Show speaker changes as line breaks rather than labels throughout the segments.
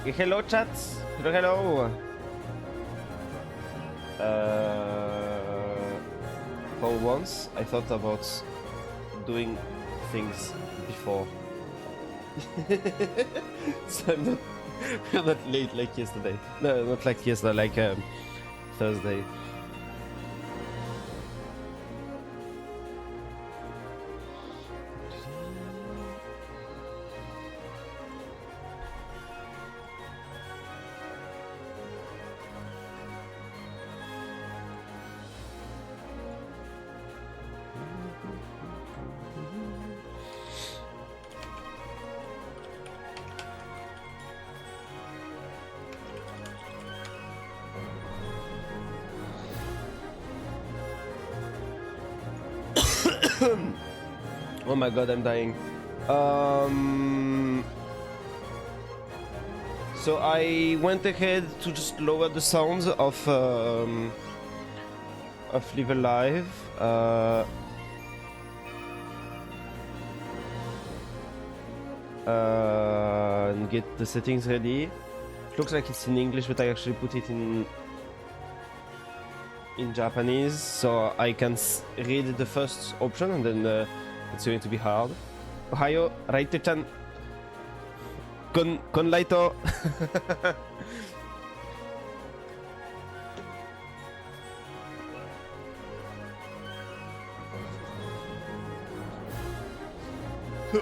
Hello chat, hello. For once, I thought about doing things before. So I'm not late like yesterday. No, not like yesterday, like Thursday. Oh my god, I'm dying. So I went ahead to just lower the sounds of Live Alive. And get the settings ready. It looks like it's in English, but I actually put it in Japanese, so I can read the first option, and then it's going to be hard. Ohayo, Raito-chan. Kon Laito.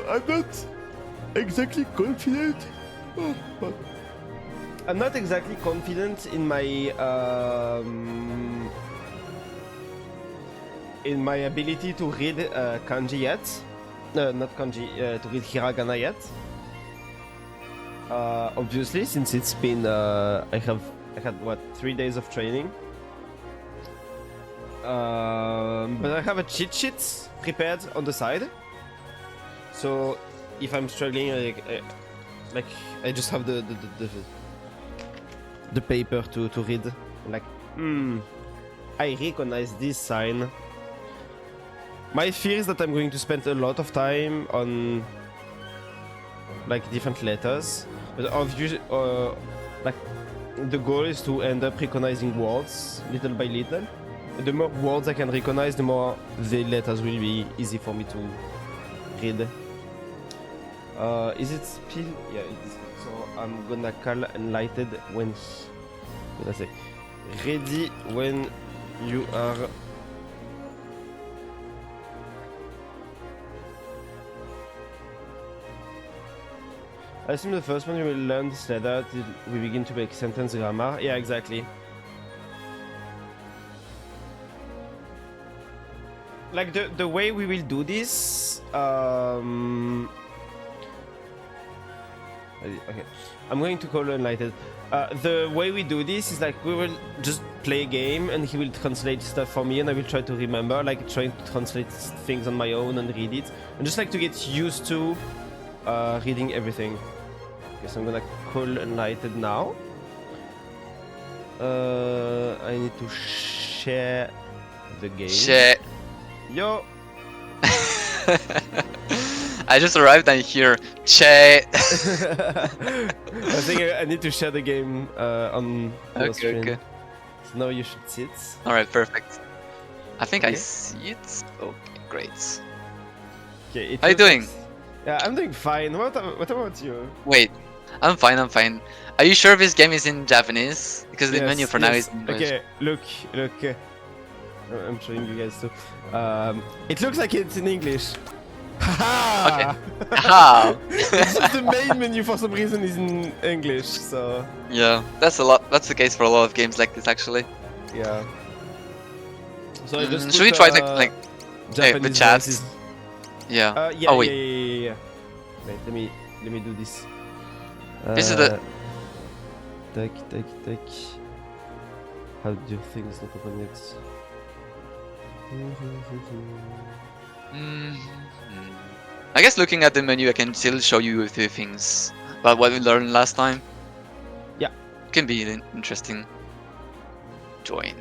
I'm not exactly confident. I'm not exactly confident in my ability to read kanji yet. Not kanji, to read hiragana yet. Obviously, since it's been I had what, 3 days of training. But I have a cheat sheet prepared on the side. So if I'm struggling, like I just have the paper to read. Like, I recognize this sign. My fear is that I'm going to spend a lot of time on like different letters, but obviously, like the goal is to end up recognizing words little by little. The more words I can recognize, the more the letters will be easy for me to read. Is it still? Yeah, it is. So I'm gonna call Enlighted when I say ready when you are. I assume the first one you will learn this letter till we begin to make sentence grammar. Yeah, exactly. Like the way we will do this. Okay, I'm going to call Enlighted. The way we do this is like we will just play a game and he will translate stuff for me and I will try to remember, like trying to translate things on my own and read it. And just like to get used to reading everything. Okay, so I'm gonna call Enlighted now. I need to share the game.
Share.
Yo!
I just arrived and here. Che.
I think I need to share the game on the screen.
Okay.
So now you should see it.
Alright, perfect. I think
Okay.
I see it. Okay, great.
Okay,
How you doing?
Yeah, I'm doing fine. What about you?
Wait, I'm fine. Are you sure this game is in Japanese? Because the menu for now is in English.
Okay, look. I'm showing you guys too. It looks like it's in English. Haha!
Aha!
It's just the main menu for some reason is in English, so
Yeah, that's a lot. That's the case for a lot of games like this, actually.
yeah. So I just
Should we
put,
try like
Japanese
with chats?
voices.
Yeah.
Yeah,
Oh, wait.
yeah. Wait, let me do this.
This is the-
Tac. How do things not open yet?
I guess looking at the menu, I can still show you a few things about what we learned last time.
Yeah.
Can be interesting. Join.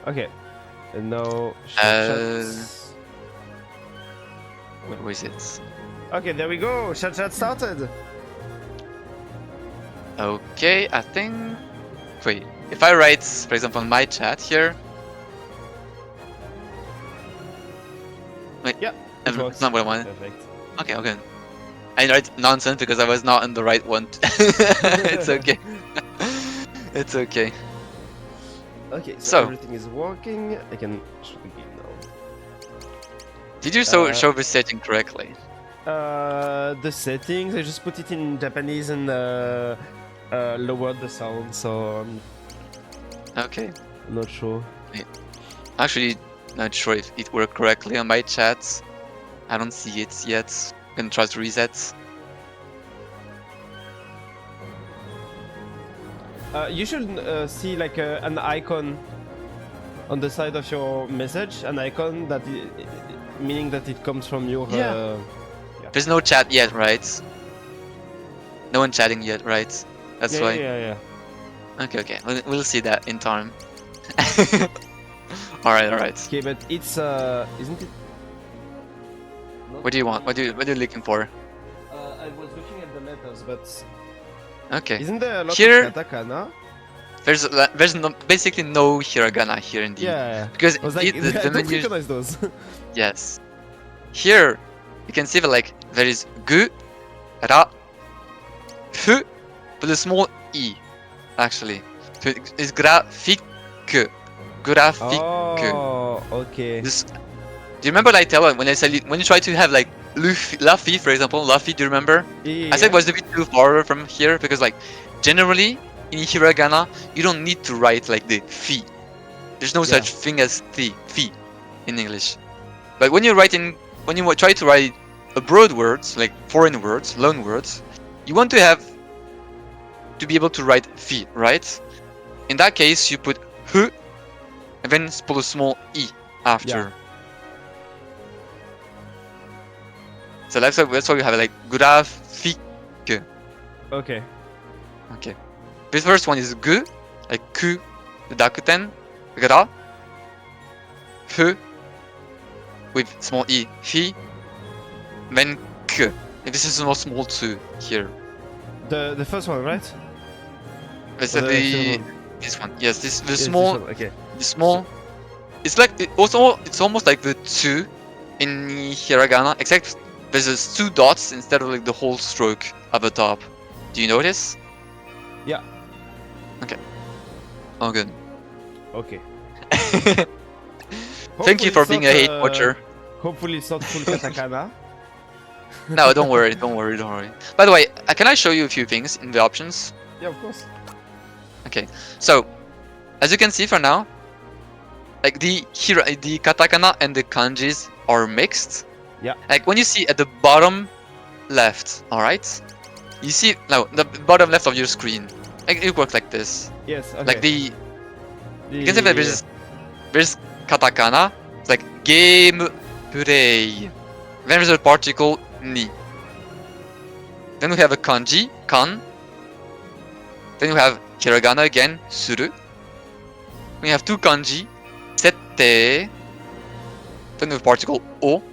Okay. And now
Uh,
shots.
Where is it?
Okay, there we go. Chat started.
Okay, I think. Wait, if I write, for example, my chat here. Wait,
Yeah,
that's
it works.
not what I wanted.
Perfect.
Okay. I write nonsense because I was not on the right one. It's okay. It's okay.
Okay,
So-
everything is working. I can show the game now.
Did you show the setting correctly?
The settings, I just put it in Japanese and lowered the sound, so
Okay.
I'm not sure.
Actually, not sure if it worked correctly on my chat. I don't see it yet. I'm gonna try to reset.
You should see like an icon on the side of your message, an icon that meaning that it comes from your.
Yeah. There's no chat yet, right? No one chatting yet, right? That's why.
Yeah.
Okay. We'll see that in time. Alright.
Okay, but it's isn't it?
What do you want? What are you looking for?
I was looking at the letters, but
Okay.
isn't there a lot
Here-
of katakana?
There's basically no hiragana here indeed.
Yeah.
Because
I was like,
indeed
I
the
don't
menu.
recognize those.
Yes. Here, you can see that like there is gu, ra, fu, but a small e, actually. So it's graphique. Graphique.
Oh, okay.
This. Do you remember like tell when I said when you try to have like Luffy, for example, Luffy? Do you remember? I said it was a bit too far from here because like generally in hiragana you don't need to write like the fi. There's no
Yeah.
such thing as fi in English. But when you try to write abroad words like foreign words, loan words, you want to be able to write fi, right? In that case, you put hu and then put a small e after.
Yeah.
So that's why we have like graphique.
Okay.
Okay. This first one is gu, like ku, the dakuten, gra, fu, with small e, fi, then k. And this is small two here.
The first one, right?
This
Or
is
the second one?
this one. Yes, the
Yes, this
small,
one, okay.
the small. It's like it's almost like the two in hiragana, except there's just two dots instead of like the whole stroke at the top. Do you notice?
Yeah.
Okay. Oh, good.
Okay.
Thank you
Hopefully
for
it's
being
not,
a hate watcher.
Hopefully it's not full katakana.
No, don't worry. By the way, can I show you a few things in the options?
Yeah, of course.
Okay, so as you can see for now, like the katakana and the kanjis are mixed.
Yeah.
Like when you see at the bottom left, all right, you see now the bottom left of your screen. Like, it works like this.
Yes. Okay.
Like you can see that there's katakana. It's like game play. Then there's a particle ni. Then we have a kanji kan. Then we have hiragana again suru. We have two kanji sette. Then we have particle o. Do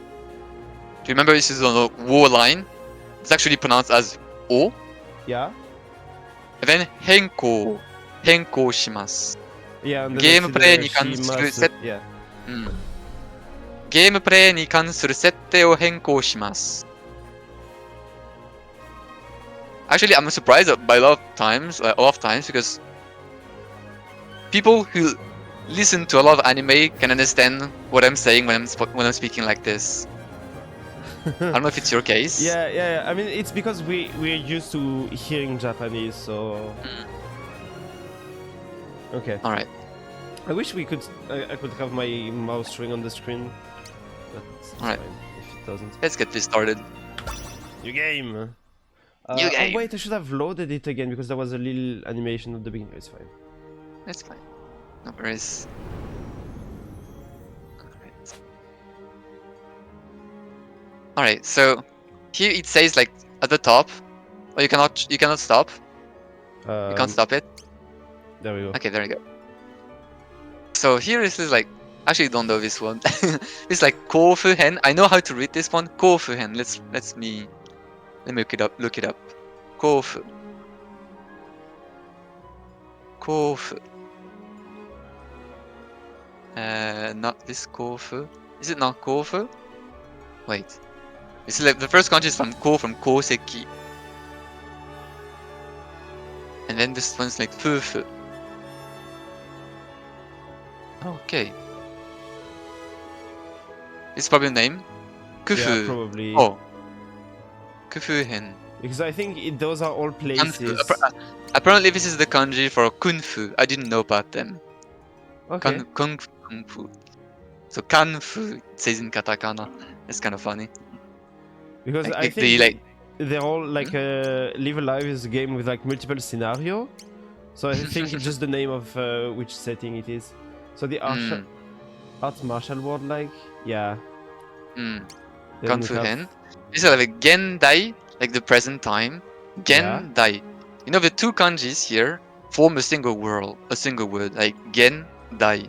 you remember this is on the wo line? It's actually pronounced as o.
Yeah.
And then henko shimasu.
Yeah. And then
Game
I see the
playに関する
shimasu.
セッ
Yeah.
ゲームプレイに関する設定を変更します。Actually, I'm surprised by a lot of times because people who listen to a lot of anime can understand what I'm saying when I'm speaking like this. I don't know if it's your case.
Yeah. I mean, it's because we're used to hearing Japanese, so. Okay.
All right.
I wish I could have my mouse showing on the screen, but it's
Alright.
fine if it doesn't.
Let's get this started.
New game.
New game.
Oh wait, I should have loaded it again because there was a little animation at the beginning. It's fine.
That's fine. No worries. Alright. Alright, so here it says like at the top, oh you cannot stop. You can't stop it.
There we go.
Okay, there you go. So here this is like, actually don't know this one. It's like Kofuhen. I know how to read this one. Kofuhen. Let me look it up. Kofu. Not this Kofu. Is it not Kofu? Wait. It's like the first kanji is from Koseki. And then this one's like Fufu. Okay. It's probably a name. Kufu.
Yeah, probably.
Oh. Kufuhen.
Because I think those are all places.
Apparently this is the kanji for Kunfu. I didn't know about them.
Okay.
Kung Fu. So Kanfu it says in katakana. It's kind of funny.
Because
Like,
I
the
think
like
they're all like Live Alive is a game with like multiple scenario. So I think it's just the name of which setting it is. So the art martial world, like, yeah. Then we have-
Kanfuhen. This is like Gendai, like the present time. Gendai. You know the two kanjis here form a single word, like Gendai.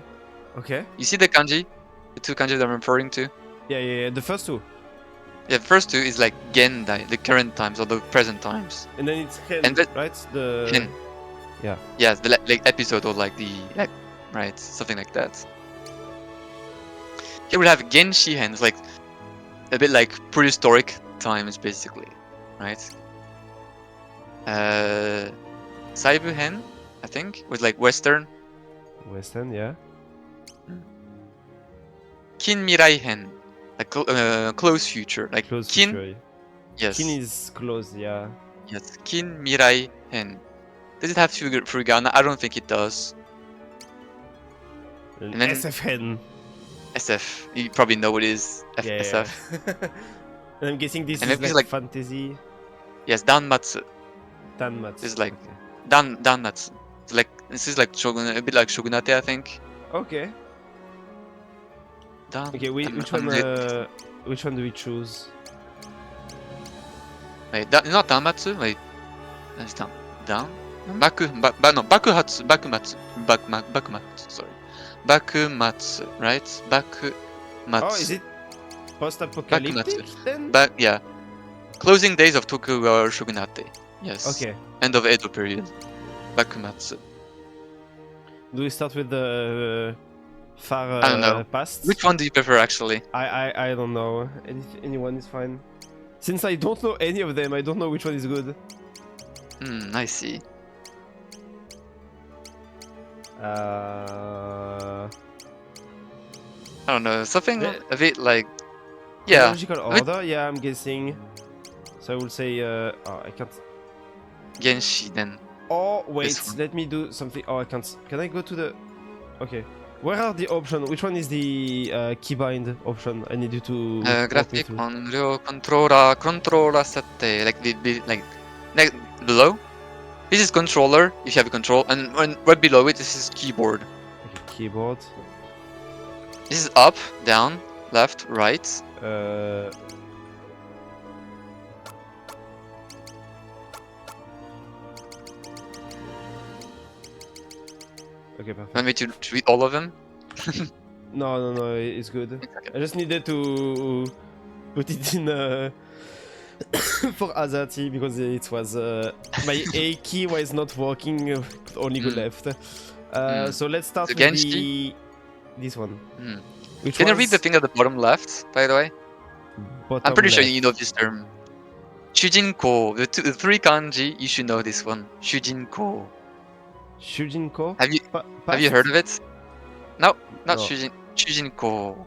Okay.
You see the kanji? The two kanji that I'm referring to?
Yeah. The first two.
Yeah, the first two is like Gendai, the current times or the present times.
And then it's Hen,
And the-
right? The
Hen.
Yeah.
Yeah, the like episode or like the like, right, something like that. Here we have Genshihen, it's like a bit like prehistoric times basically, right? Saibuhen, I think, was like Western.
Western, yeah.
Kinmiraihen, like close future, like
Close
Kin.
future.
Yes.
Kin is close, yeah.
Yes. Kinmiraihen. Does it have furigana? I don't think it does.
And
And then-
SFN.
SF. You probably know what it is.
Yeah.
SF.
And I'm guessing this
And
is
if it's
like,
like-
fantasy.
Yes. Danmatsu.
Danmatsu.
It's like-
Okay.
Danmatsu. It's like this is like Shogun, a bit like Shogunate, I think.
Okay. Okay. Which one do we choose?
Wait, not Danmatsu. Wait, that's down. Bakuhatsu. Bakumatsu. Sorry, Bakumatsu. Right, Bakumatsu.
Oh, is it post-apocalyptic then?
Yeah. Closing days of Tokugawa Shogunate. Yes.
Okay.
End of Edo period. Bakumatsu.
Do we start with the far
I don't know.
past?
Which one do you prefer, actually?
I don't know. Anyone is fine. Since I don't know any of them, I don't know which one is good.
I see.
Uh,
I don't know. Something
Yeah.
a bit like. Yeah.
Chronological order? Yeah, I'm guessing. So I will say. Oh, I can't.
Genshi then.
Oh, wait.
This one.
Let me do something. Oh, I can't. Can I go to the. Okay. Where are the options? Which one is the keybind option? I need you to. walk me
Graphic
through.
on Ryo controller set like like below. This is controller if you have a control, and right below it this is keyboard.
Okay, keyboard.
This is up, down, left, right.
Okay, perfect.
Want me to read all of them?
No, it's good.
Okay.
I just needed to put it in for Azati because it was my A key was not working, could only go left. So let's start
The
with
Genshi?
this one.
Hmm.
Which
Can you read
was
the thing at the bottom left, by the way?
bottom
I'm pretty sure
left.
you know this term. Shujinko, the three kanji, you should know this one. Shujinko.
Shujinko.
Have you
Past?
heard of it? No, not
No.
Shujinko.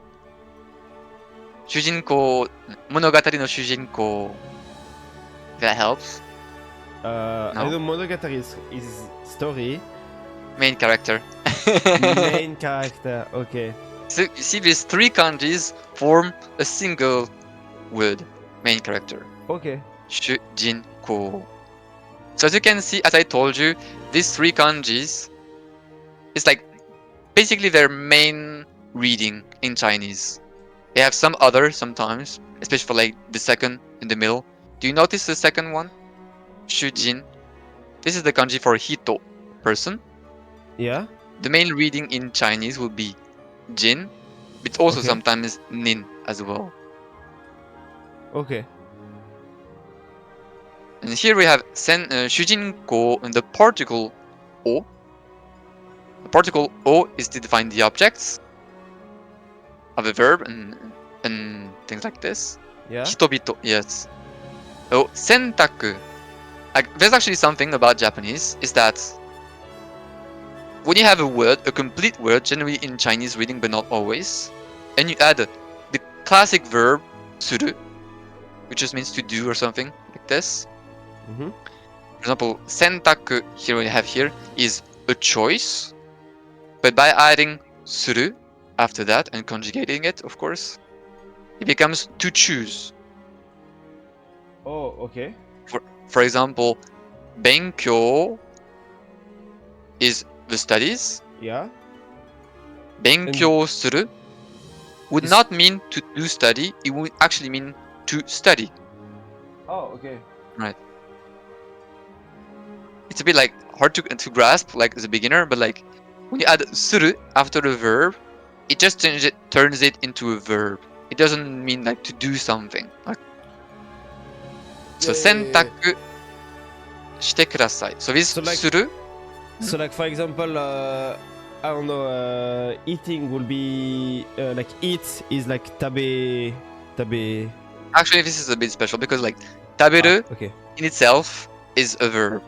Shujinko, Monogatari no Shujinko. That helps.
I know Monogatari is story.
Main character.
Main character, okay.
So you see, these three kanjis form a single word. Main character.
Okay.
Shujinko. So as you can see, as I told you, these three kanjis is like basically their main reading in Chinese. They have some other sometimes, especially for like the second in the middle. Do you notice the second one? Shujin. This is the kanji for hito, person.
Yeah?
The main reading in Chinese will be jin, but also
Okay.
sometimes nin as well.
Okay.
And here we have shujinko and the particle o. The particle o is to define the objects of a verb and things like this.
Yeah?
Hitobito, yes. So sentaku. There's actually something about Japanese is that when you have a word, a complete word, generally in Chinese reading, but not always, and you add the classic verb suru, which just means to do or something like this.
Mm-hmm.
For example, sentaku here we have here is a choice, but by adding suru after that and conjugating it, of course, it becomes to choose.
Oh, okay.
For example, benkyou is the studies.
Yeah?
Benkyou suru would
Is-
not mean to do study, it would actually mean to study.
Oh, okay.
It's a bit like hard to grasp like as a beginner, but like when you add suru after the verb, it just turns it into a verb. It doesn't mean like to do something. Like, so sentaku shite kudasai. So this
So, like-
suru,
So, like, for example, I don't know, eating will be, like, eat is like tabe.
actually this is a bit special because like taberu
Okay.
in itself is a verb.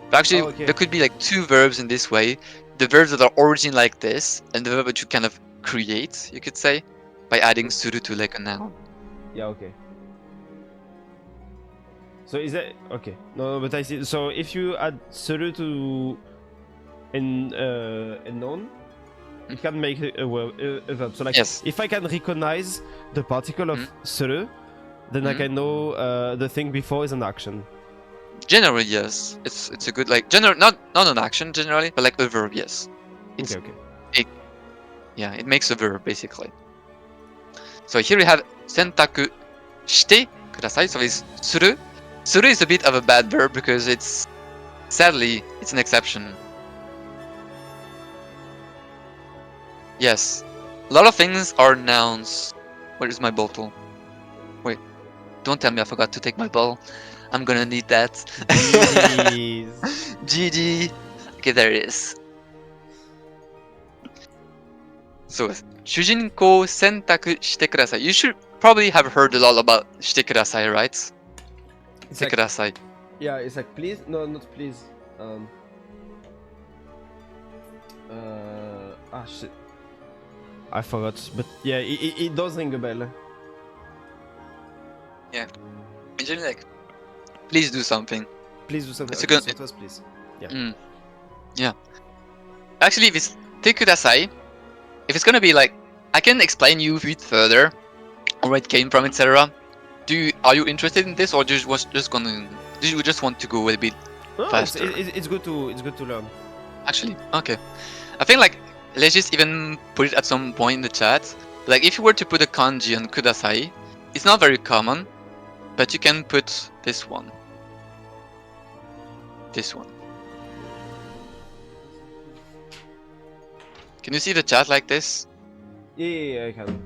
But actually,
Oh, okay.
there could be like two verbs in this way. The verbs that are origin like this, and the verb that you kind of create, you could say, by adding suru to like a noun.
Yeah, okay. So is that okay? No, but I see. So if you add suru to a noun, it can make a verb. So like,
Yes.
if I can recognize the particle of suru, then I
Mhm.
can know the thing before is an action.
Generally, yes. It's a good like not an action generally, but like a verb, yes. It's
Okay.
yeah, it makes a verb basically. So here we have sentaku shite kudasai. So it's suru. Suru is a bit of a bad verb because it's sadly it's an exception. Yes, a lot of things are nouns. Where is my bottle? Wait, don't tell me I forgot to take my bottle. I'm gonna need that.
Jeez.
GG. Okay, there it is. So, shujinko sentaku shite kudasai. You should probably have heard a lot about shite kudasai, right?
It's
Shite
like,
kudasai.
yeah, it's like please. No, not please. Shit. I forgot, but yeah, it does ring a bell.
Usually like, please do something.
Please do something.
It's a
Okay,
good-
so it was please.
Yeah. Actually, if it's take kudasai, if it's gonna be like, I can explain you a bit further where it came from, etc. Are you interested in this, or do you just want to go a bit
No,
faster?
it's good to learn.
Actually, okay. I think like let's just even put it at some point in the chat. Like if you were to put a kanji on kudasai, it's not very common, but you can put this one. This one. Can you see the chat like this?
Yeah, I can.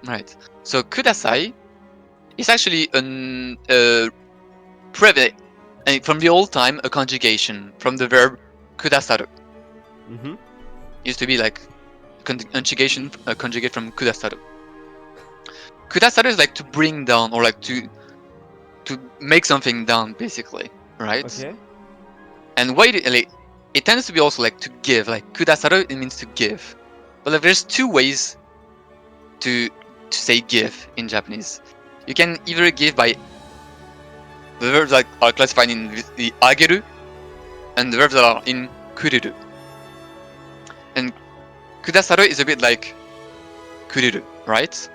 Right. So kudasai is actually an from the old time a conjugation from the verb kudasaru.
Mm-hmm.
Used to be like conjugation conjugate from kudasaru. Kudasaru is like to bring down or like to make something down basically, right?
Okay.
And why it it tends to be also like to give. Like kudasaru, it means to give. But like, there's two ways to say give in Japanese. You can either give by the verbs that are classified in the ageru and the verbs that are in kuriru. And kudasaru is a bit like kuriru, right?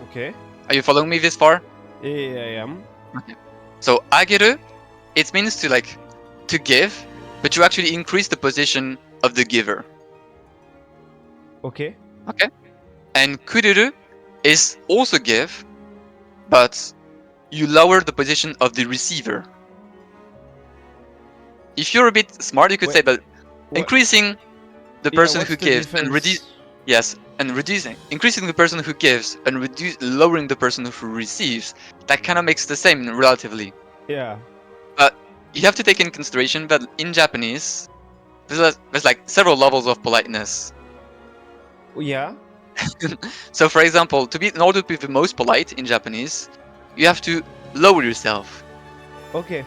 Okay.
Are you following me this far?
Yeah, I am.
So ageru, it means to like to give, but to actually increase the position of the giver.
Okay.
Okay. And kuriru is also give, but you lower the position of the receiver. If you're a bit smart, you could say that increasing the person who gives and increasing the person who gives and lowering the person who receives, that kind of makes the same relatively.
Yeah.
But you have to take in consideration that in Japanese, there's like several levels of politeness.
Yeah.
So, for example, in order to be the most polite in Japanese, you have to lower yourself.
Okay.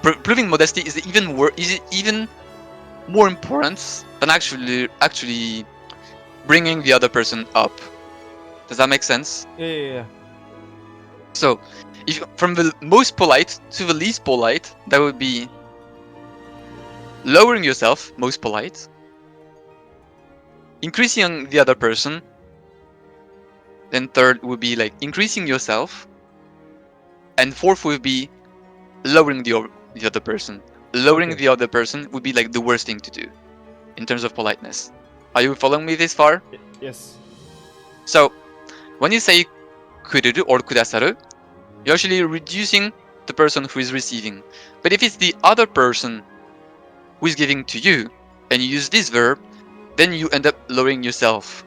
Proving modesty is even more important than actually bringing the other person up. Does that make sense?
Yeah.
So, if from the most polite to the least polite, that would be lowering yourself, most polite, increasing the other person, then third would be like increasing yourself, and fourth would be lowering the other person. Lowering the other person would be like the worst thing to do in terms of politeness. Are you following me this far?
Yes.
So, when you say kururu or kudasaru, you're actually reducing the person who is receiving. But if it's the other person who is giving to you, and you use this verb, then you end up lowering yourself.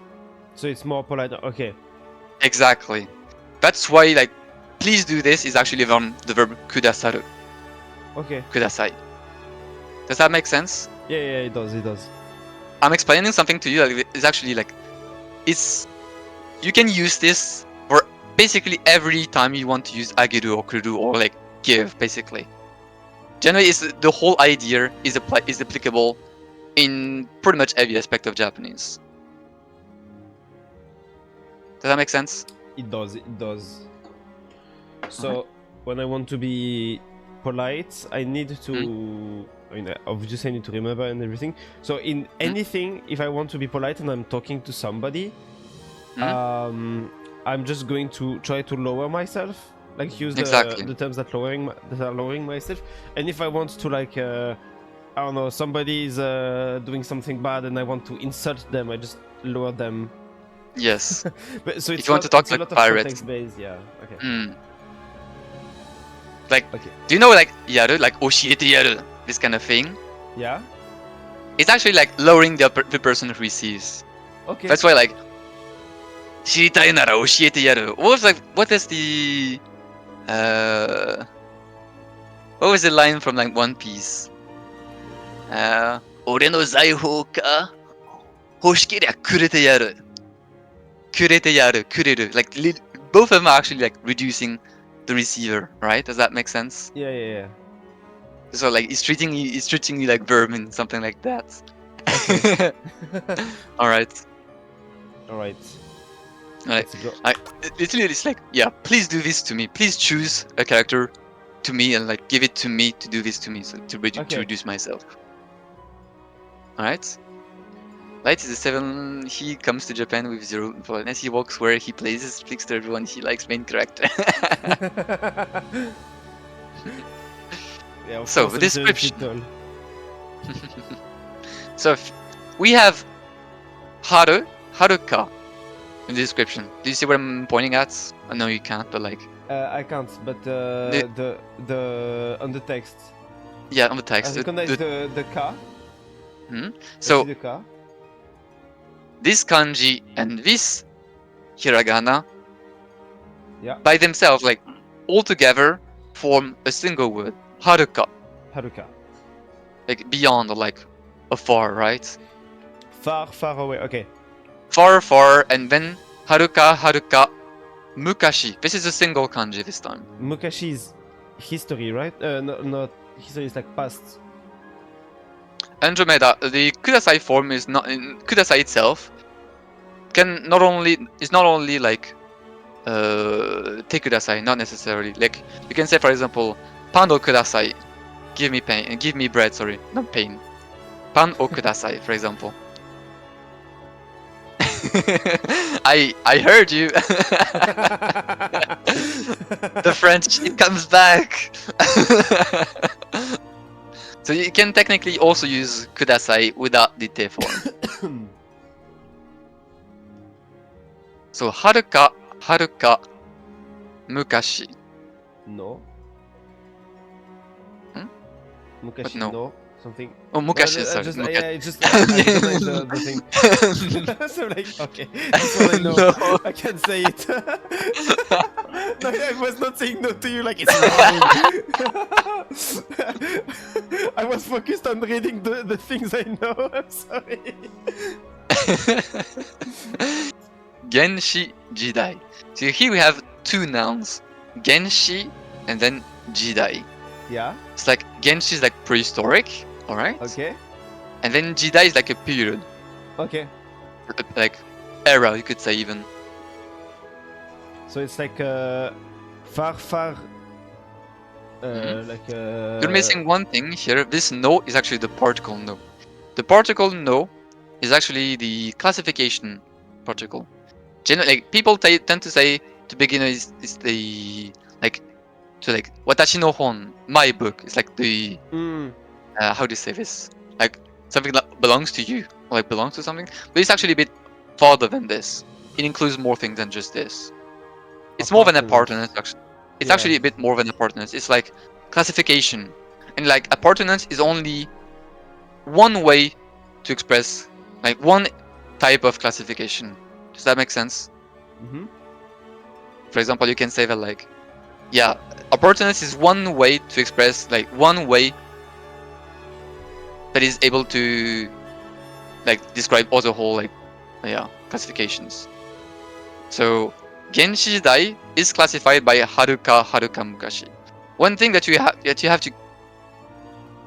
So it's more polite. Okay.
Exactly. That's why, like, please do this is actually from the verb kudasaru.
Okay.
Kudasai. Does that make sense?
Yeah, it does. It does.
I'm explaining something to you that is actually like, you can use this for basically every time you want to use ageru or kuriru or like give, basically. Generally, the whole idea is applicable in pretty much every aspect of Japanese. Does that make sense?
It does. It does. So when I want to be polite, I need to. I mean, obviously, I need to remember and everything. So in anything, if I want to be polite and I'm talking to somebody, I'm just going to try to lower myself, like use the terms that are lowering myself. And if I want to like, I don't know, somebody is doing something bad and I want to insult them, I just lower them.
Yes.
But so
if you want to talk like pirate.
Context-based, yeah. Okay.
Like, do you know like yaru, like oshiete yaru, this kind of thing?
Yeah.
It's actually like lowering the person who receives.
Okay.
That's why like, shiritai nara oshiete yaru. What is the what was the line from like One Piece? Ore no zaihou ka hoshikerya kurete yaru. Kurete yaru, kureru. Like both of them are actually like reducing the receiver, right? Does that make sense?
Yeah.
So like he's treating you like vermin, something like that.
Okay.
Alright. Literally, it's like, yeah, please do this to me. Please choose a character to me and like give it to me to do this to me, so to reduce myself. Alright. Light is a 7. He comes to Japan with 0 politeness. He walks where he places, speaks to everyone he likes, main character.
Yeah,
so, the description. So, we have Haruka in the description. Do you see what I'm pointing at? I know you can't, but like...
I can't, but the on the text.
Yeah, on the text.
I recognize the ka.
So,
the ka.
This kanji and this hiragana, by themselves, like all together, form a single word, haruka. Like beyond or like afar, right?
Far away. Okay.
Far, and then haruka, mukashi. This is a single kanji this time.
Mukashi is history, right? Not history is like past.
Andromeda, the Kudasai form is not in Kudasai itself. Is not only like take Kudasai, not necessarily. Like you can say, for example, Pan o Kudasai, give me pain, give me bread. Sorry, not pain. Pan o Kudasai, for example. I heard you. The French, it comes back. So you can technically also use Kudasai without the te form. So haruka, mukashi.
No.
Hmm?
Mukashi
no?
no. Something.
Oh, mukashi,
No,
sorry.
yeah, I recognize the thing. So like, okay, this one I know.
No.
I can say it. No, I was not saying no to you like it's wrong. I was focused on reading the things I know. I'm sorry.
Genshi Jidai. So here we have two nouns, Genshi and then Jidai.
Yeah.
It's like Genshi is like prehistoric, alright?
Okay.
And then Jidai is like a period,
Okay.
like era, you could say even.
So it's like far. Like.
You're missing one thing here. This no is actually the particle no. The particle no is actually the classification particle. Generally, like, people tend to say to begin is the like to like watashi no hon, my book. It's like the how do you say this? Like something that belongs to you, or like belongs to something. But it's actually a bit farther than this. It includes more things than just this. It's more than appartenance, actually. It's actually a bit more than appartenance. It's like classification, and like appartenance is only one way to express like one type of classification. Does that make sense?
Mm-hmm.
For example, you can say that like, yeah, appartenance is one way to express like one way that is able to like describe all the whole like classifications. So Genshi Jidai is classified by Haruka Mukashi. One thing that you have to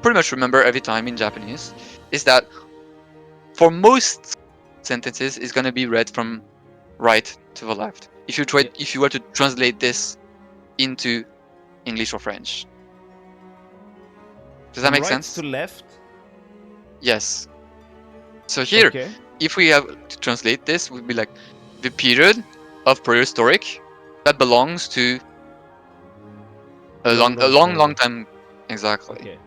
pretty much remember every time in Japanese is that for most sentences it's gonna be read from right to the left. If you were to translate this into English or French. Does that make sense?
Right to left?
Yes. So here, if we have to translate this, would be like the period of prehistoric that belongs to a long time. Exactly.
Okay.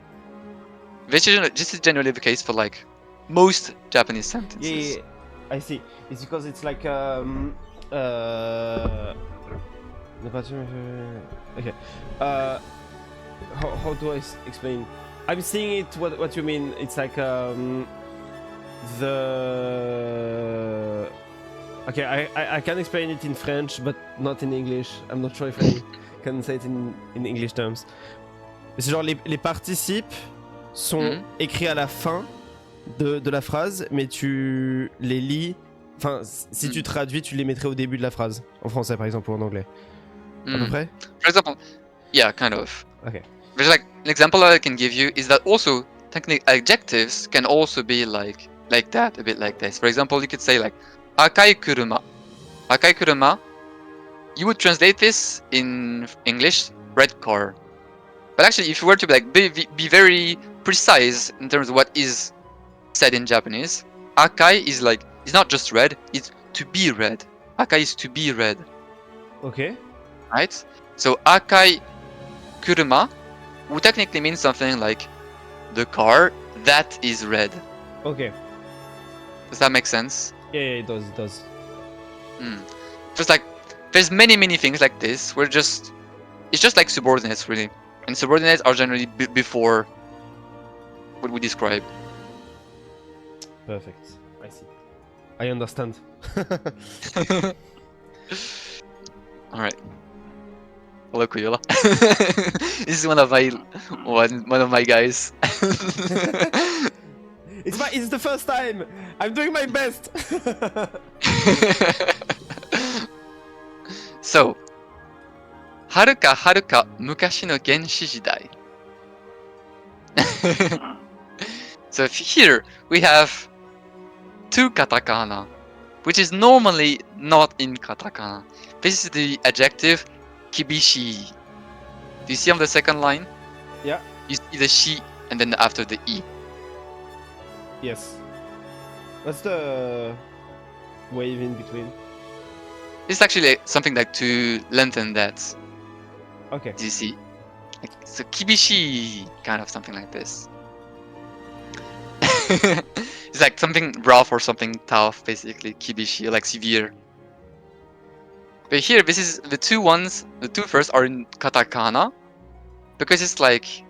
This is generally the case for like most Japanese sentences.
Yeah, I see. It's because it's like okay. How do I explain? I'm seeing it. What you mean? It's like Okay, I can explain it in French, but not in English. I'm not sure if I can say it in English terms. C'est genre les participes sont écrits à la fin de la phrase, mais tu les lis. Enfin, si tu traduis, tu les mettrais au début de la phrase, en français par exemple ou en anglais. À peu près?
For example, yeah, kind of.
Okay.
There's like an example that I can give you is that also technically adjectives can also be like that, a bit like this. For example, you could say like akai kuruma. Akai kuruma. You would translate this in English, red car. But actually, if you were to like be very precise in terms of what is said in Japanese, akai is like it's not just red; it's to be red. Akai is to be red.
Okay.
Right. So akai kuruma would technically mean something like the car that is red.
Okay.
Does that make sense?
Yeah, it does. It does.
Just like there's many things like this. It's just like subordinates really, and subordinates are generally before what we describe.
Perfect. I see. I understand.
All right. Hello, Kuyola. This is one of my guys.
It's the first time. I'm doing my best.
So, haruka mukashi no genshi jidai. So So here we have 2 katakana, which is normally not in katakana. This is the adjective kibishi. Do you see on the second line?
Yeah.
You see the shi and then after the i.
Yes. What's the wave in between?
It's actually something like to lengthen that.
Okay.
Do you see? Like, so kibishi, kind of something like this. It's like something rough or something tough, basically. Kibishi, like severe. But here, this is the two ones. The two first are in katakana because it's like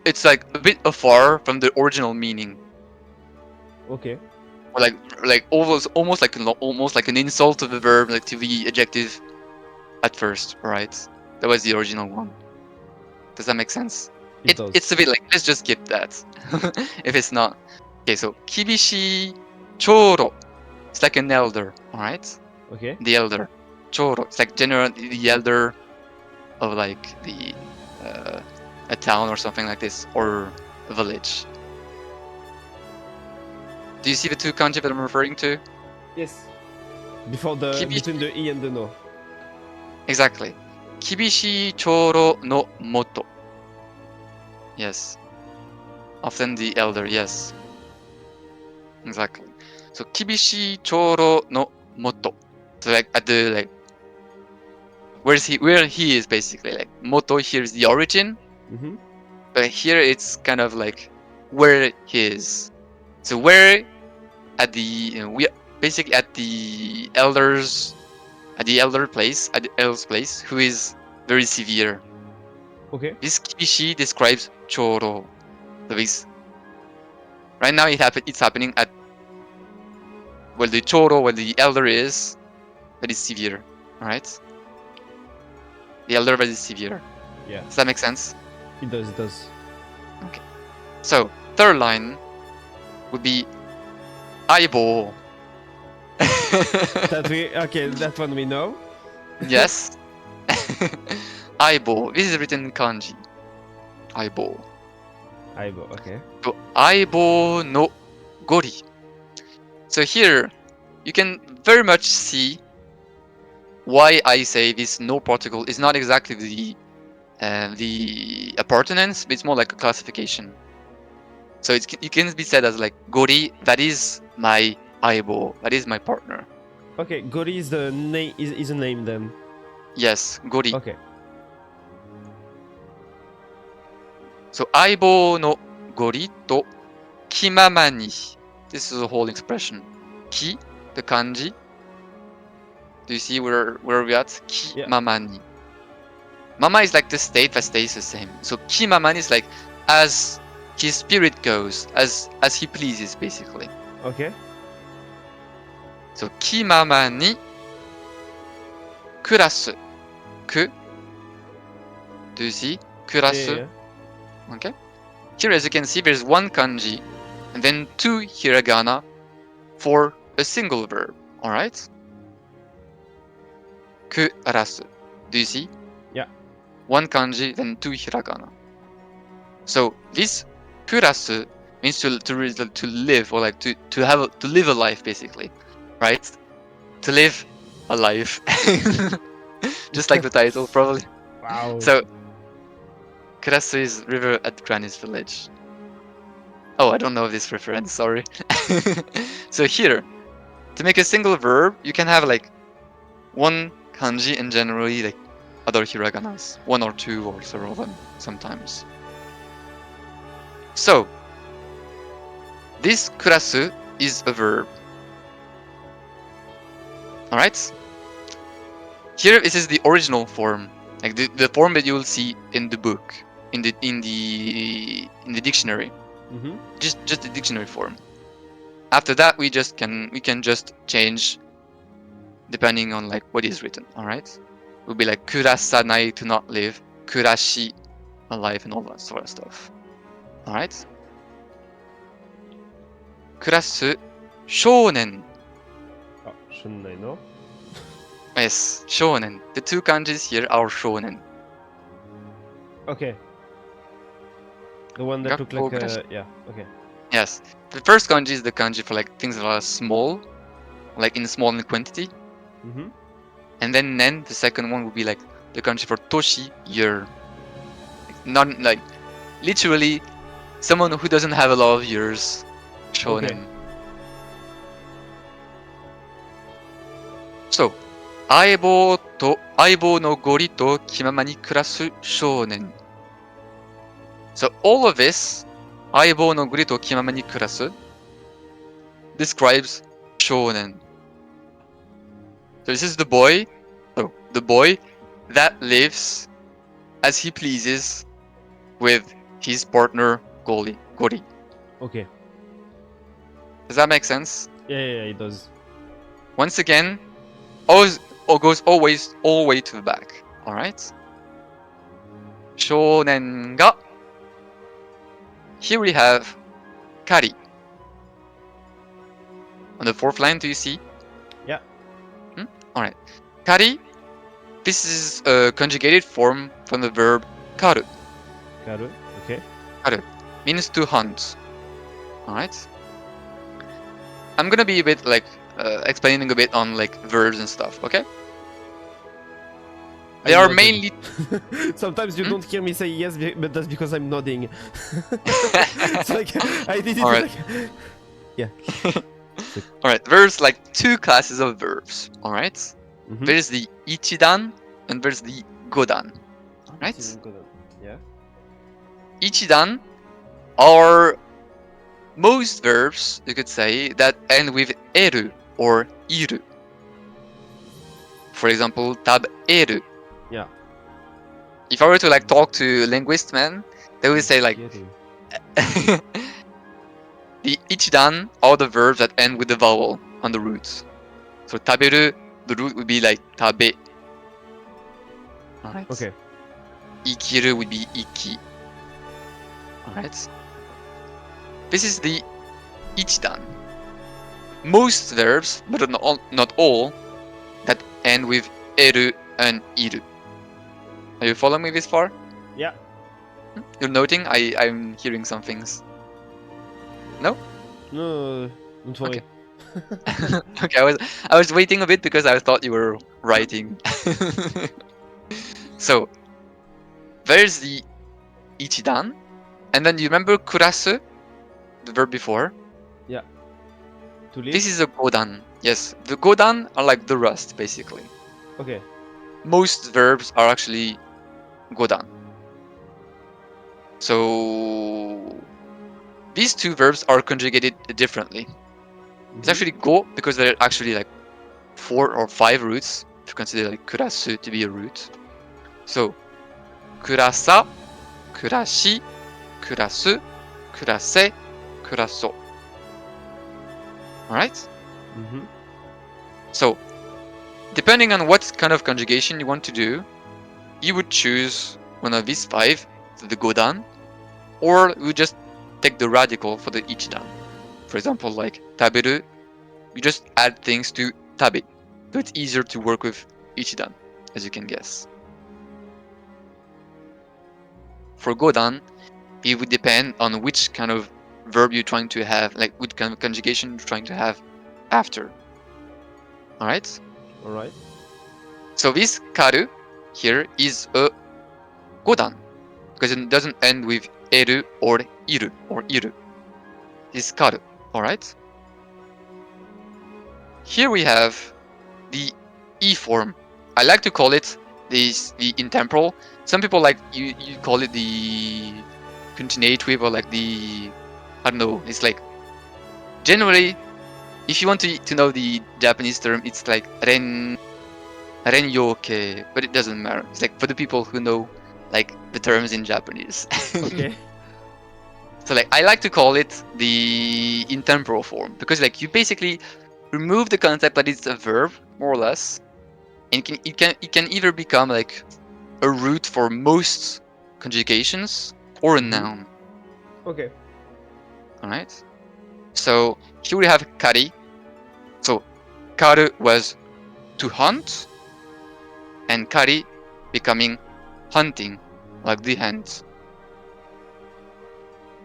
a bit afar from the original meaning,
Okay.
or like almost like an insult to the verb, like to the adjective at first, right? That was the original one. Does that make sense?
It does.
It's a bit like, let's just skip that if it's not. Okay, so kibishi choro. It's like an elder, alright?
Okay.
The elder. Choro. It's like generally the elder of like the a town or something like this, or a village. Do you see the two kanji that I'm referring to?
Yes. Before the
Kibishi.
between the i and the no.
Exactly. Kibishi choro no moto. Yes. Often the elder, yes. Exactly. So kibishi choro no moto. So like at the like where he is basically, like moto here is the origin,
Mm-hmm.
but here it's kind of like where he is. So where at the we basically at the elder's place, who is very severe.
Okay.
This kibishi describes choro. So this right now it's happening at where the choro, where the elder is, that is severe. Alright? The elder that is severe.
Yeah.
Does that make sense?
It does. It does.
So third line would be aibo.
That one we know.
Yes. Aibo. This is written in kanji. Aibo.
Aibo. Okay.
So aibo no gori. So here you can very much see why I say this no particle is not exactly the appurtenance, but it's more like a classification. So it can be said as like gori, that is my aibo, that is my partner.
Okay. Gori is the name. Is a name then.
Yes, gori.
Okay.
So aibo no gori to kimama ni. This is a whole expression. Ki, the kanji. Do you see where we're at? Ki
Yeah.
mama ni. Mama is like the state that stays the same. So ki mama ni is like as his spirit goes, as he pleases, basically.
Okay.
So ki mama ni kurasu. Ku. Do you see? Kurasu.
Yeah.
Okay. Here, as you can see, there's one kanji and then 2 hiragana for a single verb. All right. Kurasu. Do you see?
Yeah.
One kanji, then 2 hiragana. So this kurasu means to live, or like to live a life, basically, right? To live a life, just like the title, probably.
Wow.
So kurasu is river at Granny's village. Oh, I don't know this reference, sorry. So here, to make a single verb, you can have like one kanji and generally like other hiraganas, 1 or 2 or several of them sometimes. So this kurasu is a verb. Alright? Here this is the original form, like the form that you will see in the book, in the dictionary.
Mm-hmm.
Just the dictionary form. After that we can just change depending on like what is written. Alright? It will be like kurasanai, to not live, kurashi, alive, and all that sort of stuff. Alright? Kurasu shounen.
Oh, shouldn't I know?
Yes, shounen. The 2 kanjis here are shounen.
Okay. The one that
Got
looked like
progress.
yeah. Okay.
Yes. The first kanji is the kanji for like things that are small, like in small in quantity.
Mm-hmm.
And then nen, the second one would be like the kanji for toshi, year. Not like literally someone who doesn't have a lot of years. Shonen.
Okay.
So, 相棒のゴリと気ままに暮らす少年. So all of this, 相棒のゴリと気ままに暮らす describes shonen. So this is the boy that lives as he pleases with his partner Gori.
Okay.
Does that make sense?
Yeah, it does.
Once again, goes always all the way to the back. All right. Shonen ga. Here we have Kari. On the fourth line, do you see?
Yeah.
Alright. Kari. This is a conjugated form from the verb karu.
Karu. Okay.
Means to hunt. Alright. I'm gonna be a bit like explaining a bit on like verbs and stuff, okay? They are mainly.
Sometimes you don't hear me say yes, but that's because I'm nodding. It's like I did it.
Alright.
Like... Yeah.
Alright, there's like two classes of verbs. Alright?
Mhm.
There's the ichidan and there's the godan. Alright?
Yeah.
Ichidan are most verbs, you could say, that end with eru or iru. For example, taberu.
Yeah.
If I were to like talk to linguists, man, they would say like the ichidan are the verbs that end with the vowel on the root. So taberu, the root would be like tabe. Alright.
Okay.
Ikiru would be iki. Alright. This is the ichidan. Most verbs, but not all, that end with eru and iru. Are you following me this far?
Yeah.
You're noting? I'm hearing some things.
No, don't worry.
Okay. Okay, I was waiting a bit because I thought you were writing. So there's the ichidan, and then you remember kurasu, the verb before.
Yeah. To live.
This is a godan. Yes, the godan are like the rust, basically.
Okay.
Most verbs are actually godan. So these two verbs are conjugated differently. It's actually go because there are actually like 4 or 5 roots if you consider like kurasu to be a root. So kurasa, kurashi, kurasu, kurase, kuraso. Alright?
Mm-hmm.
So depending on what kind of conjugation you want to do, you would choose one of these 5, the godan, or you just take the radical for the ichidan. For example, like taberu, you just add things to tabe, so it's easier to work with ichidan, as you can guess. For godan, it would depend on which kind of verb you're trying to have, like which kind of conjugation you're trying to have after. Alright?
Alright.
So this karu here is a godan, because it doesn't end with eru or iru. This karu, alright? Here we have the E form. I like to call it the intemporal. Some people like you call it the continuative or like the, I don't know, it's like generally if you want to know the Japanese term, it's like renyoke, but it doesn't matter. It's like for the people who know like the terms in Japanese.
Okay.
So like I like to call it the intemporal form because like you basically remove the concept that it's a verb more or less, and it can either become like a root for most conjugations or a noun.
Okay.
All right. So here we have kari. So karu was to hunt, and kari becoming hunting, like the hunt.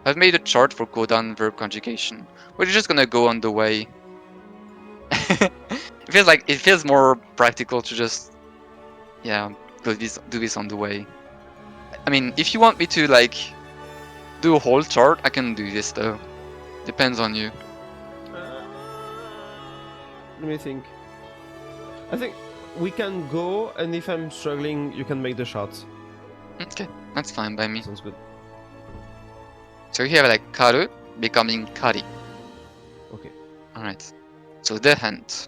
I've made a chart for Kodan verb conjugation. We're just gonna go on the way. It feels more practical to just, yeah, do this on the way. I mean, if you want me to like do a whole chart, I can do this though. Depends on you.
Let me think. I think we can go, and if I'm struggling, you can make the shots.
Okay, that's fine by me.
Sounds good.
So here like karu becoming kari.
Okay.
Alright. So the hand.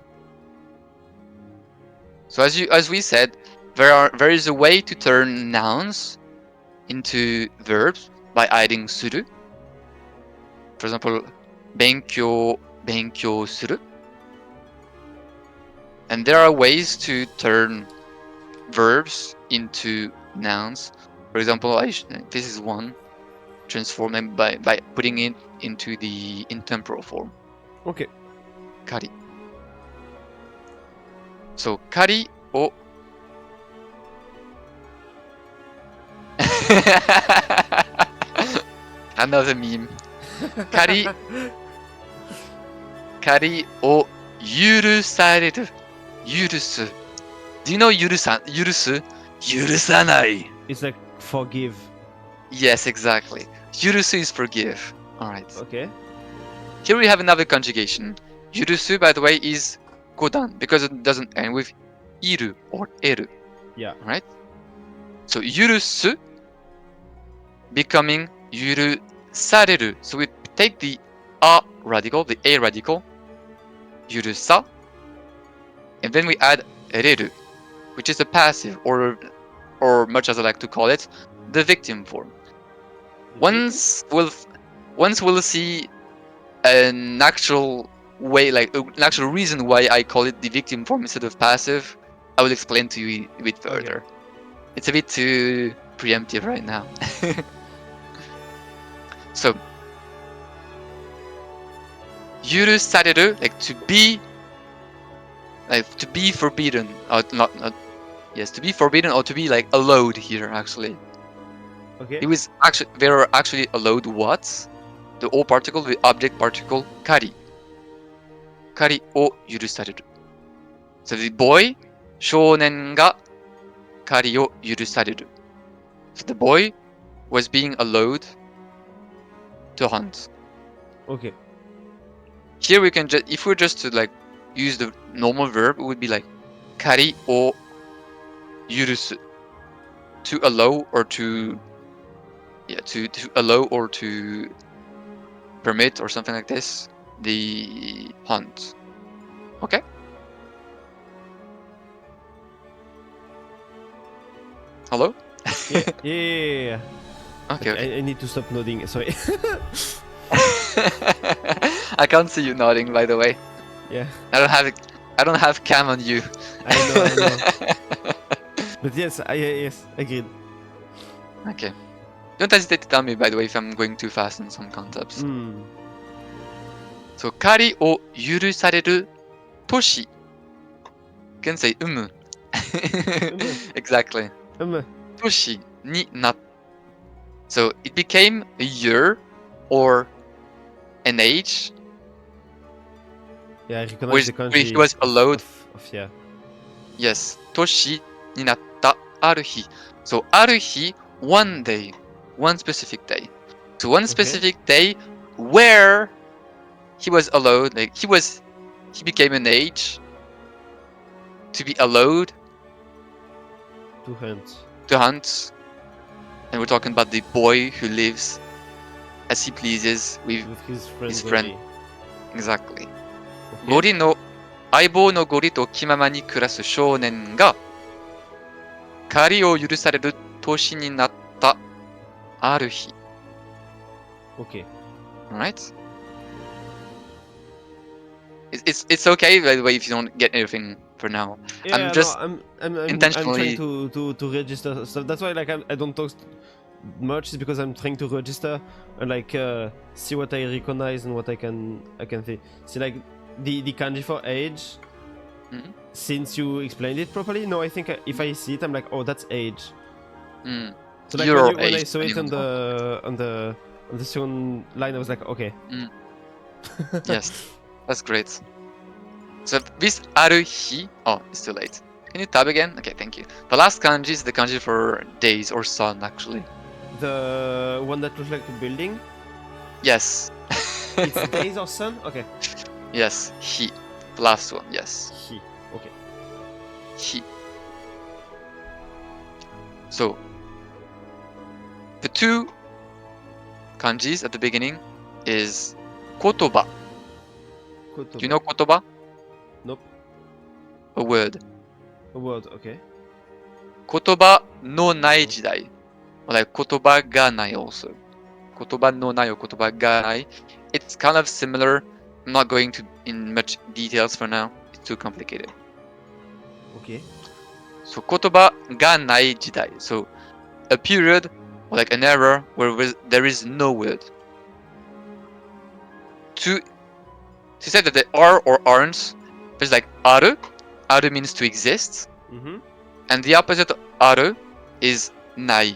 So as we said, there is a way to turn nouns into verbs by adding suru. For example, benkyou suru. And there are ways to turn verbs into nouns. For example, this is one. Transform them by putting it into the intemporal form.
Okay.
Kari. So kari o another meme. Kari o yurusareru. Yurusu. Do you know yurusu? Yurusanai.
It's like forgive.
Yes, exactly. Yurusu is forgive. Alright.
Okay.
Here we have another conjugation. Yurusu, by the way, is kodan because it doesn't end with iru or eru.
Yeah.
Right? So yurusu becoming yurusareru. So we take the a radical, the a radical, yurusa, and then we add reru, which is a passive, or much as I like to call it, the victim form. Once we'll see an actual way, like an actual reason why I call it the victim form instead of passive, I will explain to you a bit further. Okay. It's a bit too preemptive right now. So, yurusareru, like to be forbidden, or to be forbidden or to be like allowed here actually.
Okay.
There are actually allowed what? The O particle, the object particle, kari. Kari o yurusareru. So the boy, shounen ga kari o yurusareru. So the boy was being allowed to hunt.
Okay.
Here we can just, if we're just to like use the normal verb, it would be like kari o yurusu. To allow or to allow or to permit or something like this, the hunt. Okay? Hello?
Yeah.
Okay.
I need to stop nodding, sorry.
I can't see you nodding, by the way.
Yeah.
I don't have cam on you.
I know. But yes, yes, agreed.
Okay. Don't hesitate to tell me, by the way, if I'm going too fast in some concepts. So, kari o yurusareru toshi. You can say umu. Exactly. Toshi ni natta. So, it became a year or an age.
Yeah, I recognize the kanji.
Where he was allowed.
Yeah.
Yes. Toshi ni natta aruhi. So, aruhi, one day. One specific day. So one specific day where he was allowed, like he became an age to be allowed to hunt. And we're talking about the boy who lives as he pleases with his friend. Exactly. Gori no aibou no gori to kimama ni kurasu shounen ga kari o yurusareru toshi ni natta aruhi.
Okay.
Alright. It's okay, by the way, if you don't get anything for now.
Yeah,
I'm intentionally
I'm trying to register stuff. That's why like I don't talk much, is because I'm trying to register and like see what I recognize and what I can see like the kanji for age. Since you explained it properly, no, I think if I see it, I'm like, oh, that's age. So like when I saw it on On the second line, I was like, okay.
Yes, that's great. So this aru hi. Oh, it's too late. Can you tab again? Okay, thank you. The last kanji is the kanji for days or sun, actually.
The one that looks like a building.
Yes.
It's days or sun. Okay.
Yes, hi. The last one. Yes,
He. Okay.
hi. So the two kanjis at the beginning is kotoba. Do you know kotoba?
Nope.
A word.
A word. Okay.
Kotoba no nai jidai. Or like kotoba ga nai also. Kotoba no nai or kotoba ga nai. It's kind of similar. I'm not going to in much details for now. It's too complicated.
Okay.
So kotoba ga nai jidai. So a period or like an era where there is no word. To say that they are or aren't, there's like aru. Aru means to exist.
Mm-hmm.
And the opposite of aru is nai,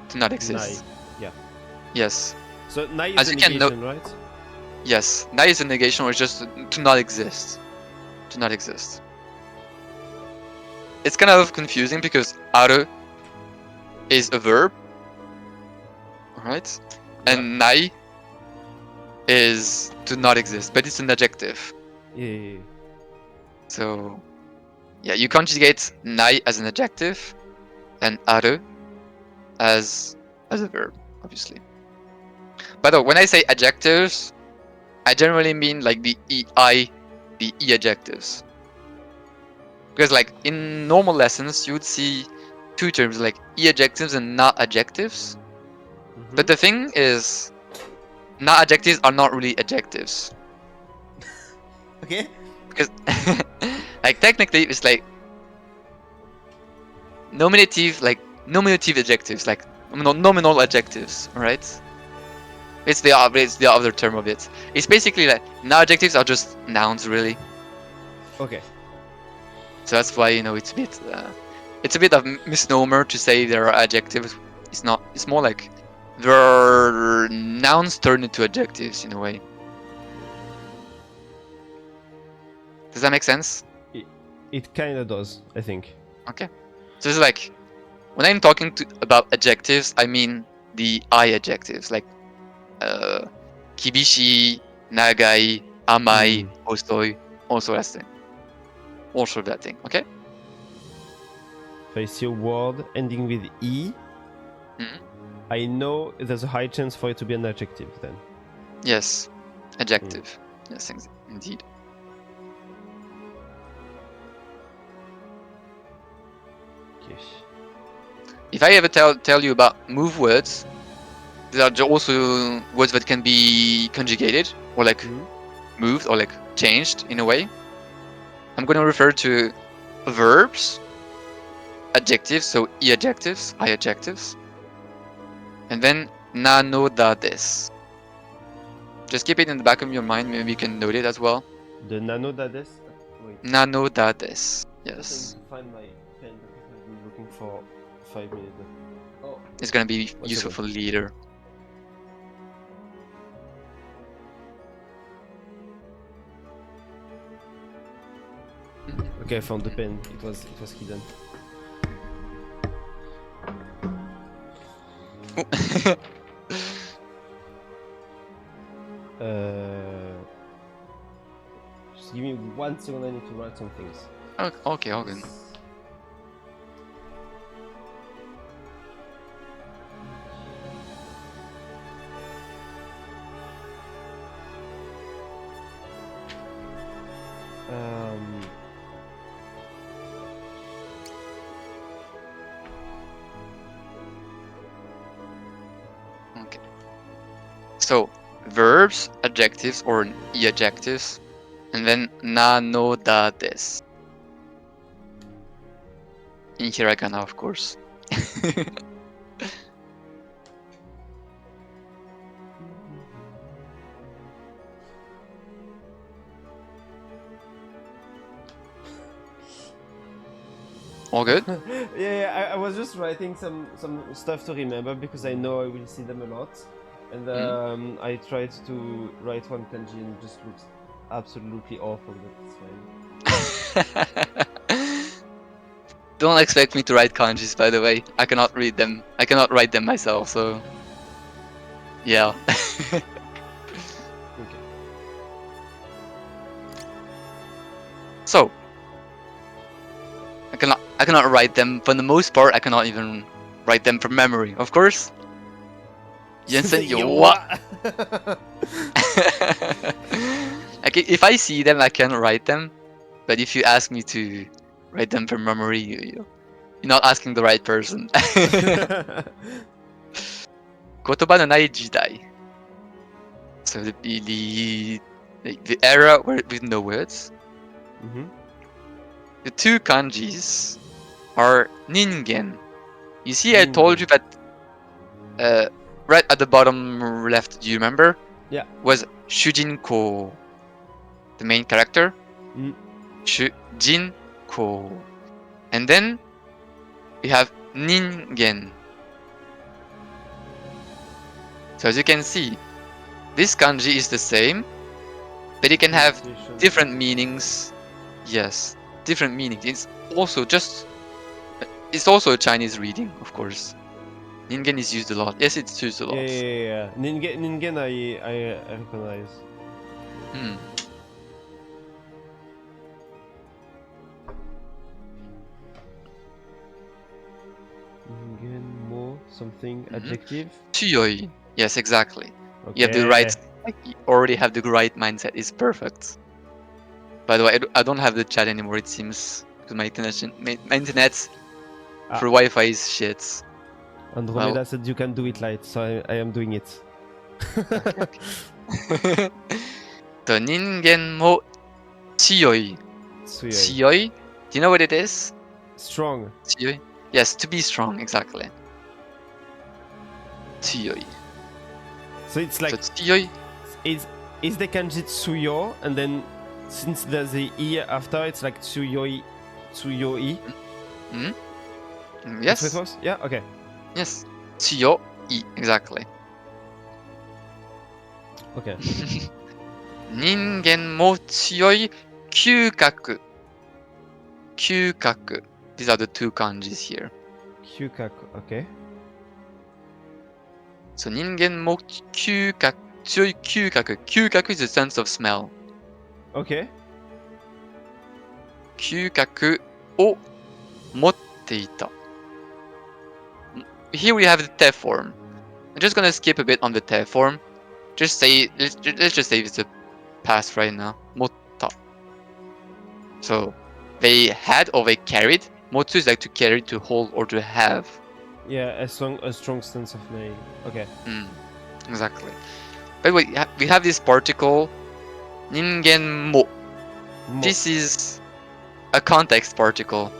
to not exist.
Nai. Yeah.
Yes.
So nai is
As
a
you can
negation, right?
Yes. Nai is a negation or just to not exist. To not exist. It's kind of confusing because aru is a verb. Alright?
Yeah.
And nai is to not exist, but it's an adjective.
Yeah.
So yeah, you conjugate nai as an adjective and aru as a verb, obviously. By the way, when I say adjectives, I generally mean like the the e adjectives. Because like in normal lessons, you would see two terms like e adjectives and not adjectives.
Mm-hmm.
But the thing is, not adjectives are not really adjectives.
Okay.
Because like technically it's like nominative adjectives, like nominal adjectives, right? It's the other term of it. It's basically like not adjectives are just nouns, really.
Okay.
So that's why it's a bit of misnomer to say there are adjectives. It's not. It's more like there are nouns turned into adjectives in a way. Does that make sense?
It kind of does, I think.
Okay. So it's like when I'm talking about adjectives, I mean the I adjectives like kibishi, nagai, amai, osoi, also that thing. Also that thing. Okay.
If I see a word ending with E,
Mhm.
I know there's a high chance for it to be an adjective then.
Yes. Adjective. Yes, indeed.
Okay.
If I ever tell you about move words, there are also words that can be conjugated or like moved or like changed in a way. I'm going to refer to verbs, adjectives, so e adjectives, I adjectives, and then na no da des. Just keep it in the back of your mind. Maybe you can note it as well.
The nano dades. Wait.
Na no da des. Yes.
I need to find my pen because I've been looking for 5 minutes. Oh.
It's going to be
What's
useful
it
for later.
Okay, I found the pen. It was hidden. Just give me 1 second. I need to write some things.
Okay, all good. Okay. So verbs, adjectives, or e adjectives, and then na no da des. In hiragana, of course. All good?
Yeah, I was just writing some stuff to remember because I know I will see them a lot. And I tried to write one kanji and it just looks absolutely awful, but it's fine.
Don't expect me to write kanjis, by the way. I cannot read them. I cannot write them myself, so... Yeah.
Okay.
So... I cannot write them. For the most part, I cannot even write them from memory, of course. Jensen, you what? Okay, if I see them, I can write them. But if you ask me to write them from memory, you're not asking the right person. 言葉のない時代. So the era with no words.
Mm-hmm.
The two kanjis are ningen. You see, I told you that right at the bottom left, do you remember?
Yeah.
Was Shujinko, the main character.
Mm.
Shujinko. And then we have ningen. So as you can see, this kanji is the same, but it can have different meanings. Yes, different meanings. It's also a Chinese reading, of course. Ningen is used a lot. Yes, it's used a lot.
Yeah. Ningen I recognize.
Hmm.
Ningen mo something adjective.
Tsuyoi. Yes, exactly.
Okay.
You have the right. You already have the right mindset. It's perfect. By the way, I don't have the chat anymore. It seems because my internet for Wi-Fi is shit.
Andromeda said you can do it light, so I am doing it.
The ningen mo tsuyoi. Tsuyoi. Do you know what it is?
Strong.
Tsuyoi. Yes, to be strong, exactly. Tsuyoi.
So it's like
so tsuyoi
is the kanji tsuyo, and then since there's the e after, it's like tsuyoi.
Mm-hmm. Yes.
That's what it was? Yeah. Okay.
Yes. Tsuyoi, exactly.
Okay.
Ningen mo tsuyoi kyukaku. Kyukaku. These are the two kanjis here.
Kyukaku. Okay.
So ningen mo kyukaku. Tsuyoi kyukaku. Kyukaku is the sense of smell.
Okay.
Kyukaku o motteita. Here we have the te form. I'm just gonna skip a bit on the te form. Let's just say it's a past right now. Motta. So they had or they carried. Motsu is like to carry, to hold, or to have.
Yeah, a strong sense of meaning. Okay.
Exactly. By the way, we have this particle, ningen mo. This is a context particle.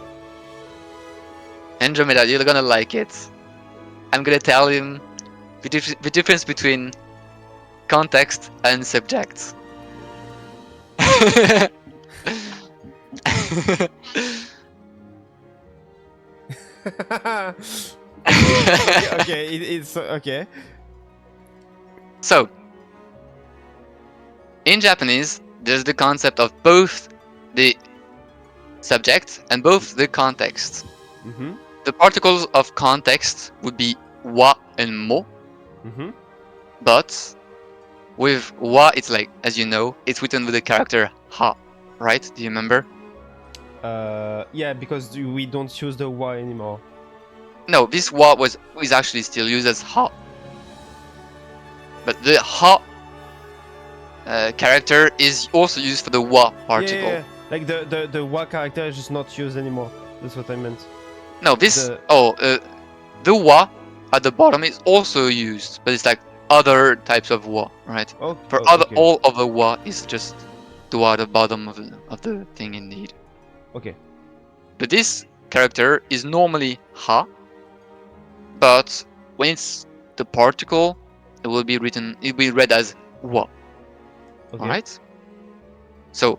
Andromeda, you're gonna like it. I'm gonna tell him the difference between context and subject.
Okay, it's okay.
So, in Japanese, there's the concept of both the subject and both the context.
Mm-hmm.
The particles of context would be wa and mo.
Mm-hmm.
But with wa, it's like, as you know, it's written with the character ha, right? Do you remember?
Yeah, because we don't use the wa anymore.
No, this wa is actually still used as ha. But the ha character is also used for the wa particle.
Yeah. Like the wa character is just not used anymore. That's what I meant.
No, this the wa at the bottom is also used, but it's like other types of wa, right?
Oh,
okay. All of the wa is just the wa at the bottom of the thing indeed.
Okay.
But this character is normally ha, but when it's the particle, it will be read as wa.
Okay.
Alright? So,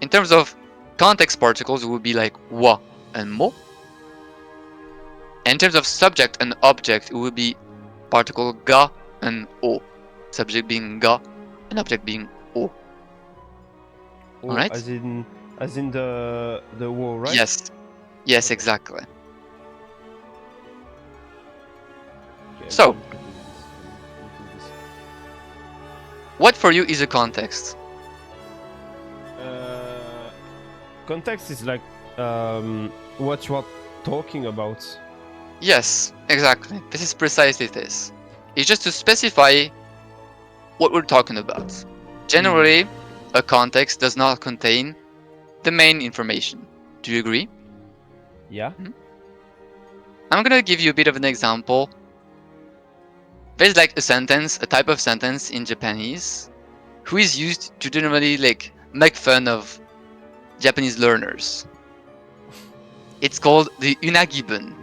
in terms of context particles, it would be like wa and mo. And in terms of subject and object, it would be particle ga and o. Subject being ga, and object being o.
Oh,
Alright?
as in the war, right?
Yes. Yes, exactly.
Okay,
So-
I'm gonna do this.
What for you is a context?
Context is like what you are talking about.
Yes, exactly. This is precisely this. It's just to specify what we're talking about. Generally, a context does not contain the main information. Do you agree?
Yeah.
I'm gonna give you a bit of an example. There's like a sentence, a type of sentence in Japanese, who is used to generally like make fun of Japanese learners. It's called the unagibun.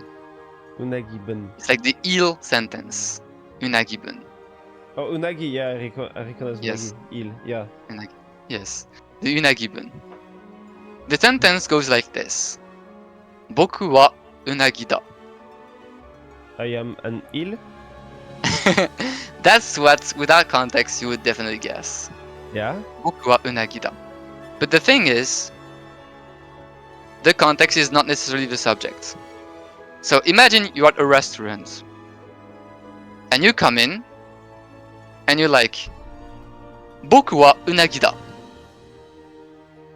Unagi-ben.
It's like the ill sentence. Unagibun.
Oh, Unagi, yeah, I recognize
Yes.
Unagi. Il, yeah.
Unagi. Yes. The unagibun. The sentence goes like this. Boku wa unagi da.
I am an il.
That's what, without context, you would definitely guess.
Yeah.
Boku wa unagi da. But the thing is, the context is not necessarily the subject. So imagine you're at a restaurant, and you come in, and you're like, Boku wa unagi da.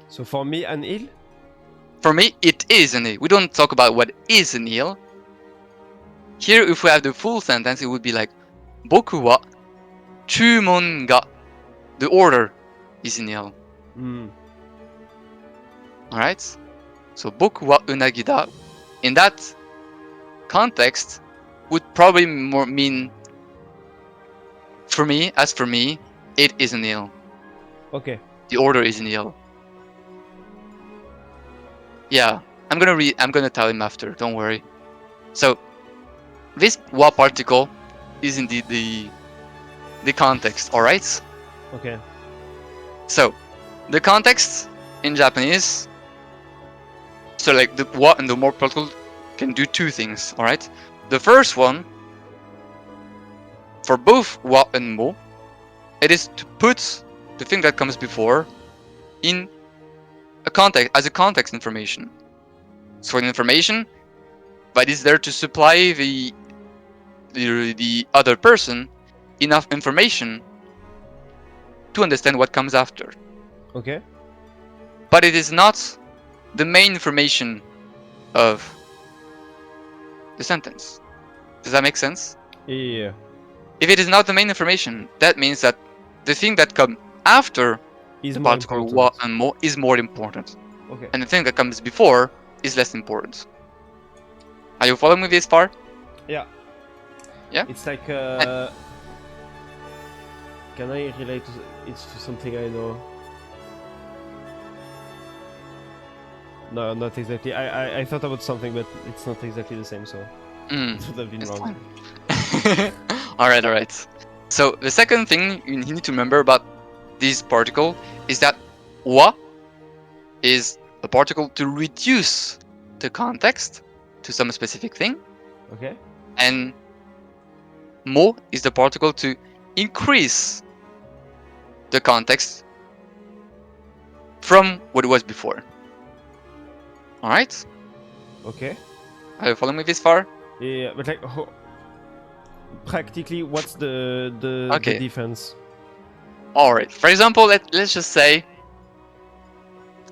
So for me, an il.
For me, it is an eel. We don't talk about what is an eel. Here, if we have the full sentence, it would be like, Boku wa chumon ga. The order is an eel. Alright? So, boku wa unagi da, in that context, would probably more mean, for me, as for me, it is an eel.
Okay.
The order is an eel. Yeah, I'm gonna tell him after, don't worry. So, this wa particle is indeed the context, alright?
Okay.
So, the context in Japanese, so like the wa and the mo particle can do two things, alright? The first one, for both wa and mo, it is to put the thing that comes before in a context, as a context information. So an information that is there to supply the other person enough information to understand what comes after.
Okay.
But it is not the main information of the sentence. Does that make sense?
Yeah.
If it is not the main information, that means that the thing that comes after
Is
the
more
particle
important.
wa and mo is more important,
Okay.
and the thing that comes before is less important. Are you following me this far?
Yeah.
Yeah?
It's like can I relate it to something I know? No, not exactly. I thought about something, but it's not exactly the same, so it would have been
It's
wrong.
fine. Alright. So the second thing you need to remember about this particle is that wa is a particle to reduce the context to some specific thing,
Okay.
and mo is the particle to increase the context from what it was before. Alright?
Okay.
Are you following me this far?
Yeah, but like, practically, what's the
Okay.
difference?
Alright, for example, let's just say,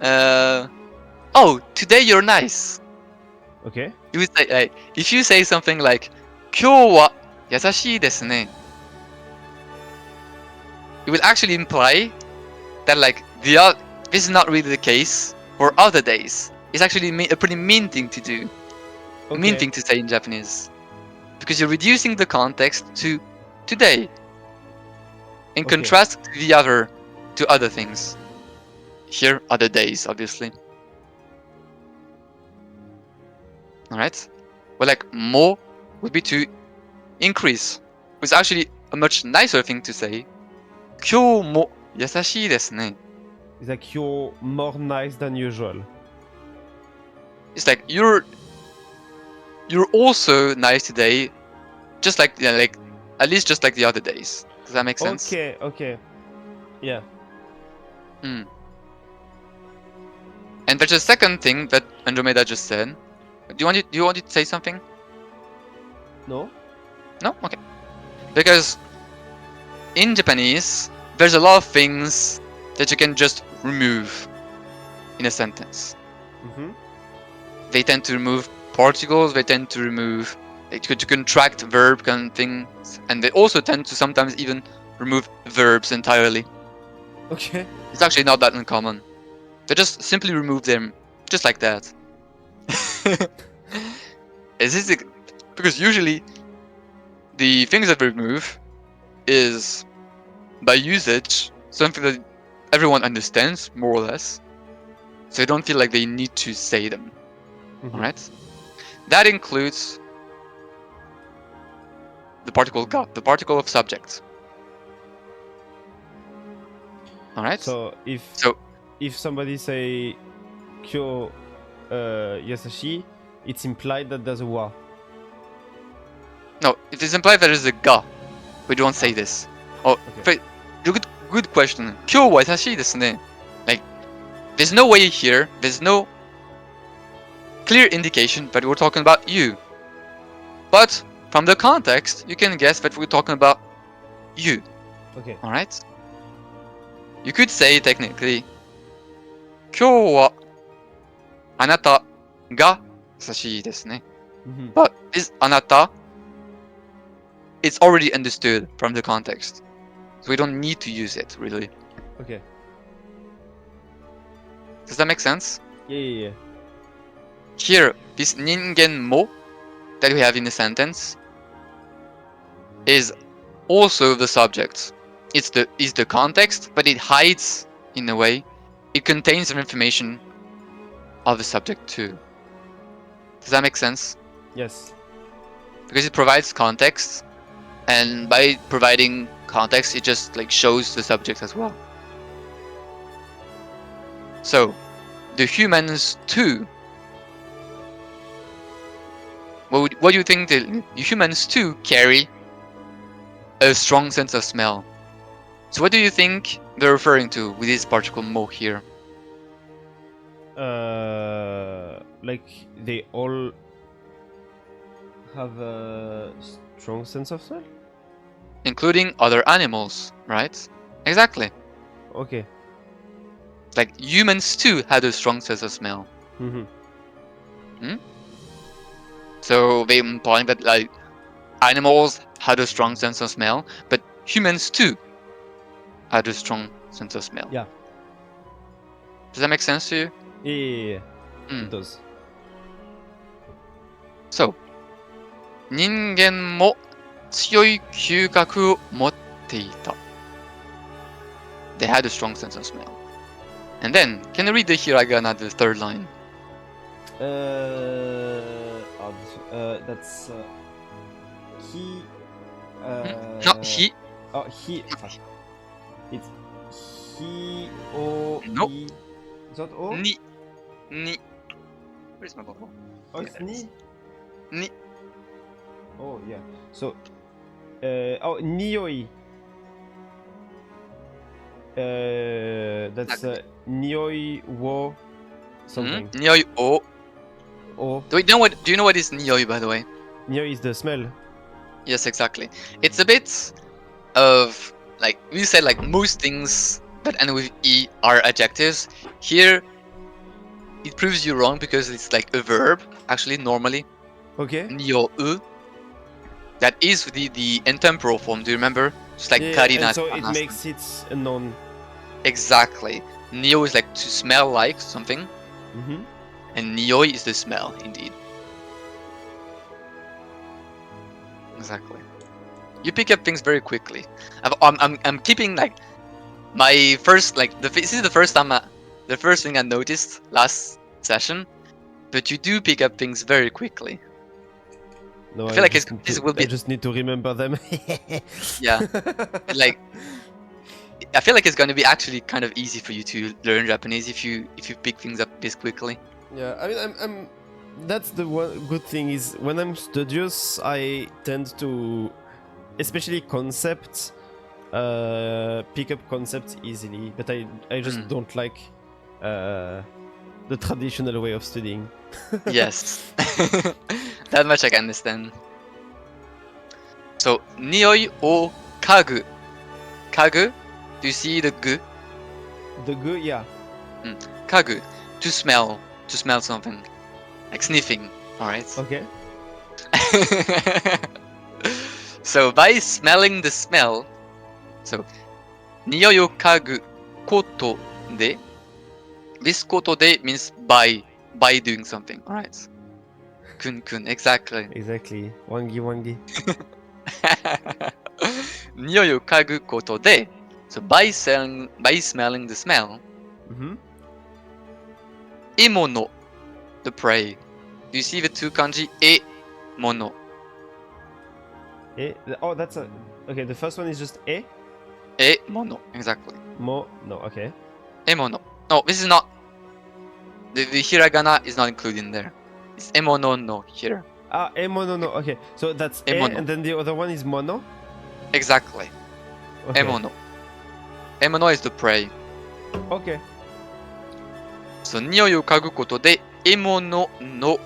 oh, today you're nice.
Okay.
You would say, like, if you say something like, 今日は優しいですね, it will actually imply that like this is not really the case for other days. It's actually a pretty mean thing to do, a mean thing to say in Japanese, because you're reducing the context to today, in
Okay.
contrast to the other things. Here, other days, obviously. Alright? Well, like, mo would be to increase. It's actually a much nicer thing to say. 今日も優しいですね.
It's like you're more nice than usual.
It's like you're also nice today, just like At least just like the other days. Does that make sense?
Okay, okay. Yeah.
Hmm. And there's a second thing that Andromeda just said. Do you want to say something?
No?
No? Okay. Because in Japanese, there's a lot of things that you can just remove in a sentence.
Mm-hmm.
They tend to remove particles, they tend to remove to contract verb kind of things, and they also tend to sometimes even remove verbs entirely.
Okay.
It's actually not that uncommon. They just simply remove them just like that. Because usually the things that they remove is by usage something that everyone understands more or less, so they don't feel like they need to say them.
Mhm.
Alright? That includes the particle ga, the particle of subject. Alright?
So
So
if somebody say Kyo Yasashi, it's implied that there's a wa.
no, it is implied there is a ga. We don't say this. Oh,
Okay.
good question. Kyo wa yasashi desu ne. Like, there's no way here, there's no clear indication that we're talking about you. But from the context, you can guess that we're talking about you.
Okay.
Alright? You could say technically, 今日はあなたが優しいですね.
Mm-hmm.
But this あなた, it's already understood from the context. So we don't need to use it, really.
Okay.
Does that make sense?
Yeah.
Here, this 人間も that we have in the sentence is also the subject. It's the context, but it hides, in a way, it contains some information of the subject too. Does that make sense?
Yes.
Because it provides context, and by providing context, it just like shows the subject as well. So, the humans too. What do you think the humans too carry a strong sense of smell? So what do you think they're referring to with this particle mo here?
Like they all have a strong sense of smell?
Including other animals, right? Exactly.
Okay.
Like humans too had a strong sense of smell.
Mm-hmm.
So they implying that like animals had a strong sense of smell, but humans too had a strong sense of smell.
Yeah.
Does that make sense to you?
Yeah.
Mm.
It does.
So, 人間も強い嗅覚を持っていた. They had a strong sense of smell. And then, can you read the hiragana, the third line?
That's he.
Not he.
Oh, he. Fuck. It's he. O.
Nope.
I. Is that O?
Ni. Where's my bottle?
Oh, it's ni.
Ni.
Oh yeah. So. Oh, nioi. That's nioi wo. Something.
Nioi o.
Oh.
Do you know what is nioi, by the way?
Nioi is the smell.
Yes, exactly. It's a bit of like we said, like most things that end with e are adjectives. Here, it proves you wrong because it's like a verb. Actually, normally,
Okay.
nio u. That is the intemporal form. Do you remember? Just like
Yeah,
karina.
and so it makes it a noun.
Exactly. Nio is like to smell like something,
Mm-hmm.
and nioi is the smell, indeed. Exactly. You pick up things very quickly. I'm keeping like my first this is the first time the first thing I noticed last session, but you do pick up things very quickly.
No,
I feel like
I just need to remember them.
Yeah. Like I feel like it's going to be actually kind of easy for you to learn Japanese if you pick things up this quickly.
Yeah, I mean, I'm. That's the one good thing is when I'm studious, I tend to especially concepts, pick up concepts easily, but I just don't like the traditional way of studying.
Yes. That much I can understand. So, 匂いを嗅ぐ。嗅ぐ Do you see the gu?
The good, yeah.
嗅ぐ To smell something. Like sniffing, alright?
Okay.
So, by smelling the smell, so, 匂いを嗅ぐことで This ことで means by doing something, alright? Kun, exactly.
Exactly. Wangi.
匂いを嗅ぐことで So by smelling the smell,
Mm-hmm.
獲物 the prey. Do you see the two kanji? 獲物
Oh, that's a. Okay, the first one is just e.
獲物 exactly.
No, okay.
獲物 No, this is not. The hiragana is not included in there. It's 獲物 no here.
Ah, mono, no. Okay, so that's e,
Emono.
and then the other one is mono.
Exactly.
Okay.
獲物 獲物 is the prey.
Okay.
So 匂いを嗅ぐことで獲物の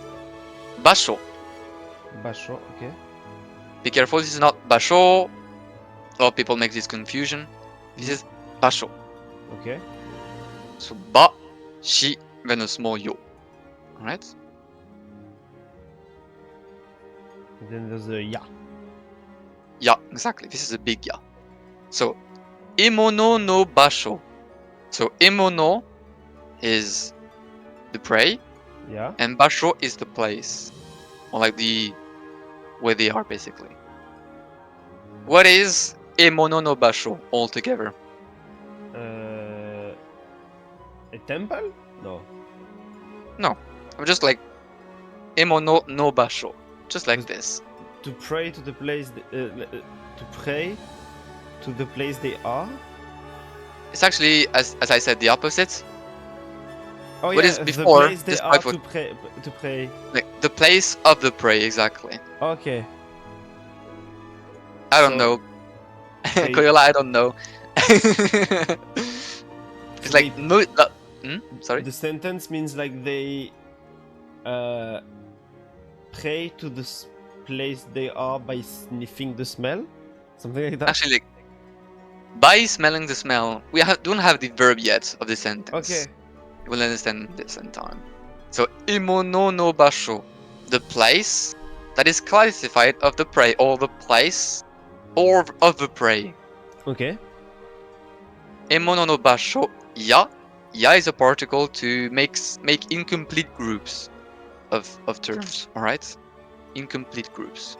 場所
Basho, okay.
Be careful, this is not 場所 A lot of people make this confusion. This is 場所
Okay.
So 場 し then a small yo. Alright?
And then there's the ya.
Yeah, exactly. This is a big ya. So 獲物の場所 So 獲物 is the prey
Yeah.
and 場所 is the place. Or like the where they are basically. What is 獲物の場所 altogether?
A temple? No.
I'm just like 獲物の場所 Just like this.
To pray to the place. To pray to the place they are.
It's actually, as I said, the opposite.
Oh
What
yeah,
is before,
the place they are
despite
to pray.
Like the place of the prey, exactly.
Okay.
I don't
So,
know.
they-
Koyola, I don't know. It's
So
like no. Sorry.
The sentence means like they pray to the place they are by sniffing the smell, something like that.
Actually, like, by smelling the smell, we don't have the verb yet of the sentence.
Okay.
You will understand this in time. So, 獲物の場所 the place that is classified of the prey, or the place or of the prey.
Okay.
獲物の場所 ya is a particle to make incomplete groups of terms, alright? Incomplete groups.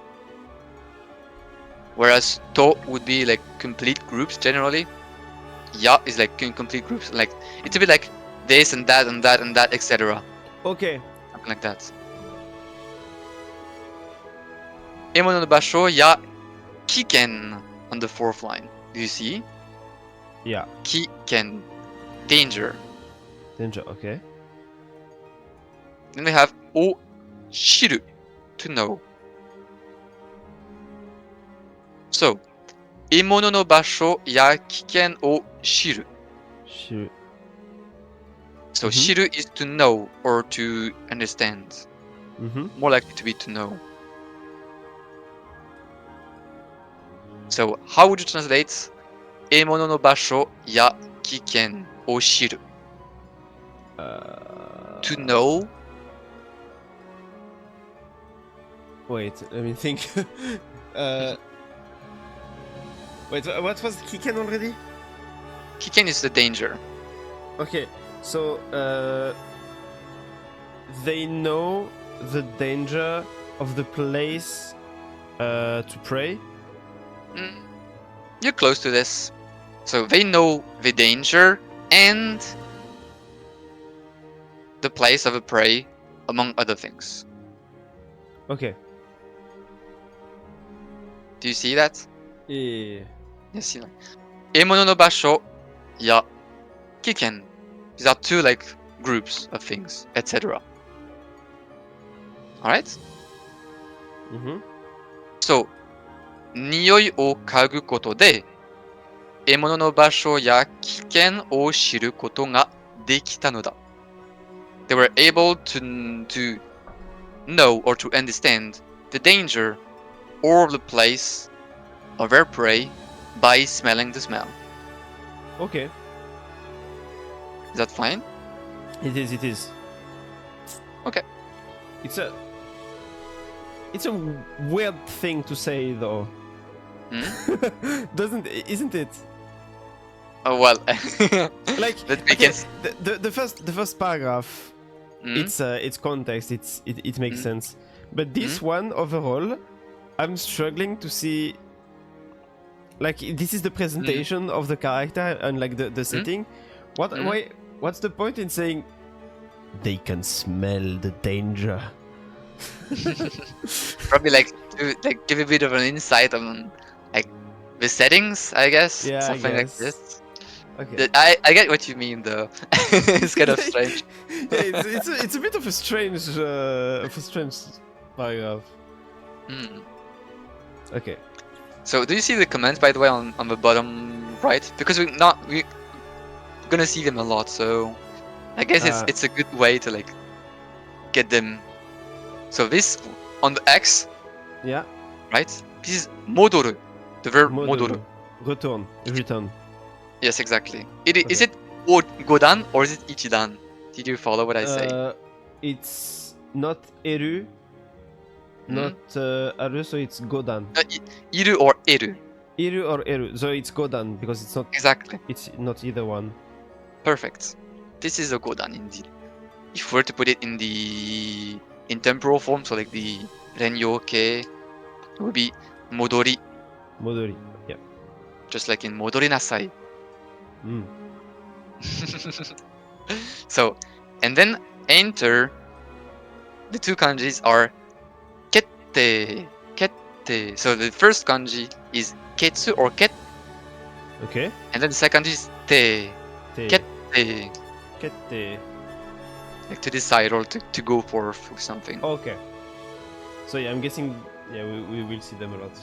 Whereas to would be like complete groups generally. Ya is like incomplete groups. Like it's a bit like this and that and that and that, etc.
Okay.
Something like that. 獲物の場所 ya 危険 on the fourth line. Do you see?
Yeah.
危険 danger.
Danger. Okay.
Then we have を知る to know. So, 獲物の場所や危険を知る
Shoot.
So,
Mhm.
知る is to know or to understand.
Mm-hmm.
More likely to be to know. So, how would you translate 獲物の場所や危険を知る To know?
Wait, let me think. Wait, what was Kiken already?
危険 is the danger.
Okay, so they know the danger of the place to pray.
You're close to this. So they know the danger and the place of a prey, among other things.
Okay.
Do you see that?
Yeah.
You see, like, 獲物の場所や危険 These are two like groups of things, etc. Alright?
Mm-hmm.
So, 匂いを嗅ぐことで、獲物の場所や危険を知ることができたのだ。They were able to know or to understand the danger or the place of their prey by smelling the smell.
Okay.
Is that fine?
It is. It is.
Okay.
It's a weird thing to say, though. Isn't it?
Oh well.
Like,
That makes
the first paragraph, it's context. It makes sense. But this one overall, I'm struggling to see. Like, this is the presentation of the character and like the setting. What's the point in saying they can smell the danger?
Probably like to like give a bit of an insight on like the settings, I guess.
Yeah,
Something
I
like
guess.
this.
Okay.
I get what you mean though. It's kind of strange.
Yeah, it's a bit of a strange paragraph. Okay.
So do you see the comments by the way on the bottom right? Because we're gonna see them a lot, so I guess it's a good way to like get them. So this on the X,
Yeah.
right? This is modoru, the verb modoru.
Return.
Yes, exactly. Is it godan or is it ichidan? Did you follow what I say?
It's not eru, not aru, so it's godan.
Iru or eru.
Iru or eru, so it's godan because it's not.
Exactly.
It's not either one.
Perfect. This is a godan indeed. If we were to put it in temporal form, so like the renyoke, it would be modori,
Modori. Yeah.
just like in modori nasai.
Mm.
So, and then enter. The two kanjis are kette, kette. So the first kanji is ketsu or ket,
Okay.
and then the second is te,
Te.
kette,
Kette.
like to decide or to go for something.
Okay. So yeah, I'm guessing. Yeah, we will see them a lot.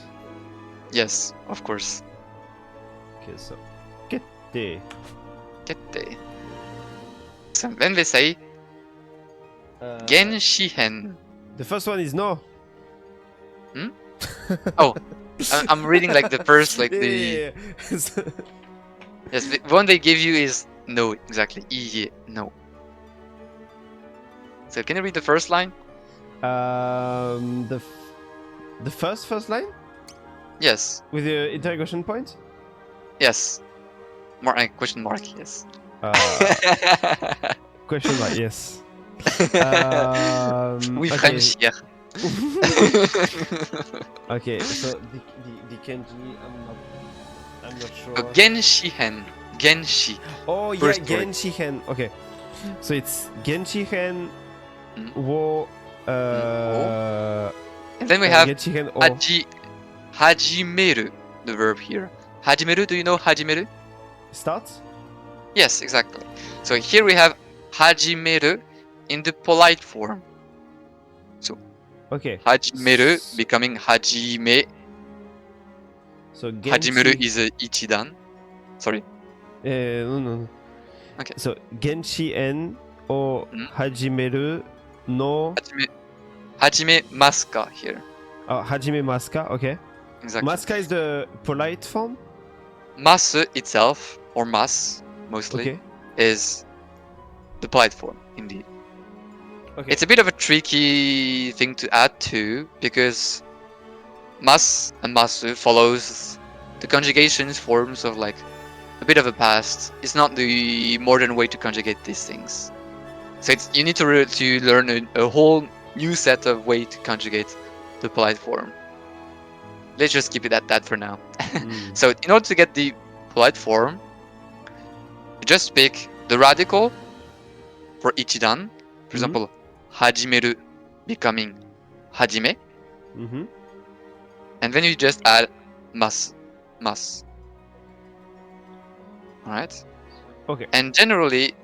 Yes, of course.
Okay, so kette.
Kette. So then they say Genshihen.
The first one is no.
Oh, I'm reading like the first, like the yes, the one they give you is no, exactly. Iie, no. So can you read the first line?
The first line
Yes,
with the interrogation point.
yes. Question mark. Yes.
Question mark. Yes.
Oui,
okay.
French here.
Okay, so the kanji, I'm not sure.
Genshihen. Genshi.
Oh yeah,
First word.
Genshihen. Okay, so it's Genshihen wo.
And then we have
Genshihen o.
Hajimeru, the verb here. Hajimeru, do you know Hajimeru?
Start.
Yes, exactly. So here we have Hajimeru in the polite form.
Okay.
Hajimeru becoming Hajime.
So
Hajimeru is a ichidan. Sorry.
No.
Okay.
So Genshihen o hajimeru no.
Hajime maska here.
Hajime maska. Okay.
Exactly.
Maska is the polite form.
Masu itself, or mas mostly,
Okay.
is the polite form indeed.
Okay.
It's a bit of a tricky thing to add to because mas and masu follows the conjugation forms of like a bit of a past. It's not the modern way to conjugate these things. So you need to learn a whole new set of way to conjugate the polite form. Let's just keep it at that for now. So in order to get the polite form, you just pick the radical for ichidan. For example, hajimeru becoming hajime. And then you just add mas. Alright?
Okay.
And generally,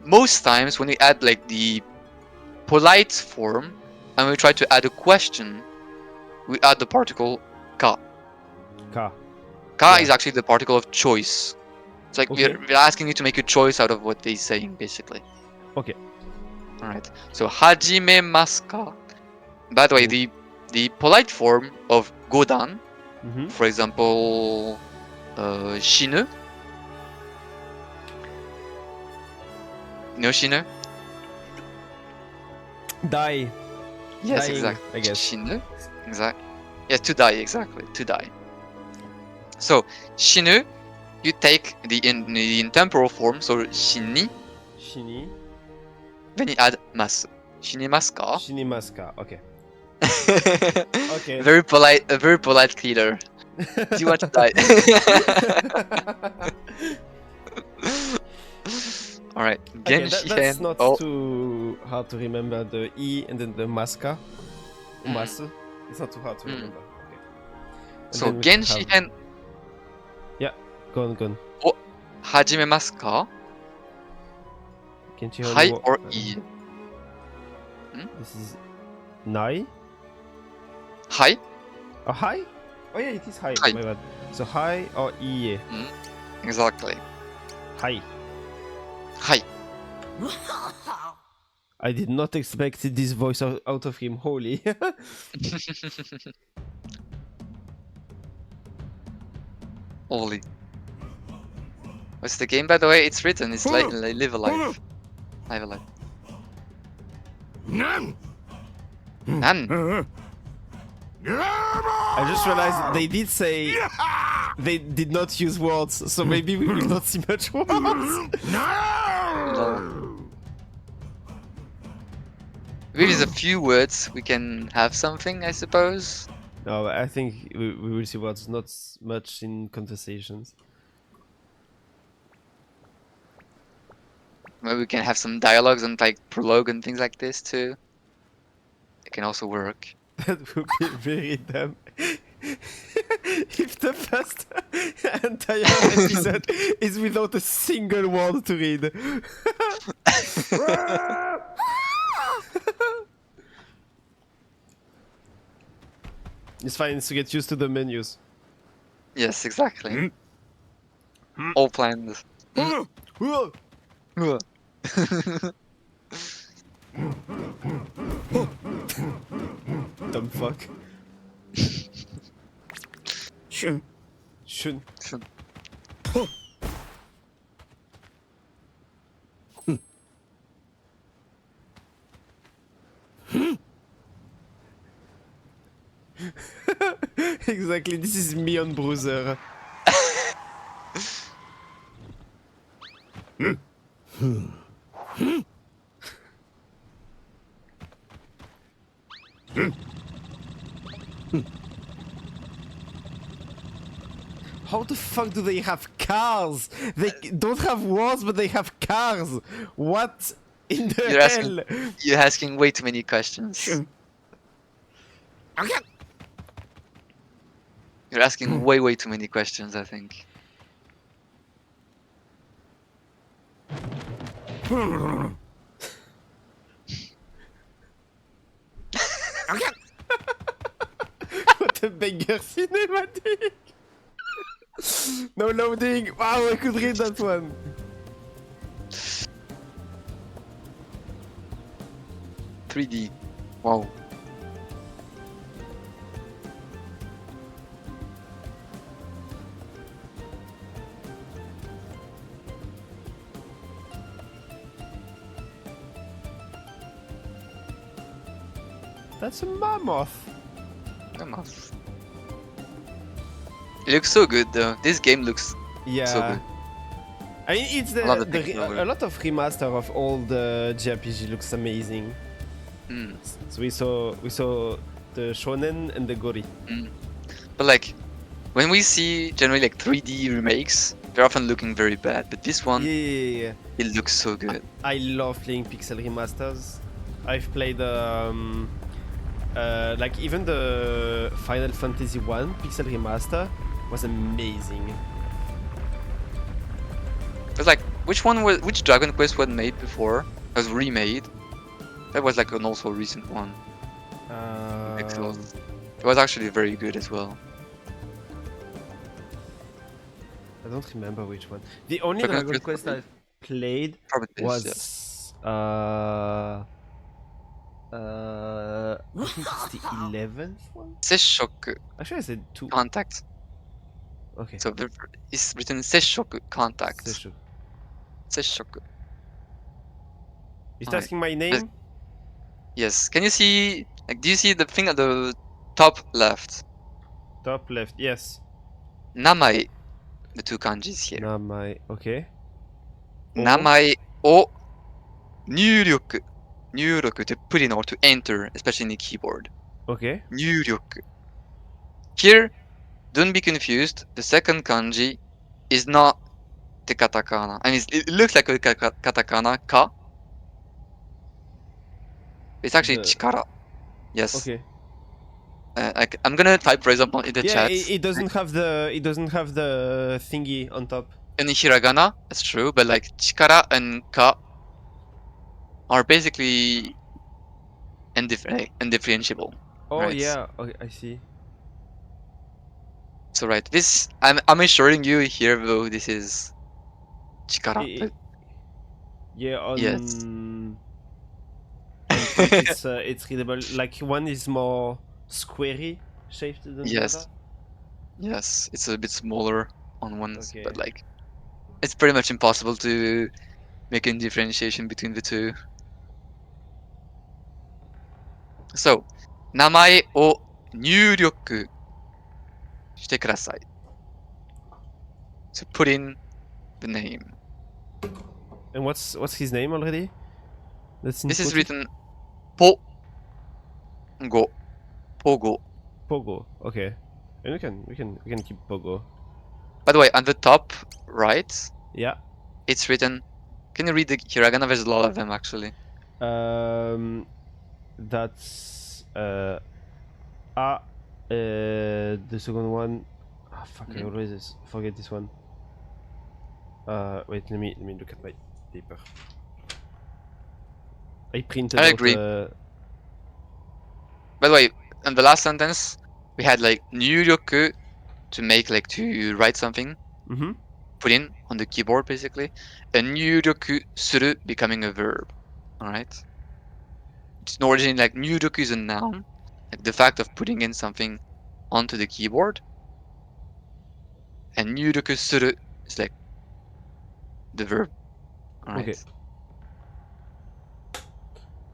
most times when we add like the polite form and we try to add a question, we add the particle Ka.
Ka.
Ka
Yeah.
is actually the particle of choice. It's like
Okay.
we're asking you to make a choice out of what they're saying, basically.
Okay.
Alright. So, hajimemasu ka. By the way,
Oh.
the polite form of godan,
Mm-hmm.
for example, shinu. You know shinu?
Die.
Yes,
Dying,
exactly.
I guess.
Shinu? Exactly. Yes, to die, exactly. To die. So, shinu, you take the intemporal form, so shini,
Shini.
then you add masu. Shinimasu ka?
Shinimaska. Okay. Okay.
Very polite, a very polite cleaner. Do you want to die? Alright,
Okay,
Genshi
that's
Hen.
not
Oh,
too hard to remember. The E and then the maska.
Mm.
Umasu. It's not too hard to
Mm.
remember. Okay. And
so
then we can
Genshi
have-
Hen
Go on.
hajimemasu ka?
Kenshi
Hai
Honwo-
or I?
This is Nai.
Hai?
Oh, hi? Oh yeah, it is hi.
Hi.
My bad. So hi or iye.
Exactly.
Hi.
Hai.
I did not expect this voice out of him. Holy.
Holy. What's the game, by the way? It's written. It's like live alive. Live alive. Nan.
I just realized they did say they did not use words, so maybe we will not see much words.
Maybe with a few words we can have something, I suppose.
No, I think we will see words, not much in conversations.
Maybe we can have some dialogues and like prologue and things like this too. It can also work.
That would be very dumb. If the first entire episode is without a single word to read. It's fine, it's to get used to the menus.
Yes, exactly. All planned.
Whoa! Dumb fuck. Shun. Exactly, this is me on Bruiser. How the fuck do they have cars? They don't have walls, but they have cars. What in the
You're asking-
hell?
You're asking way too many questions. You're asking way too many questions, I think.
What a banger cinematic! No loading! Wow, I could read that one!
.3D. Wow.
That's a mammoth!
Come on. It looks so good though. This game looks
Yeah.
so good.
I mean, it's
I love the
the
technology.
a lot of remaster of all the JRPG looks amazing.
Mm.
So we saw the shonen and the gori.
But like, when we see generally like 3D remakes, they're often looking very bad. But this one,
Yeah.
it looks so good.
I love playing pixel remasters. I've played like even the Final Fantasy 1 pixel remaster was amazing.
But like, which Dragon Quest was made before? Was remade. That was like an also recent one. Pixels. It was actually very good as well.
don't remember which one. The only
Dragon
Dragon
Quest
Quest I've played
Probably this,
was
yes.
I think it's the 11th one.
Seishoku
Actually, I said 2.
contact.
Okay.
So it's written Seishoku contact.
Seishoku.
Seishoku.
Is it
Alright.
asking my name?
Yes. Can you see? Like, do you see the thing at the top left?
Top left. Yes.
Namai. The two kanjis here.
Namai. Okay. O.
Namai o nyuryoku. Nyuryoku to put in or to enter, especially in the keyboard.
Okay.
Nyuryoku. Here, don't be confused. The second kanji is not the katakana. I mean, it looks like a katakana, ka. It's actually
The-
chikara. Yes.
Okay.
I'm gonna type, for example, in the
Yeah,
chat.
it doesn't have the thingy on top.
In hiragana, that's true, but like chikara and ka are basically undifferentiable.
Oh
Right.
yeah. Okay, I see.
So right, this I'm assuring you here though this is chikara.
I- Yeah. On.
Yes.
On Twitch, it's readable. Like one is more squarey shaped than the
Yes.
other.
Yes, it's a bit smaller on ones,
Okay.
but like it's pretty much impossible to make a differentiation between the two. So, 名前を入力してください. So put in the name.
And what's his name already? That's
This is
inputted?
written Pogo. Pogo.
Pogo. Okay. And we can keep Pogo.
By the way, on the top right,
Yeah.
it's written. Can you read the hiragana? There's a lot of them actually.
That's the second one. Ah, fuck! I always forget this one. Wait. Let me look at my paper. I printed
I
out.
agree. By the way, in the last sentence, we had like nyuryoku to make like to write something.
Mm-hmm.
Put in on the keyboard basically, and nyuryoku suru becoming a verb. Alright? It's originally like nyuryoku is a noun, like the fact of putting in something onto the keyboard, and nyuryoku suru is like the verb. Alright?
Okay.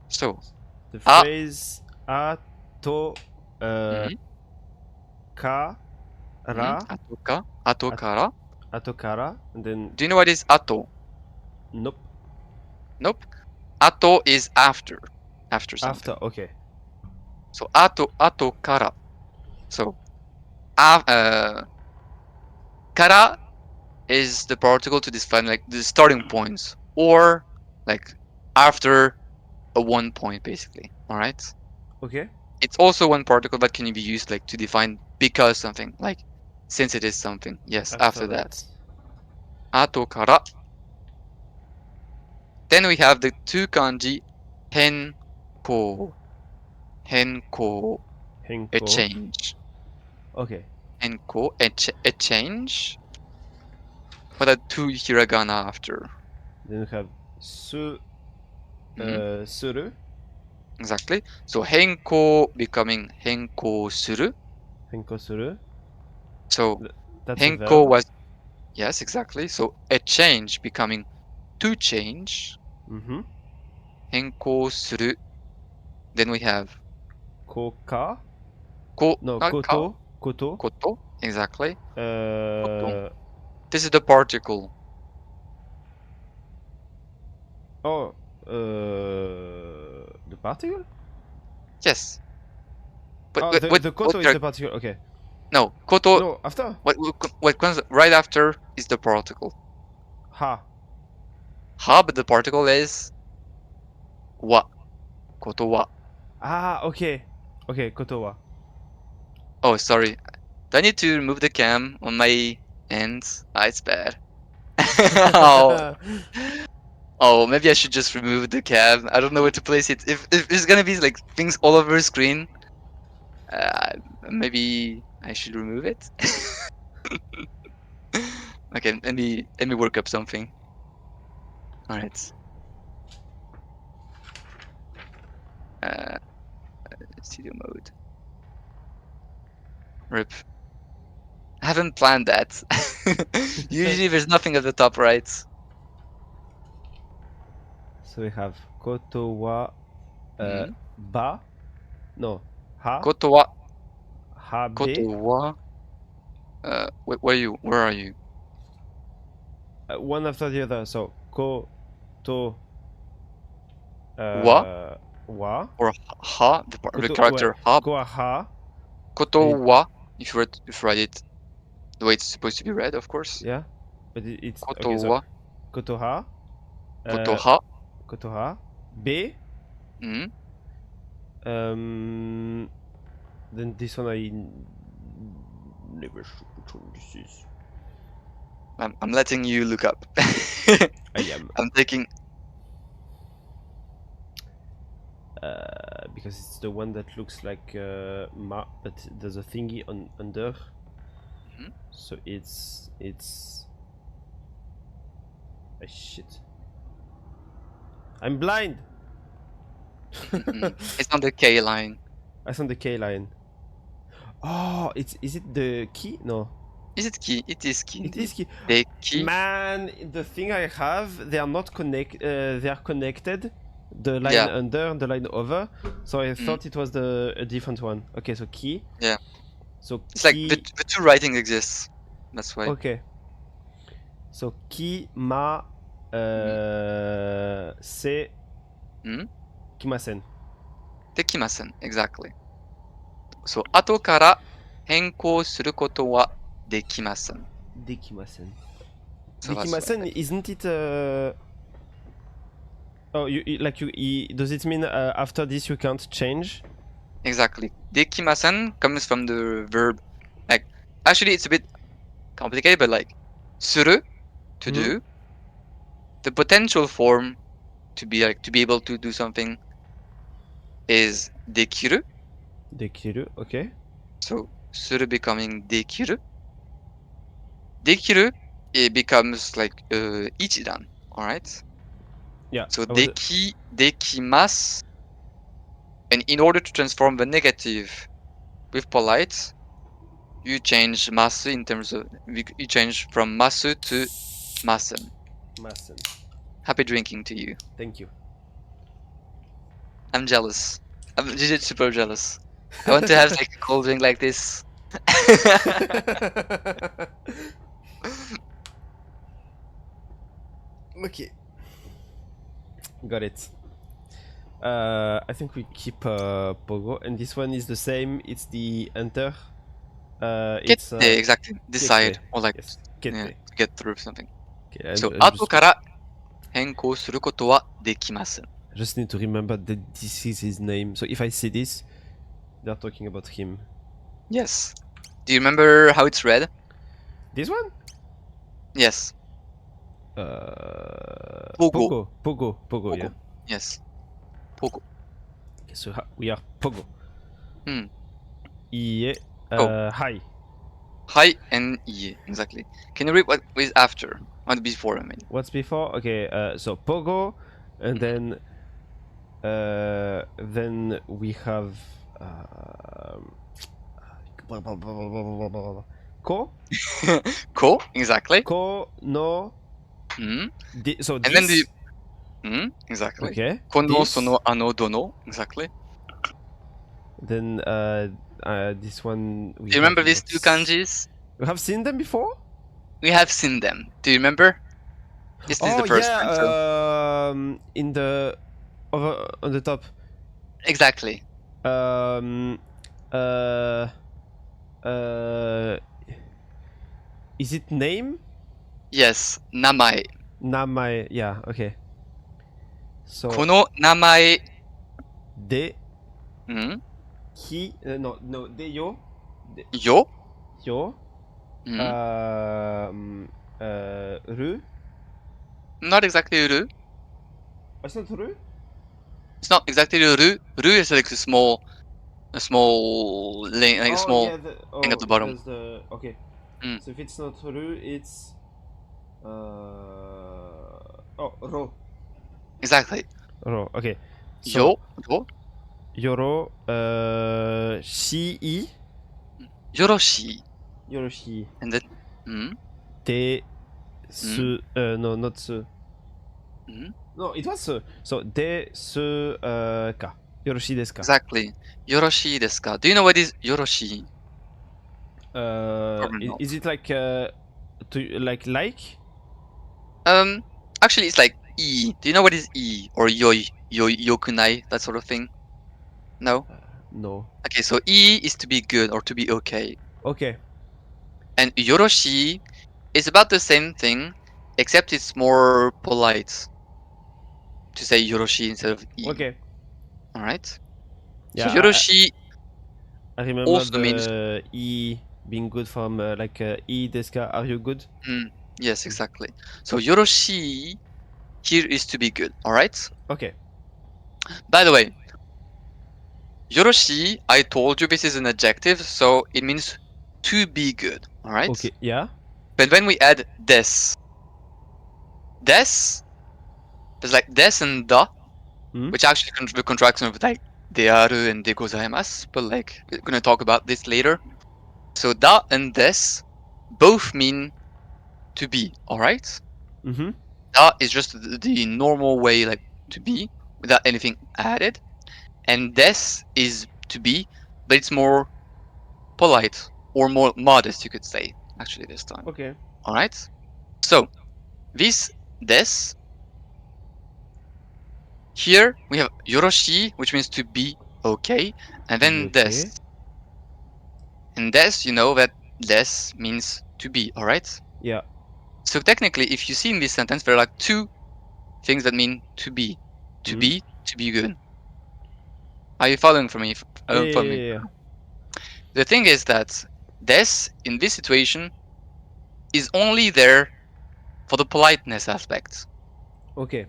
So,
The
Ah.
phrase ato ka ra
ato kara.
ato kara, and then
Do you know what is ato?
nope.
Nope. Ato is after. After something.
After. Okay.
So ato kara. So kara is the particle to define like the starting points or like after a one point basically. Alright?
Okay.
It's also one particle that can be used like to define because something, like since it is something. Yes, after that. Ato kara. Then we have the two kanji henko. Henko. A
Henko.
change.
Okay.
Henko. A change. What are two hiragana after?
Then we have su suru.
Exactly. So henko becoming henko suru.
Henko suru.
So
That's a
henko
verb.
was, yes, exactly. So a change becoming to change.
Mm-hmm.
Henko suru. Then we have
Koka.
ko.
No,
ka-
koto. Koto.
Koto. Exactly.
Uh.
This is the particle.
Oh. The particle.
Yes. But
Oh,
what
the koto
what
is the particle. Okay.
no, koto.
No, after.
What comes right after is the particle.
Ha.
Ha, but the particle is wa. Koto wa.
Ah, okay. Okay, koto wa.
Oh, sorry. Do I need to remove the cam on my end? Ah, it's bad. Oh, maybe I should just remove the cam. I don't know where to place it. If it's gonna be like things all over the screen, maybe I should remove it. Okay, let me work up something. Alright. Studio mode. RIP. I haven't planned that. Usually there's nothing at the top right.
So we have koto wa
Mhm.
ba no ha
Koto wa
ha
koto
be
wa. Where are you?
one after the other. So koto
Wa
wa
or ha? The
koto ouais
character ha.
ko ha
Koto
but it,
wa. If you write it the way it's supposed to be read, of course.
yeah but it's
Koto
okay. So
wa.
koto ha
Koto ha.
koto ha be
Mhm.
then this one I never sure which one this is.
I'm letting you look up.
I am
I'm taking.
because it's the one that looks like ma, but there's a thingy on under.
Mhm.
So it's shit. I'm blind.
It's on the K line.
That's on the K line. Oh, is it the key? No,
Is it key? It is key.
it is key.
The key.
Man, the thing I have, they are not connect. They are connected. The line
Yeah.
under and the line over. So I thought it was a different one. Okay, so key.
Yeah.
So
It's like
key.
the two writings exist. That's why.
Okay. So ki ma se
Mhm.
kimasen.
Dekimasen. Exactly. So 後から変更することはできません.
Dekimasen.
So that's
Dekimasen,
right.
isn't it? Oh, like does it mean after this you can't change?
Exactly. Dekimasen comes from the verb. Like, actually, it's a bit complicated, but like, suru, to do. The potential form to be able to do something is dekiru.
Dekiru, okay.
So suru becoming dekiru. Dekiru, it becomes like ichidan. All right.
Yeah.
So dekimasu. And in order to transform the negative with polite, you change masu in terms of you change from masu to masen.
Masen.
Happy drinking to you.
Thank you.
I'm jealous. I'm legit super jealous. I want to have like a cold drink like this.
Okay. Got it. I think we keep Pogo, and this one is the same. It's the enter. It's
Kette, exactly. Decide or like
yes,
yeah,
kette.
to get through something.
Okay,
So
I
後から変更することはできません.
just need to remember that this is his name. So if I see this, they're talking about him.
Yes. Do you remember how it's read?
This one?
Yes.
Pogo. Pogo, yeah.
Yes. Pogo.
Okay, so we are Pogo.
Hmm.
Ie, hi.
Hi and ie, exactly. Can you read what is after? What before, I mean.
What's before? Okay, so Pogo, and then we have Ko.
Ko, exactly.
Ko no. So
and
this.
then the exactly.
Okay.
Kono,
This.
sono, ano, dono, exactly.
Then this one.
Do you remember these two kanjis?
We have seen them before.
We have seen them. Do you remember? This is the first time. So.
In the over on the top.
Exactly.
Is it name?
Yes, namae.
Namae, yeah, okay. So
この名前
de
hmm?
ki no de yo
yo
yo
hmm?
ru.
Not exactly ru.
It's not ru.
It's not exactly ru. Ru is like a small lane, like a small thing at the bottom.
There's the okay. So if it's not ru, it's Oh, ro.
Exactly.
Ro. Okay. So
Yo, yo,
Yoro. Shi.
Yoroshi.
Yoroshi.
And then, hmm,
Te.
hmm,
Su. No, not su.
hmm.
No, it was su. So de su ka. Yoroshi desu ka.
Exactly. Yoroshi desu ka? Do you know what is Yoroshi? Or not?
Is it like to like?
Actually, it's like E. Do you know what is E? Or yokunai, that sort of thing? No?
No.
Okay, so E is to be good or to be okay.
Okay.
And Yoroshi is about the same thing, except it's more polite to say Yoroshi instead of E.
Okay.
Alright? So
Yeah,
Yoroshi
I remember
also means
the E being good from E desu ka. Are you good?
yes, exactly. So Yoroshi here is to be good, alright?
Okay.
By the way, Yoroshi, I told you this is an adjective, so it means to be good, alright?
Okay. Yeah.
But when we add des, there's like des and da,
Hmm?
which actually the contraction of like dearu and de gozaimasu, but like we're gonna talk about this later. So da and des both mean to be, alright?
Mm-hmm.
Da is just the normal way like to be without anything added, and des is to be, but it's more polite or more modest, you could say, actually this time.
Okay.
Alright? So this des here we have yoroshi, which means to be okay, and
To be
then des.
okay.
And des, you know that des means to be, alright?
Yeah.
So technically, if you see in this sentence, there are like two things that mean to be.
Hmm?
To be good. Are you following for me?
Yeah, yeah,
For me.
yeah, yeah.
The thing is that des in this situation is only there for the politeness aspect.
Okay.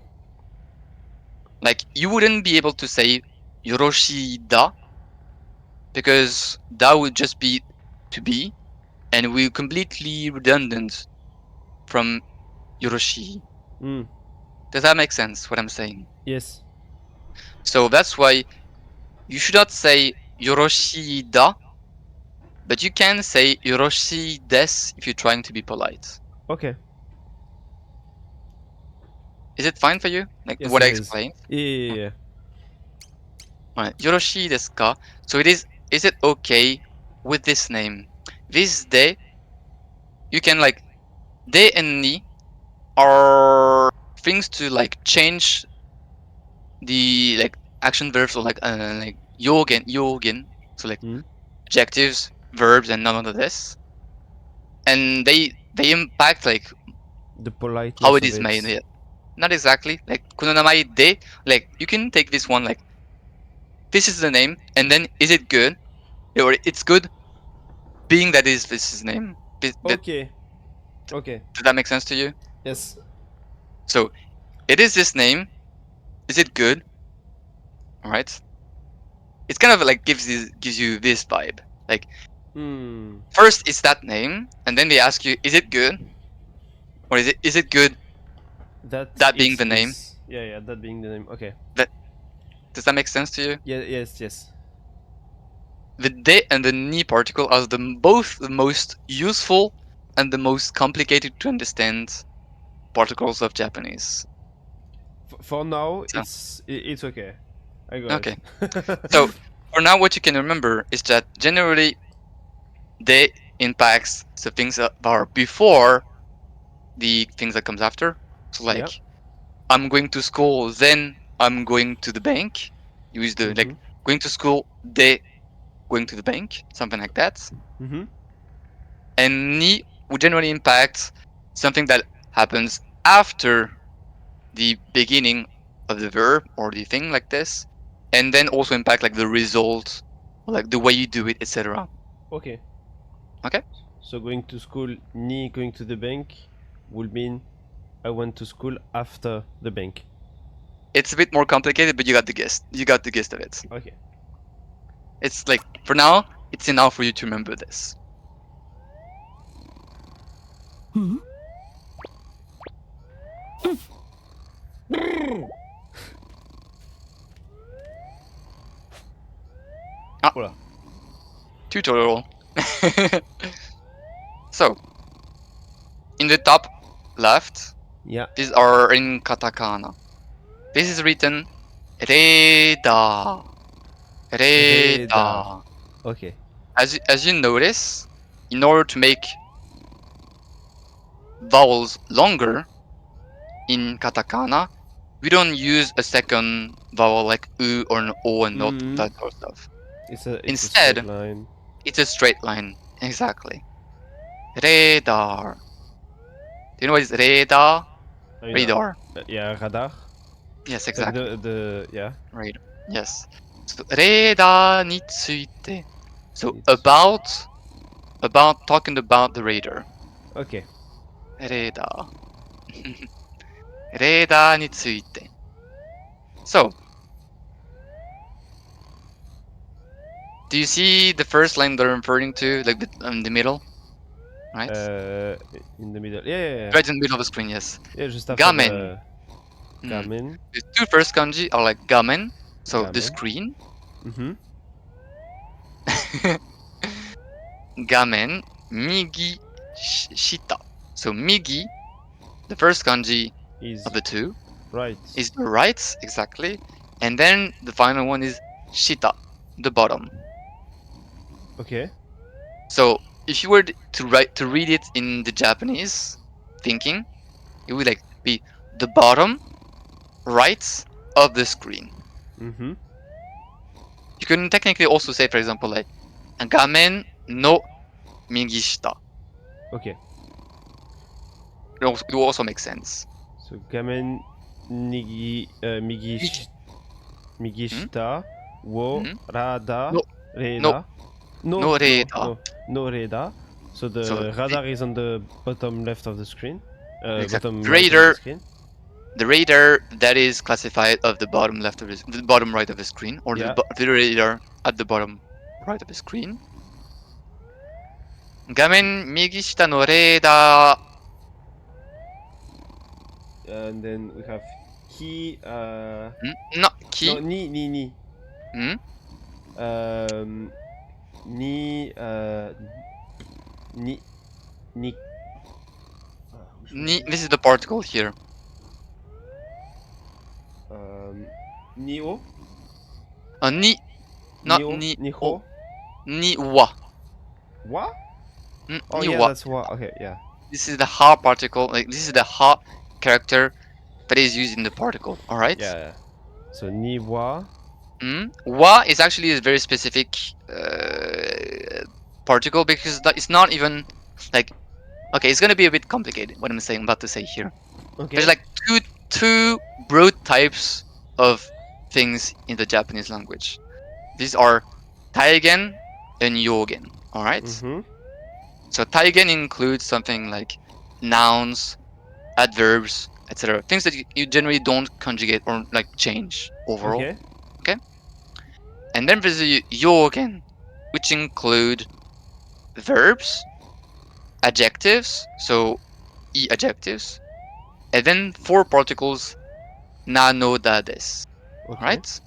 Like you wouldn't be able to say yoroshi da because that would just be to be and we're completely redundant from yoroshi.
Hmm.
Does that make sense what I'm saying?
Yes.
So that's why you should not say yoroshi da, but you can say yoroshi des if you're trying to be polite.
Okay.
Is it fine for you? Like
Yes,
what I
it is.
explained?
Yeah, yeah, yeah.
Alright, yoroshi desu ka? So is it okay with this name? This de, you can like de and ni are things to like change the like action verbs or like yogen, so like
Hmm?
adjectives, verbs, and none of this, and they impact like
The
how
politeness
it
of
is
it.
made. Yeah. Not exactly like kunonamai de, like you can take this one like this is the name, and then is it good or it's good being that is this is name.
Okay. Okay.
Does that make sense to you?
Yes.
So it is this name. Is it good? All right. It's kind of like gives you this vibe. Like
Hmm.
first it's that name, and then they ask you, is it good? Or is it good
That
that being
it's
the name?
this. Yeah, yeah. That being the name. Okay.
That does that make sense to you?
Yeah. Yes. Yes.
The de and the ni particle are both the most useful and the most complicated to understand particles of Japanese.
For now,
So
it's okay. I got
okay.
it.
So for now what you can remember is that generally de impacts the things that are before the things that comes after. So
Yeah.
like I'm going to school, then I'm going to the bank. Use the
Mm-hmm.
like going to school, de going to the bank, something like that.
Mm-hmm.
And ni would generally impact something that happens after the beginning of the verb or the thing like this, and then also impact like the result, or like the way you do it, etc.
Okay.
Okay.
So going to school, ni going to the bank, would mean I went to school after the bank.
It's a bit more complicated, but you got the gist. You got the gist of it.
Okay.
It's like for now, it's enough for you to remember this. Ah.
Oula.
Tutorial. So, in the top left,
Yeah.
these are in katakana. This is written Reda. Reda.
Okay.
As you notice, in order to make vowels longer in katakana, we don't use a second vowel like u or an o and not
Mhm.
that sort of stuff.
It's a
Instead,
straight line.
it's a straight line. Exactly. Radar. Do you know what is radar?
I mean,
Radar.
yeah, radar.
Yes,
It's like
exactly.
the yeah.
Radar. Yes. So, レーダーについて. So,
It's-
about talking about the radar.
Okay.
レーダー。レーダーについて. So, do you see the first line that I'm referring to, like in the middle, right?
In the middle. Yeah.
Right in the middle of the screen, yes.
Yeah, just after
Gamen.
the gamen.
The two first kanji are like gamen, so the
Gamen.
screen.
Mm-hmm.
Gamen, migi, shita. So migi, the first kanji
Is
of the two,
right.
is the right, exactly. And then the final one is shita, the bottom.
Okay.
So if you were to read it in the Japanese thinking, it would like be the bottom right of the screen.
Mm-hmm.
You can technically also say, for example, like gamen no migi shita.
Okay.
It will also make sense.
So gamen nigi migishita wo
Mhm.
rada
No.
reda.
No reda.
No reda. So the
So
radar is on the bottom left of the screen.
Exactly.
Bottom
The
right of
radar-
the screen.
The radar that is classified of the bottom left of the bottom right of the screen, or
Yeah.
the radar at the bottom right of the screen. 画面右下のレーダ
And then we have he.
ー、の木、
No, ni.
ん
Ni. Ni. Ni.
Ni, this is the particle here.
Nio.
Ni, not
Nio.
ni,
Niho.
ni wa.
What? Oh
Ni
yeah,
wa.
that's what. Okay, yeah.
This is the ha particle. Like this is the ha character that is used in the particle. All right.
Yeah. So Niwa.
Wa is actually a very specific particle because it's not even like. Okay, it's gonna be a bit complicated. What I'm about to say here.
Okay.
There's like two broad types of things in the Japanese language. These are taigen and yogen. All right.
Mm-hmm.
So taigen includes something like nouns, adverbs, etc. Things that you generally don't conjugate or like change overall.
Okay.
And then there's the yogen, which include verbs, adjectives, so adjectives, and then four particles, na no da des.
Okay.
Right?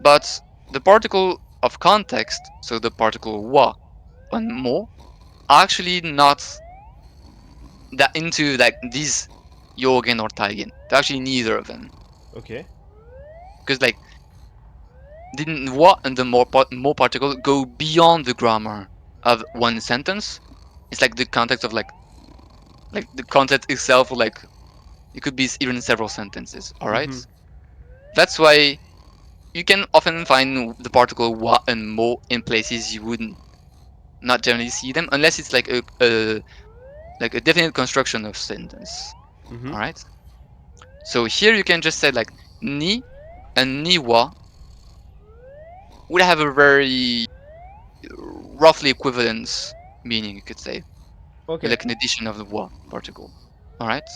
But the particle of context, so the particle wa and mo, are actually not that into like these yogen or taigen. They're actually neither of them.
Okay.
Because like the wa and the mo particle go beyond the grammar of one sentence. It's like the context of like the content itself, or like it could be even several sentences. All right?
Mhm.
That's why you can often find the particle wa and mo in places you wouldn't not generally see them unless it's like a definite construction of sentence.
Mhm.
All right? So here you can just say like ni and ni wa would have a very roughly equivalent meaning, you could say.
Okay.
Like an addition of the wa particle. All right.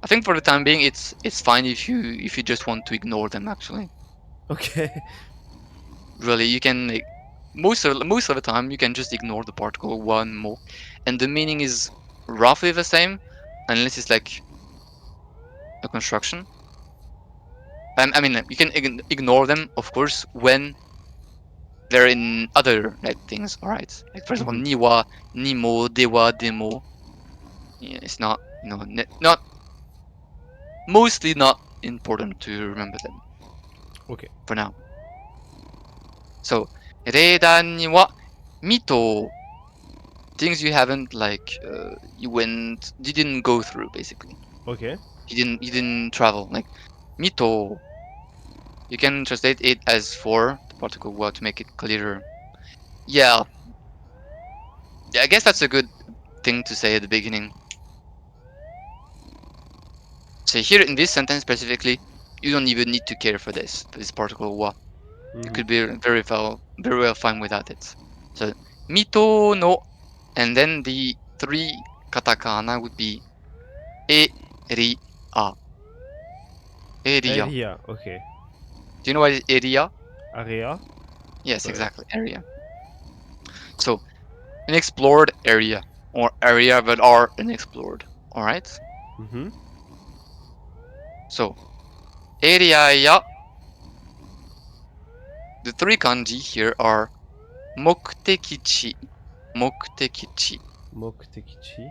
I think for the time being, it's fine if you just want to ignore them. Actually,
Okay.
really, you can like, most of the time you can just ignore the particle wa and mo, and the meaning is roughly the same, unless it's like a construction. I mean, you can ignore them, of course, when they're in other like things. All right, like for example, niwa, nimo, dewa, demo. Yeah, it's not, not mostly not important to remember them
Okay.
for now. So, 例題には mito, things you haven't like you didn't go through basically.
Okay.
You didn't travel. Like mito, you can translate it as for the particle wa to make it clearer. Yeah. Yeah, I guess that's a good thing to say at the beginning. So here in this sentence specifically, you don't even need to care for this particle wa. You could be very well fine without it. So mito no, and then the three katakana would be area. Area.
Area. Okay.
Do you know what is area?
Area.
Yes, exactly. Area. So an explored area or area that are unexplored. All right. So area ya. The three kanji here are mokutekichi. Mokutekichi.
Mokutekichi.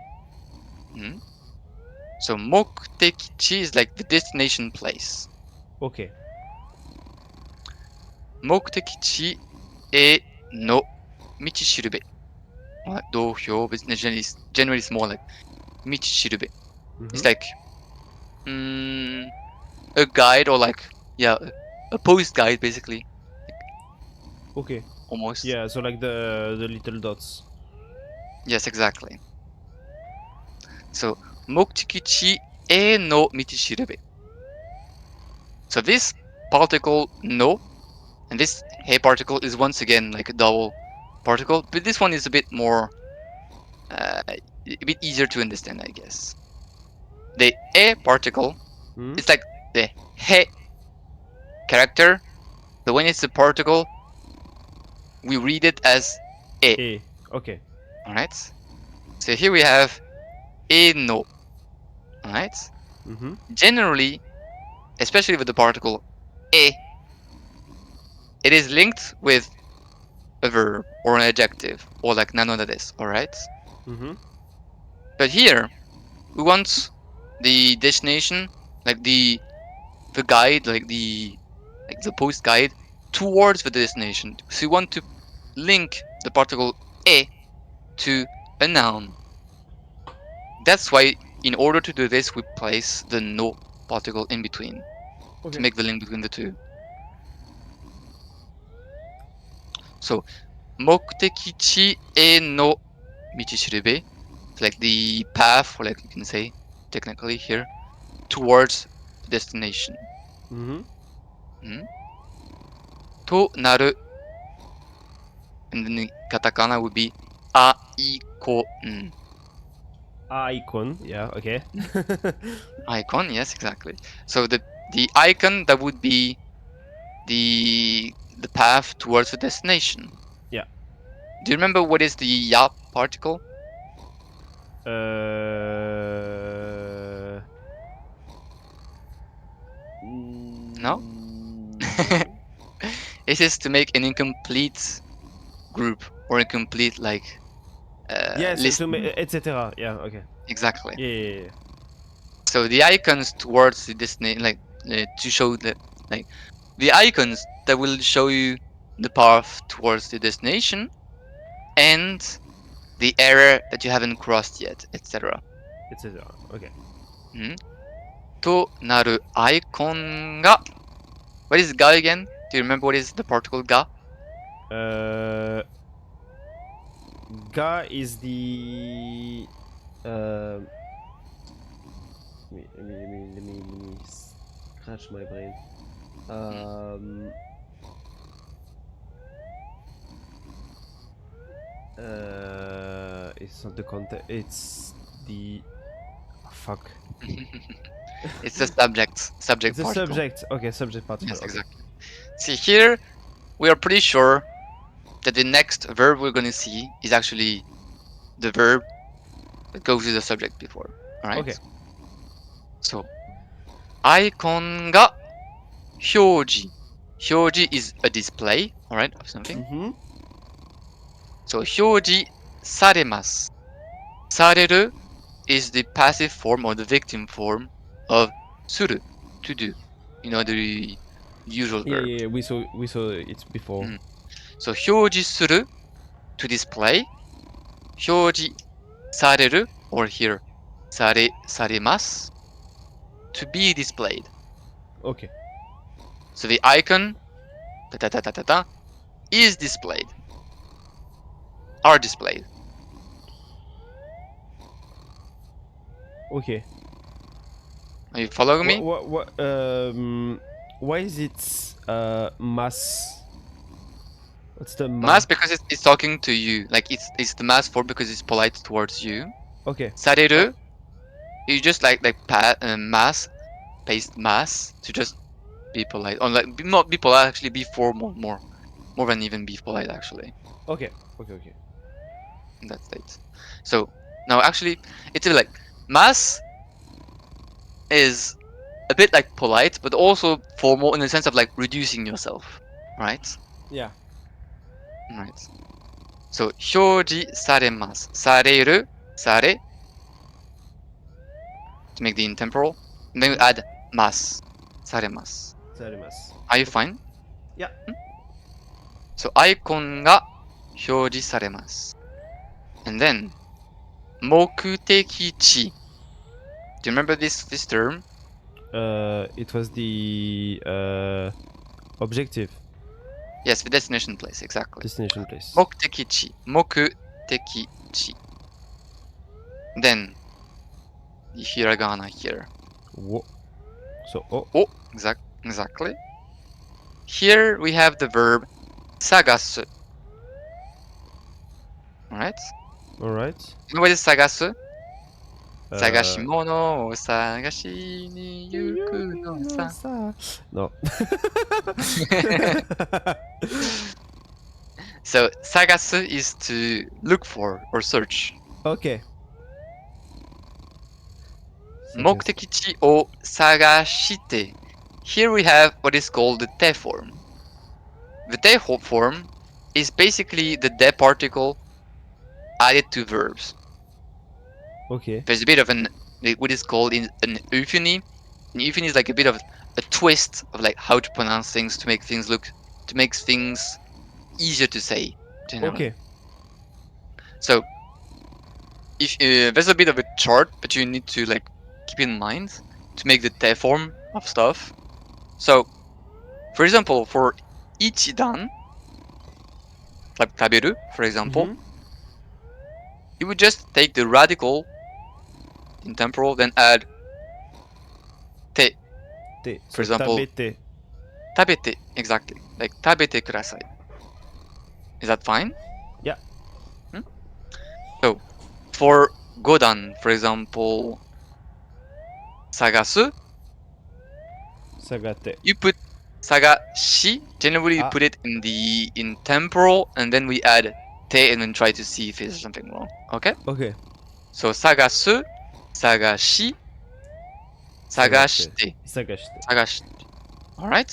So mokutekichi is like the destination place.
Okay.
Mokutekichi e no michishirube. Douhyou, but generally it's more like michishirube. It's like a guide or like a post guide basically.
Okay.
Almost.
Yeah, so like the little dots.
Yes, exactly. So mokutekichi e no michishirube. So this particle no and this hey particle is once again like a double particle, but this one is a bit more a bit easier to understand, I guess. The e particle is like the he character, but when it's a particle, we read it as e.
E. Okay.
All right. So here we have e no. All right. Generally, especially with the particle e, it is linked with a verb or an adjective or like nanodes. All right. But here we want the destination, like the guide, like the post guide towards the destination. So we want to link the particle e to a noun. That's why in order to do this we place the no particle in between to make the link between the two. So mokutekichi e no michishirube, like the path, or like you can say technically here, towards the destination. To naru, and then the katakana would be aikon.
Icon, yeah, okay.
Icon, yes, exactly. So the icon, that would be the path towards the destination.
Yeah.
Do you remember what is the ya particle? No? It is to make an incomplete group or incomplete like
yes,
list,
etc. Yeah, okay.
Exactly.
Yeah.
So the icons towards the destination, like to show that, like the icons that will show you the path towards the destination and the area that you haven't crossed yet, etc.
Etc. Okay.
となるアイコンが What is ga again? Do you remember what is the particle ga?
Ga is the let me scratch my brain. It's not the content. It's the fuck.
It's the subject
It's the
particle.
subject. Okay, subject particle.
Yes,
okay.
exactly. See here, we are pretty sure that the next verb we're going to see is actually the verb that goes with the subject before. All right.
Okay.
So, icon が表示。表示 is a display, alright, of something.
Mm-hmm.
So 表示されます。される is the passive form or the victim form of する to do. You know the usual
Yeah,
verb.
yeah, yeah. We saw it before.
So 表示する to display. 表示される or here されます to be displayed.
Okay.
So the icon is displayed. Are displayed.
Okay.
Are you following me?
Why is it mass? What's the
Mass because it's talking to you. Like it's the mass form because it's polite towards you.
Okay.
される you just like mass paste mass to just be polite or like not be polite, actually be formal more than even be polite actually.
Okay. Okay.
That's it. So now actually it's a bit like mass is a bit like polite but also formal in the sense of like reducing yourself, right?
Yeah.
Right. So 表示されます。される、され to make the intemporal. And then we add ます。されます。
Sarimas.
Are you fine?
Yeah.
So アイコンが表示されます。And then 目的地。Do you remember this term?
It was the objective
Yes, the destination place, exactly.
destination place.
目的地。目的地。Then the hiragana here.
Wo. So oh.
Oh, exactly. Here we have the verb 探す. Alright?
All right.
You know what is 探す?
Uh,
探し物を探しに行くのさ.
No.
So 探す is to look for or search.
Okay.
目的地を探して. Here we have what is called the te form. The te form is basically the de particle added to verbs.
Okay.
There's a bit of what is called an euphony. An euphony is like a bit of a twist of like how to pronounce things to make things easier to say. Generally.
Okay.
So if there's a bit of a chart that you need to like keep in mind to make the te form of stuff. So, for example, for ichidan, like taberu, for example,
Mhm.
you would just take the radical in temporal, then add te.
Te.
For example,
tabete.
tabete, exactly. Like tabete kudasai. Is that fine?
Yeah.
So, for godan, for example, sagasu,
Sagate.
you put sagashi. Generally, you put it in temporal, and then we add te, and then try to see if there's something wrong. Okay.
Okay.
So sagasu, sagashi, sagashite,
Sagashite.
sagashite. All right.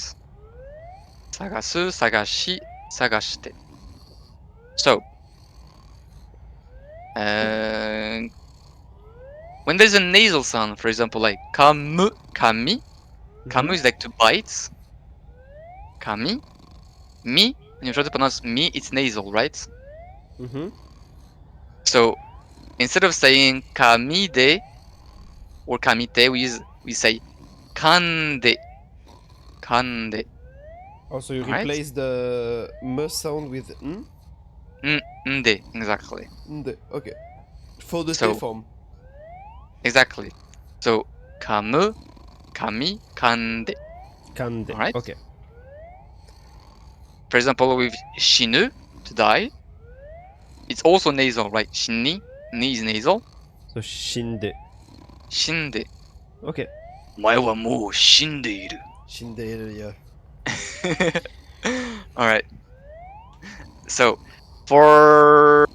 Sagasu, sagashi, sagashite. So, when there's a nasal sound, for example, like kamu, kami. Kamu is like to bite. Kami. Mi. When you try to pronounce mi, it's nasal, right?
Mm-hmm.
So instead of saying kamide or kamite, we say kande. Kande.
Also, you
Alright?
replace the m sound with n.
Nde, exactly.
Nde. Okay. For the
So-
T form.
Exactly. So kamu, kami, kande.
Kande.
Alright.
Okay.
For example, with shinu, to die, it's also nasal, right? Shinni, ni is nasal.
So shinde.
Shinde.
Okay.
お前はもう死んでいる.
Shinde, yeah.
Alright. So, for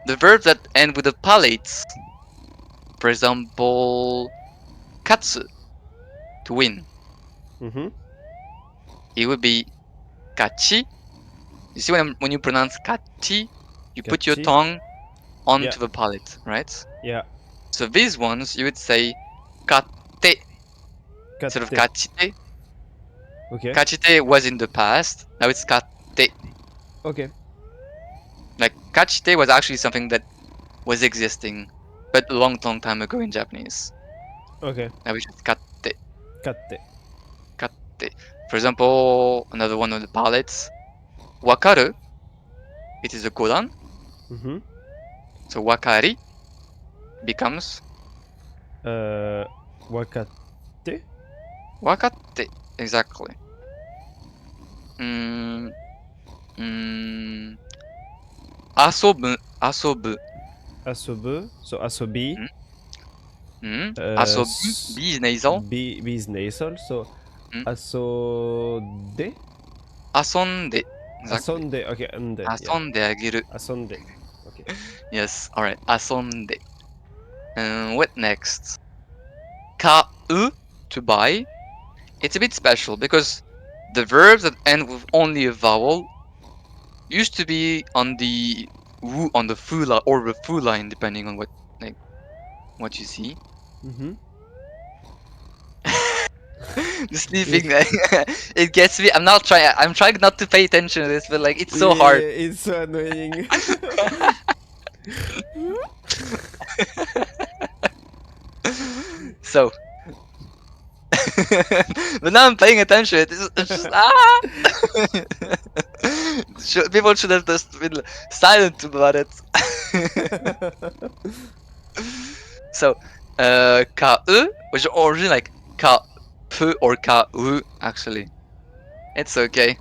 the verbs that end with the palates, for example, katsu, to win.
Mm-hmm.
It would be kachi. You see when you pronounce kachi, you put your
Kachi.
tongue onto
Yeah.
the palate, right?
Yeah.
So these ones, you would say katte instead of
Katte.
kachite.
Okay.
Kachite was in the past, now it's katte.
Okay.
Like, kachite was actually something that was existing, but a long time ago in Japanese.
Okay.
Now it's just katte.
Katte.
Katte. For example, another one of the palettes, wakaru. It is a kodan.
Mm-hmm.
So wakari becomes
Wakatte.
wakatte. Exactly. Mm, mm, asobu. Asobu.
Asobu. So asobi.
Asobu. B is nasal.
B is nasal. So
Mm.
asode.
Asonde. Exactly.
Asonde. Okay. Ande. Yeah.
Asonde ageru.
Asonde. Okay.
Yes. All right. Asonde. What next? Kau, to buy. It's a bit special because the verbs that end with only a vowel used to be on the fu line or the fu line, depending on what you see.
Mm-hmm.
The sleeping, it gets me. I'm trying not to pay attention to this, but like it's so hard.
It's so annoying.
So, but now I'm paying attention. It's just people should have just been silent about it. So, ka which is originally like ka pu or ka actually. It's okay.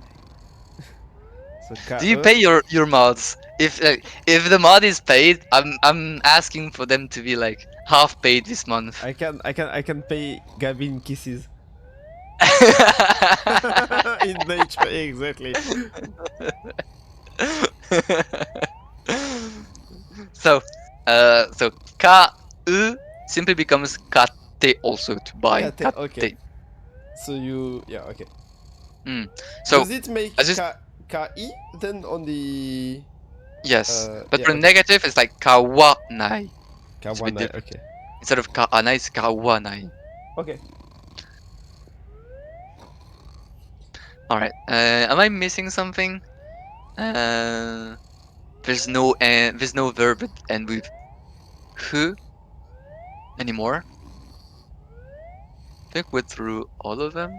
So
Do you pay your mods? If the mod is paid, I'm asking for them to be like half paid this month.
I can pay Gavin kisses. In HP, exactly.
So, so ka simply becomes kate also to buy.
Kate, okay. So okay.
So
does it make
I just
ki then on the
yes, but
yeah,
for
okay.
negative it's like kawanai. It's a bit
Kawanai,
different.
okay.
Instead of kaanai, it's kawanai.
Okay.
All right. Am I missing something? There's no verb at end with who anymore. I think we're through all of them.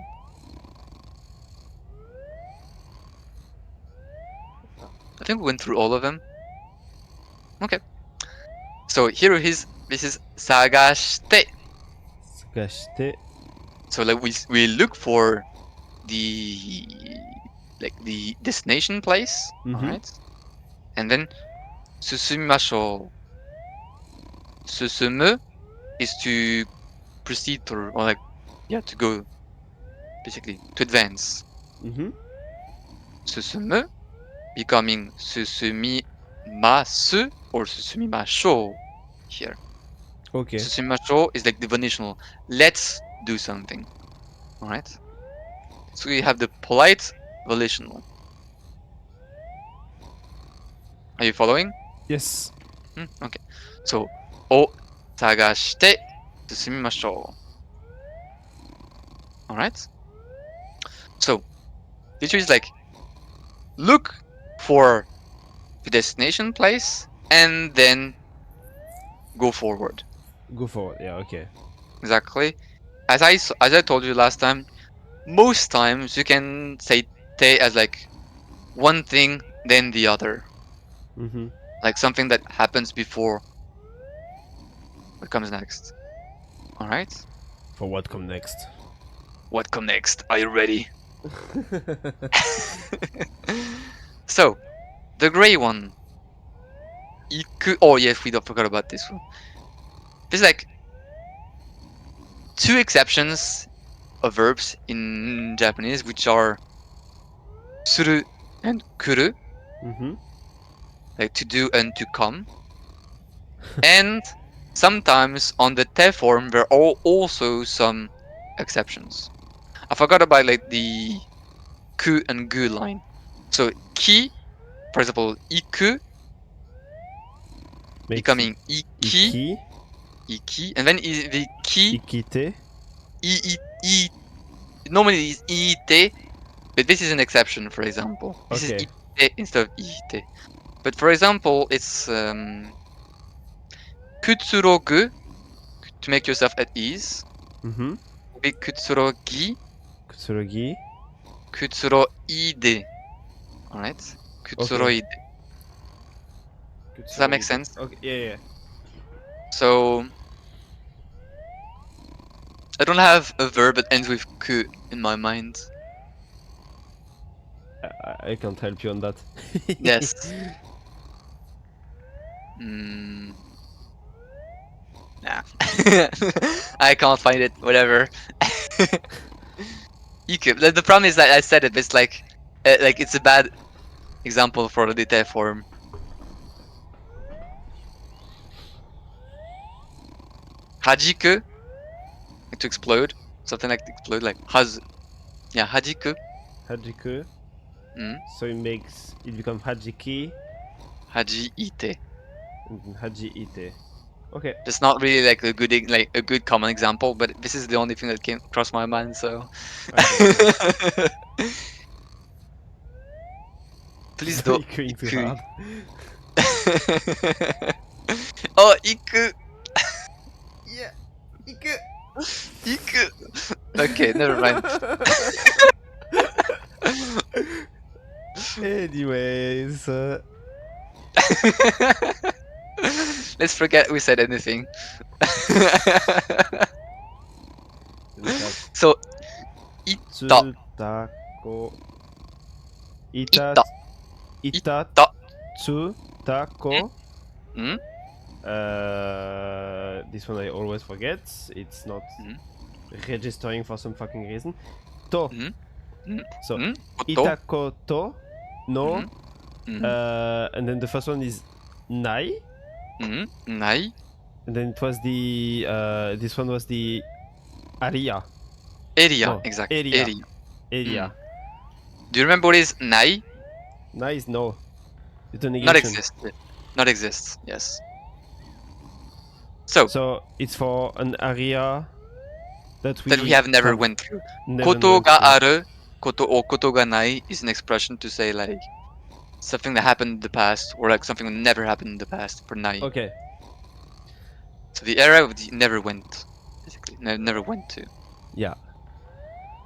I think we went through all of them. Okay. So here is this is sagashite.
Sagashite.
So like we look for the the destination place, all right? And then susumimashou. Susumu is to proceed through, or like to go, basically to advance. Susumu becoming susumimasu or susumimashou here.
Okay.
Susumimashou is like the volitional. Let's do something. Alright? So we have the polite volitional. Are you following?
Yes.
Okay. So, o sagashite susumimashou. Alright? So, literally is like, look for the destination place and then go forward.
Go forward, yeah, okay.
Exactly. As I told you last time, most times you can say te as like one thing, then the other. Like something that happens before what comes next. Alright?
For what come next?
What come next? Are you ready? So, the gray one. Iku. Oh, yes, we forgot about this one. There's like two exceptions of verbs in Japanese, which are suru and kuru. Like to do and to come. And sometimes on the te form there are also some exceptions. I forgot about like the ku and gu line. So ki, for example, iku
Makes
becoming iki,
Iki.
iki, and then the ki
Ikite.
I normally is iite, but this is an exception. For example, this
Okay.
is ite instead of iite. But for example, it's kutsurogu to make yourself at ease.
Mm-hmm.
Be kutsurogi,
Kutsurugi.
kutsuroide. All right, kutsuroide. Does that make sense?
Okay. Yeah.
So I don't have a verb that ends with ku in my mind.
I can't help you on that.
Yes. Mm. Nah. I can't find it. Whatever. Iku. The problem is that I said it. But it's like it's a bad example for the detail form. Hajiku, like to explode. Something like to explode, like haz. Yeah, hajiku.
Hajiku.
Mm.
So it becomes Hajiki
Haji ite.
and then Haji Ite. Okay.
It's not really like a good common example, but this is the only thing that came across my mind. So.
Okay.
Please
You're
don't.
going too
Iku.
hard.
Oh, iku.
Yeah. Iku.
Iku. Okay, never mind.
Anyways.
Let's forget we said anything. So, ita.
Tsutako.
Ita.
Ita.
Ita.
Tsutako.
Mm?
This one I always forget. It's not
Mm.
registering for some fucking reason. To.
Mm. Mm.
So,
Mm. Koto.
Itako to. No.
Mm.
And then the first one is Nai.
Mm. Nai.
And then it was the. This one was the Aria.
Area.
No,
Exactly.
area.
Area.
Area.
Do you remember what is nai?
Nai is no. It's a negation.
Not exist. Not exists. Yes. So
it's for an area that we
have never
can't-
went through.
never
Koto
went
ga
through.
aru, koto or koto ga nai is an expression to say like something that happened in the past or like something that never happened in the past for nai.
Okay.
So the area of the never went, basically, never went to.
Yeah.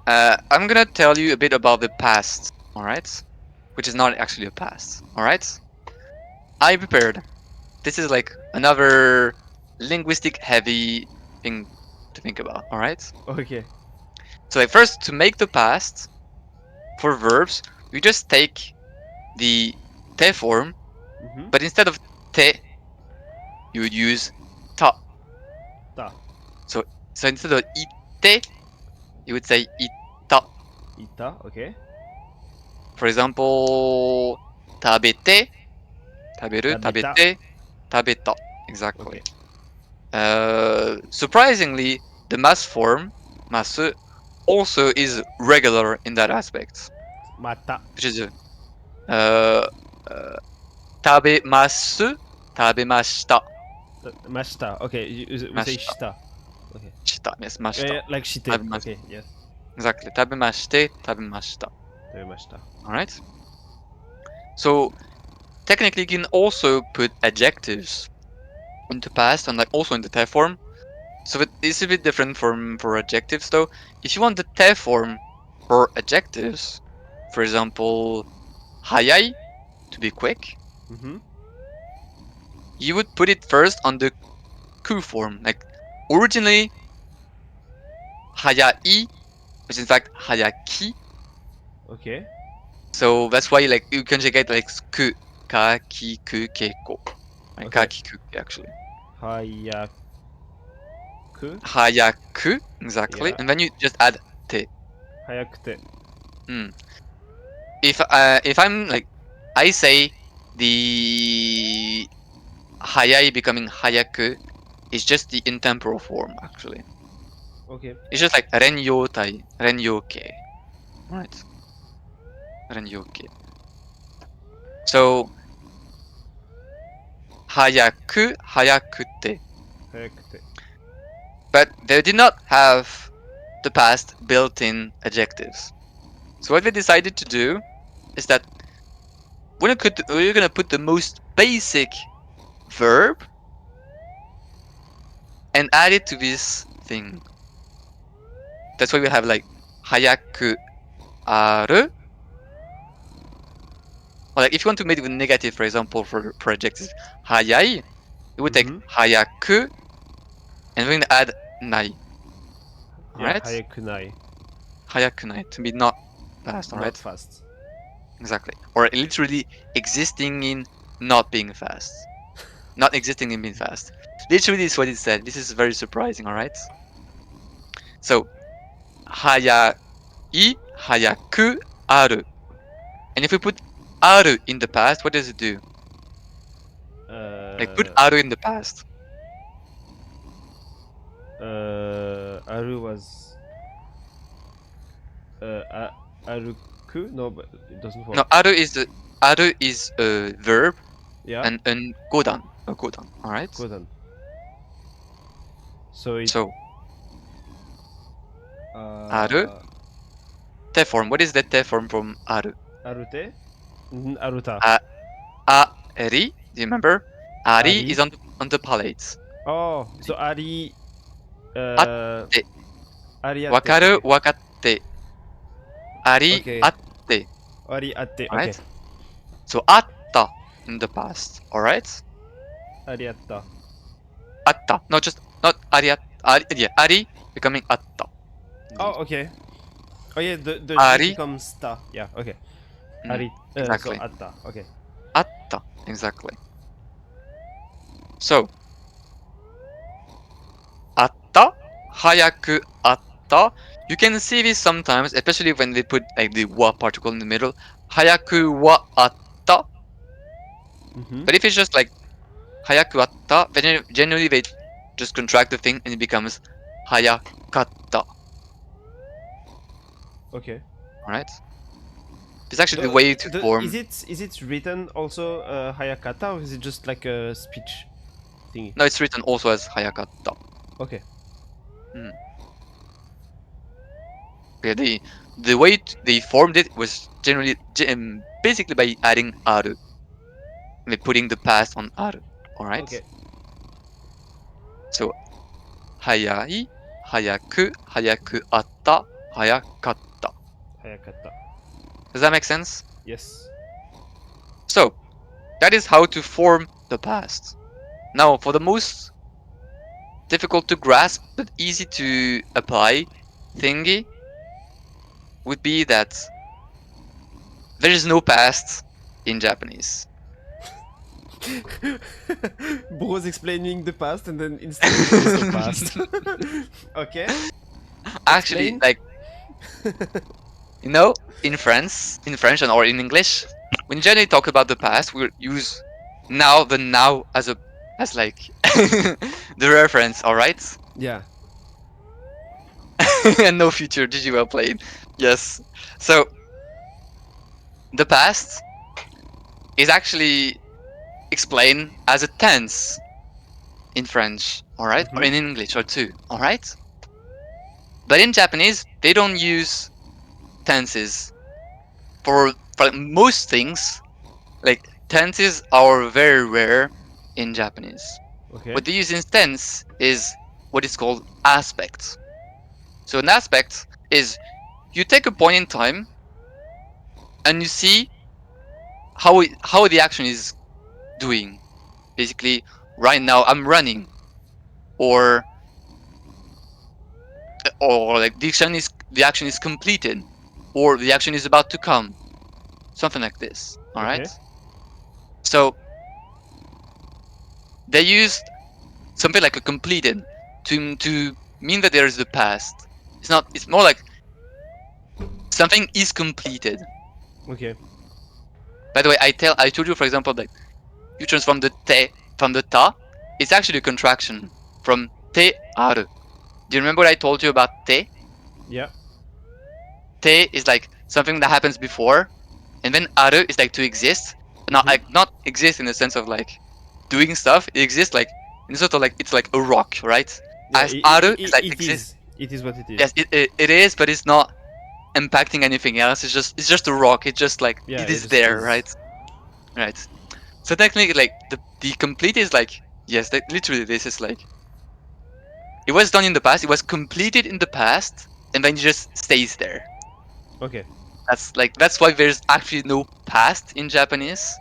I'm gonna tell you a bit about the past, alright? Which is not actually a past, alright? I prepared. This is like another linguistic heavy thing to think about, alright?
Okay.
So like first, to make the past, for verbs, you just take the te form,
Mm-hmm.
but instead of te, you would use ta.
Ta.
So instead of ite, you would say ita.
Ita. Okay.
For example, tabete, taberu,
Tabeta.
tabete, tabeta. Exactly.
Okay.
Surprisingly, the mass form, masu, also is regular in that aspect,
Mata.
which is tabemasu, tabemashita.
Mashita. Okay. We say
Mashita.
shita. Okay.
Shita, yes, mashita.
Like shite.
Tabemashita.
Okay. Yes.
Exactly. Tabemashite, tabemashita.
Mashita.
Alright? So, technically, you can also put adjectives into past and like also in the te form. So it's a bit different for adjectives though. If you want the te form for adjectives, for example, hayai, to be quick,
Mm-hmm.
you would put it first on the ku form. Like originally, hayai was in fact hayaki.
Okay.
So that's why like you conjugate like ku, ka, ki, ku, ke, ko. Like
Okay.
ka, ki, ku, actually.
Hayaku.
Hayaku, exactly.
Yeah.
And then you just add te.
Hayakute.
If I'm like, I say the hayai becoming hayaku is just the intemporal form, actually.
Okay.
It's just like Renyotai, Renyoke. Right. Renyoke. So, Hayaku, Hayakute.
Hayakute.
But they did not have the past built-in adjectives. So what we decided to do is that we're gonna put the most basic verb and add it to this thing. That's why we have like hayaku aru. Or like if you want to make it with negative, for example, for adjectives, hayai, it would take hayaku, and we're gonna add nai.
Yeah,
Alright?
hayakunai.
Hayakunai to be not fast,
Not
alright?
fast.
Exactly. Or literally existing in not being fast. Not existing in being fast. Literally is what it said. This is very surprising, alright? So, hayai, hayaku, aru. And if we put aru in the past, what does it do? Like put aru in the past.
Aru was Aruku? No, but it doesn't work.
No, aru is a verb
Yeah.
and godan. A godan, alright?
Godan. So it.
So aru. Te form. What is the te form from aru?
Arute? Aruta.
Ari. Do you remember? Ari
Ari.
is on the palate.
Oh, so Ari.
Atte.
Ari atte.
Wakaru,
Okay.
wakatte. Ari
Okay.
atte.
Ari atte. Okay.
Right? So atta in the past. Alright?
Ari atta.
Atta. No, just not ari. Yeah, ari becoming atta.
Oh, okay. Oh yeah, the
Ari.
G becomes ta. Yeah. Okay. Ari.
Exactly.
So atta. Okay.
Atta. Exactly. So atta, hayaku atta. You can see this sometimes, especially when they put like the wa particle in the middle. Hayaku wa atta. But if it's just like hayaku atta, then generally they just contract the thing and it becomes hayakatta.
Okay.
Alright? It's actually the way to form.
Is it written also Hayakata, or is it just like a speech thingy?
No, it's written also as hayakatta.
Okay.
Yeah, the way they formed it was generally basically by adding aru, like putting the past on aru. All right.
Okay.
So, hayai, hayaku, hayaku atta, hayakatta.
Hayakata.
Does that make sense?
Yes.
So, that is how to form the past. Now, for the most difficult to grasp but easy to apply thingy would be that there is no past in Japanese.
Bro's explaining the past and then instantly there's no past. Okay.
Actually,
Explain.
like, you know, in French or in English, when you generally talk about the past, we use the now as like the reference, all right?
Yeah.
And no future. GG, well played. Yes. So the past is actually explained as a tense in French, all right, or in English or too, all right. But in Japanese, they don't use tenses for most things. Like tenses are very rare in Japanese.
Okay.
What they use in tense is what is called aspect. So an aspect is you take a point in time and you see how the action is doing. Basically, right now I'm running, or like the action is completed, or the action is about to come, something like this. All right.
Okay.
So they used something like a completed to mean that there is the past. It's not. It's more like something is completed.
Okay.
By the way, I told you, for example, that you transform the te from the ta. It's actually a contraction. from te aru. Do you remember what I told you about te?
Yeah.
Te is like something that happens before, and then aru is like to exist. Not
Mhm.
like not exist in the sense of like doing stuff. It exists like in sort of like it's like a rock, right?
Yeah,
As aru is like
it
exist.
is. It is what it is.
Yes, it is, but it's not impacting anything else. It's just a rock. It's just like
Yeah,
it
it
is
just
there,
is.
right? Right. So technically, like the complete is like yes, that literally this is like it was done in the past. It was completed in the past, and then it just stays there.
Okay.
That's why there's actually no past in Japanese.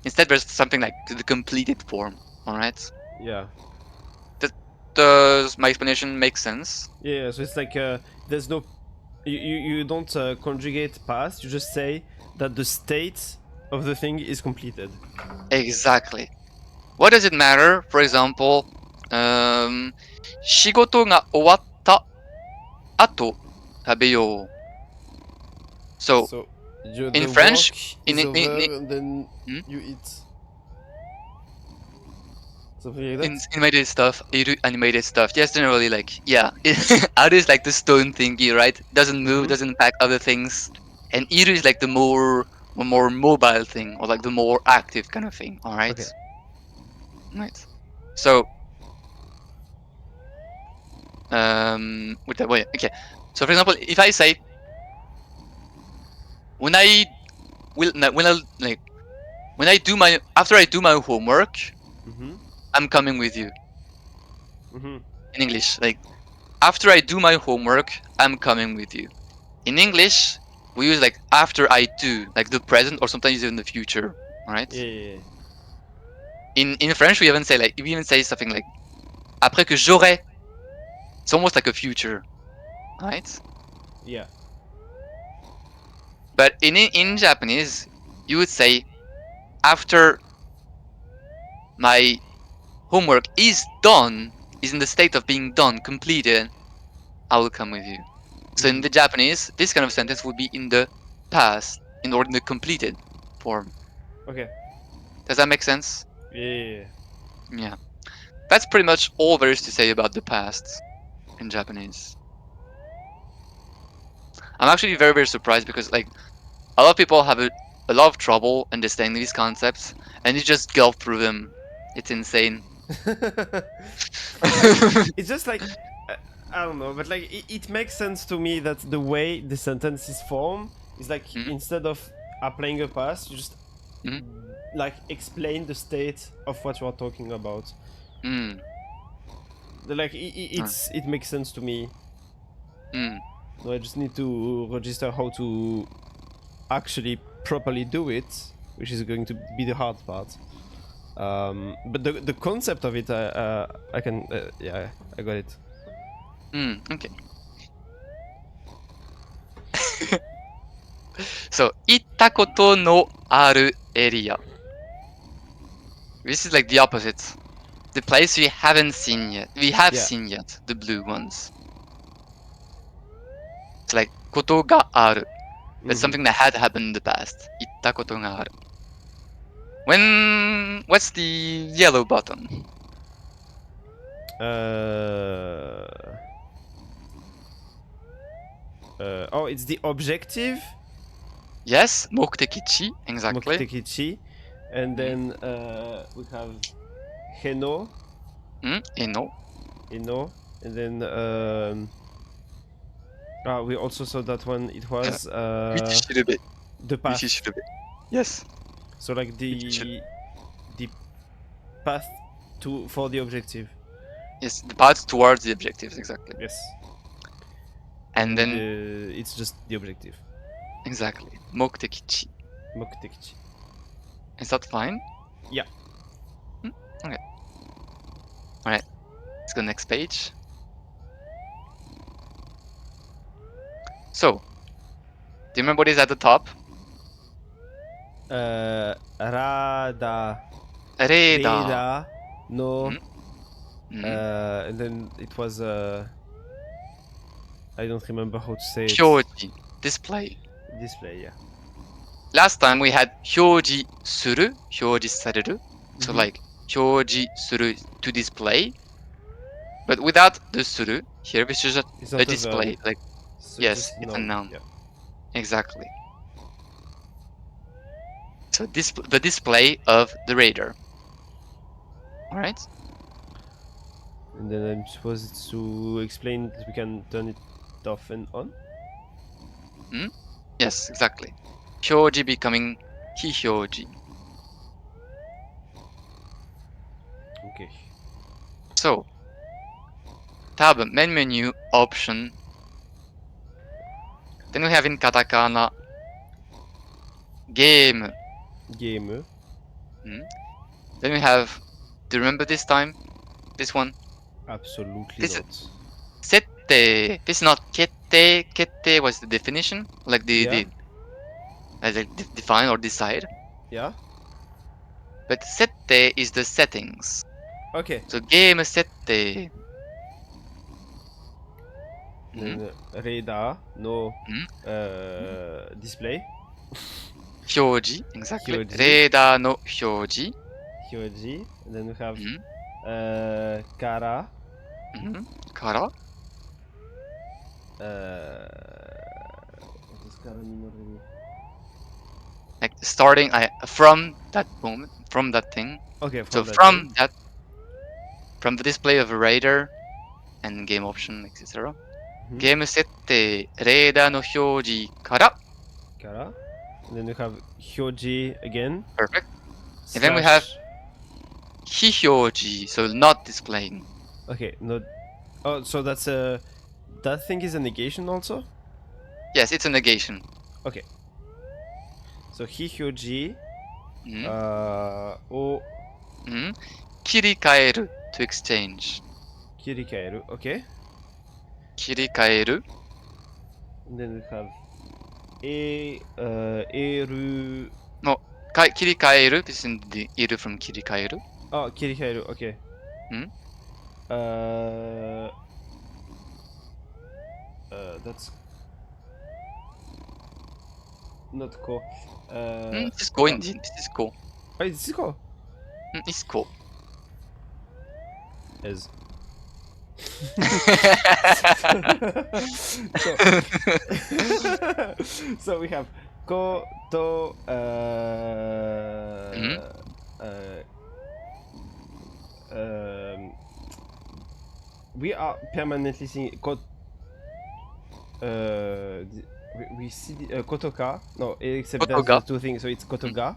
Instead, there's something like the completed form. All right.
Yeah.
Does my explanation make sense?
Yeah. So it's like there's no. You don't conjugate past. You just say that the state of the thing is completed.
Exactly. What does it matter? For example, 仕事が終わった後食べよう. So
So
in
the
French,
work
in,
is
in, in,
over and then
Hmm?
you eat. Something like
in
that.
animated stuff, yes, generally like yeah, Aru is like the stone thingy, right? Doesn't move,
Mhm.
doesn't impact other things, and Iru is like the more mobile thing or like the more active kind of thing. All right,
Okay.
right. So with that way, okay. So for example, if I say when I when I like when I do my after I do my homework,
Mhm.
I'm coming with you
Mhm.
in English. Like after I do my homework, I'm coming with you. In English, we use like after I do, like the present or sometimes even the future. Right?
Yeah. Yeah. Yeah.
In French, we even say something like après que j'aurai. It's almost like a future, right?
Yeah.
But in Japanese, you would say after my homework is done, is in the state of being done, completed, I will come with you. So in
Mhm.
the Japanese, this kind of sentence would be in the past, in the completed form.
Okay.
Does that make sense?
Yeah. Yeah. Yeah.
Yeah. That's pretty much all there is to say about the past in Japanese. I'm actually very, very surprised because like a lot of people have a lot of trouble understanding these concepts and you just go through them. It's insane.
Like it's just like uh, I don't know, but like it makes sense to me that the way the sentence is formed is like
Mhm,
instead of applying a past, you just
mhm,
like explain the state of what you are talking about.
mm,
Like
mm,
it makes sense to me.
mm,
No, I just need to register how to actually properly do it, which is going to be the hard part. But the concept of it, I can, yeah, I got it.
okay. So, 行ったことのあるエリア. This is like the opposite. The place we haven't seen yet. We have
Yeah.
seen yet, the blue ones. It's like ことがある. That's
Mm-hmm.
something that had happened in the past. 行ったことがある. What's the yellow button?
Oh, it's the objective,
Yes, 目的地, exactly.
Moktekichi, and then we have Heno,
Eno.
Eno, and then we also saw that one. It was
Michishirube.
the path.
Michishirube. Yes.
So like
Michishirube.
the path to for the objective.
Yes, the path towards the objectives, exactly.
Yes.
And then,
it's just the objective.
exactly. 目的地.
Moktekichi.
Is that fine?
Yeah.
Okay. Alright. Let's go next page. So, do you remember what is at the top?
Rada.
Radar.
Reda. No.
Mhm.
And then it was I don't remember how to say it.
Hyoji. Display.
Display, yeah.
Last time we had 表示する, 表示される. So
Mhm.
like 表示する to display. But without the suru here, which is
It's
a
not
display.
verb.
Like
So
yes,
just
it's a noun.
Yeah.
Exactly. So the display of the radar. All right.
And then I'm supposed to explain that we can turn it off and on.
Yes, exactly. Hyoji becoming Hihyoji.
Okay.
So tab main menu option. Then we have in katakana game.
Game.
Then we have. Do you remember this time? This one.
Absolutely
This
not.
sette. This is not kette. Kette was the definition, like
Yeah.
define or decide.
Yeah.
But sette is the settings.
Okay.
So game sette.
Then radar no
Mhm.
display.
Hyoji, exactly.
Hyoji.
Radar no hyoji.
Hyoji. And then we have
Mhm.
kara.
Kara.
What does kara mean already?
Like starting from that moment, from that thing.
Okay.
So
that
from
thing.
that, from the display of a radar and game option, etc.
Mhm.
ゲーム設定、レーダーの表示から、
Kara. And then we have hyoji again.
perfect. And then we have非表示, so not displaying.
Okay. No. Oh, so that's a. That thing is a negation also.
Yes, it's a negation.
Okay. So hihyoji.
Mhm.
O
切り替える to exchange.
kirikaeru. Okay.
切り替える
And then we have eru.
切り替える this is the いる from 切り替える
Oh, kirikaeru. Okay. That's not ko.
This is go indeed. This is go.
Oh, this is ko.
It's go.
As. So we have ko to we are permanently seeing we see the, kotoka. No, except that's
Kotoga.
the two things, so it's kotoga.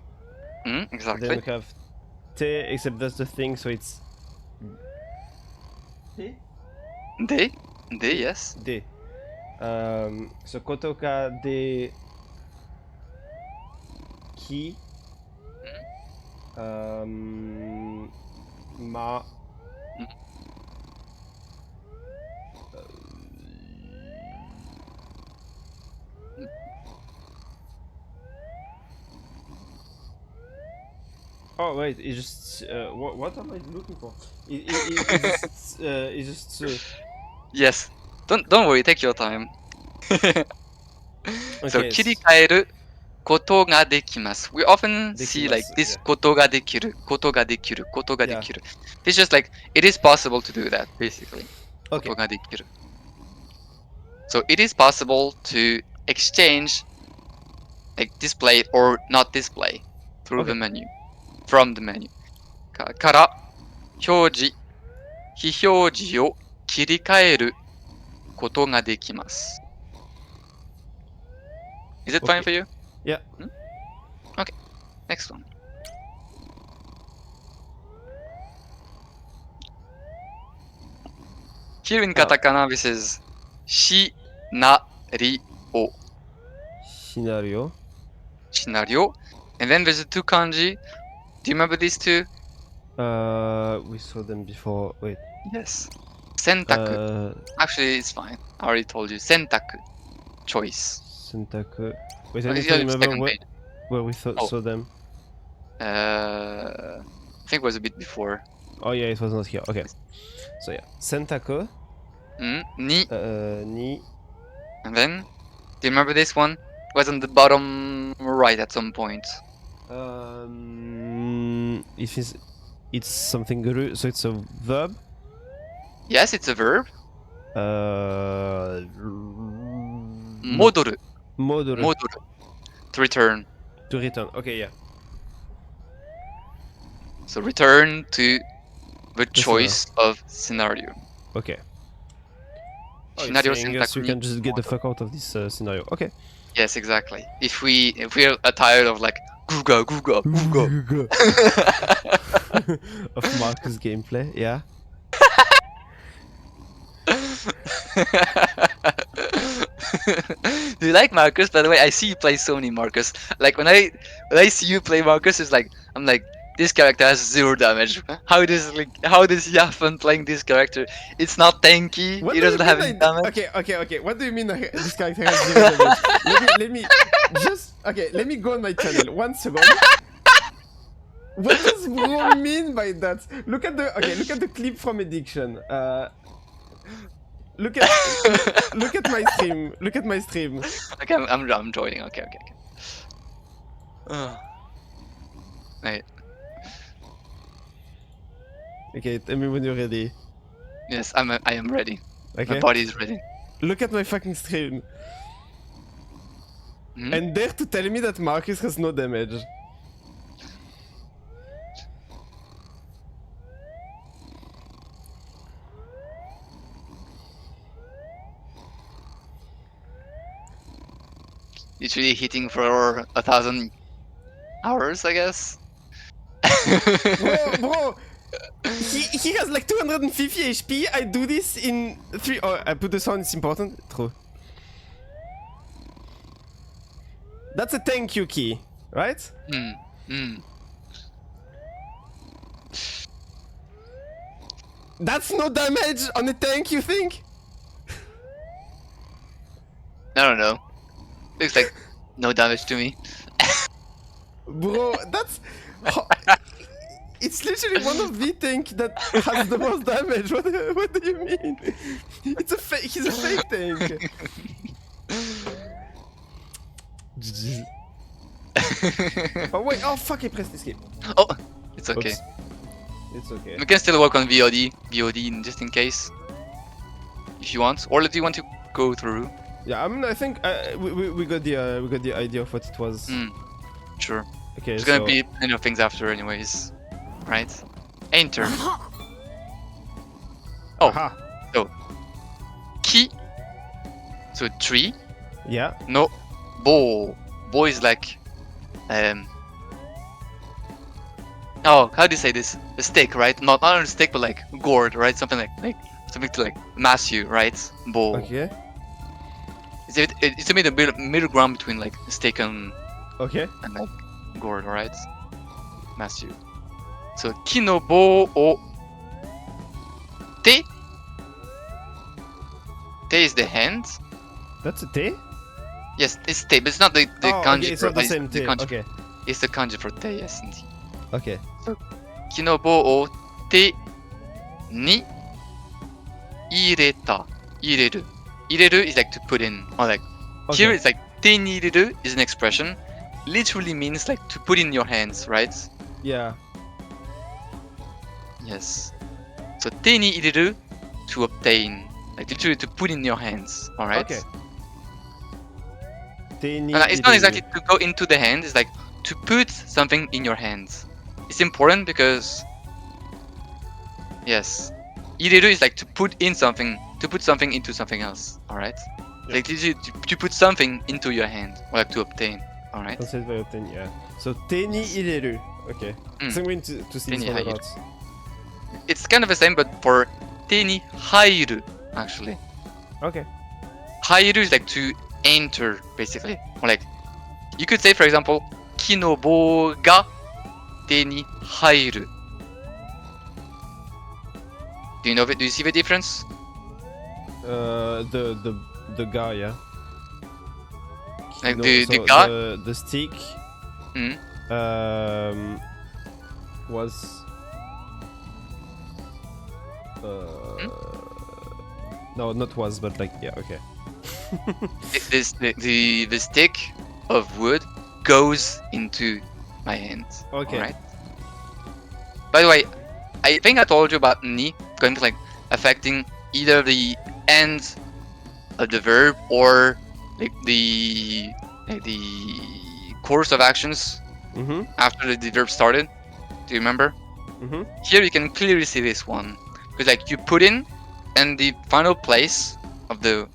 Exactly.
Then we have te, except that's the thing, so it's te.
De, yes.
De. So kotoka de ki. Ma. Oh wait, it's just what am I looking for? It's just
Yes. Don't worry, take your time. So,
okay,
切り替えることができます. We often see like this
yeah.
ことができる, ことができる, ことができる. It's just like, it is possible to do that, basically.
Okay.
ことができる. So it is possible to exchange, like display or not display through the menu, from the menu. から、表示、非表示を切り替えることができます. Is it fine for you?
Yeah.
Okay, next one. Here in katakana, this is scenario. Scenario. And then there's the two kanji. Do you remember these two?
We saw them before. Wait.
Yes. Sentaku. Actually, it's fine. I already told you. Sentaku. Choice.
Sentaku. Wait, I
Oh,
need
yeah,
to remember
second page.
where we saw them.
I think it was a bit before.
Oh yeah, it was not here. Okay. So yeah, Sentaku.
Ni.
Ni.
And then, do you remember this one? It was on the bottom right at some point.
It's something guru, so it's a verb.
Yes, it's a verb. Modoru.
Modoru.
Modoru. To return.
To return. Okay, yeah.
So return to the
scenario.
choice of scenario.
Okay. Oh, it's
Scenario
saying us you
syntactic
can just get the
modoru.
fuck out of this scenario. Okay.
Yes, exactly. If we're tired of like Googa Googa Googa
of Marcus gameplay, yeah.
Do you like Marcus? By the way, I see you play so many Marcus. Like when I see you play Marcus, it's like I'm like this character has 0 damage. How does he have fun playing this character? It's not tanky.
What
He
do you
doesn't have
mean
any
I-
damage.
Okay. What do you mean this character has 0 damage? Let me just let me go on my channel 1 second. What does bro mean by that? Look at the clip from Addiction. Look at my stream. Look at my stream.
Okay, I'm joining. Okay. Wait.
Okay, tell me when you're ready.
Yes, I am ready.
Okay.
My body is ready.
Look at my fucking stream.
Hmm?
And dare to tell me that Marcus has no damage.
Literally hitting for 1,000 hours, I guess.
Bro, he has like 250 HP. I do this in 3. Oh, I put the sound. It's important. True. That's a thank you key, right? That's no damage on a tank, you think?
I don't know. Looks like no damage to me.
Bro, that's... It's literally one of the tank that has the most damage. What do you mean? It's a fake. He's a fake tank. Oh wait, oh fuck, I pressed escape.
Oh, it's okay.
Oops. It's okay.
We can still work on VOD just in case. If you want. Or do you want to go through?
Yeah, I think we got the idea of what it was.
Sure.
Okay,
There's
so
gonna be plenty of things after anyways. Right? Enter. Oh.
Aha.
Ki. So tree.
Yeah.
No. Bo. Bo is like oh, how do you say this? A stick, right? Not a stick, but like gourd, right? Something like something to like mass you, right? Bo.
Okay.
It's to me the middle ground between like stick and
Okay.
like gourd, right? Mass you. So ki no bo o te. Te is the hand.
That's a T?
Yes, it's te, but it's not the
Oh,
kanji
okay, it's
for
not the same T.
kanji.
Okay.
It's the kanji for te, yes, indeed.
Okay.
Ki no bo o te ni ireta. Ireru. Ireru is like to put in, or like
Okay.
here it's like te ni ireru is an expression. Literally means like to put in your hands, right?
Yeah.
Yes. So te ni ireru to obtain, like literally to put in your hands. All right.
Okay.
It's not exactly to go into the hand. It's like to put something in your hands. It's important because yes, ireru is like to put in something, to put something into something else. All right.
Yeah.
Like literally to put something into your hand, or like to obtain. All right.
Translate by obtain, yeah. So, te ni ireru. Okay. So I'm going to see
Te
this
ni
one a
hairu.
lot.
It's kind of the same, but for te ni hairu actually.
Okay.
Hairu is like to enter, basically. Or like, you could say, for example, ki no bo ga te ni hairu. Do you know it? Do you see the difference?
The guy, yeah.
Like
No,
the
so
ga.
the stick
Mm.
was no, not was, but like, yeah, okay.
The stick of wood goes into my hands.
Okay.
Alright. By the way, I think I told you about ni going to like affecting either the end of the verb or like the course of actions
Mm-hmm.
after the verb started. Do you remember?
Mm-hmm.
Here you can clearly see this one because like you put in, and the final place of the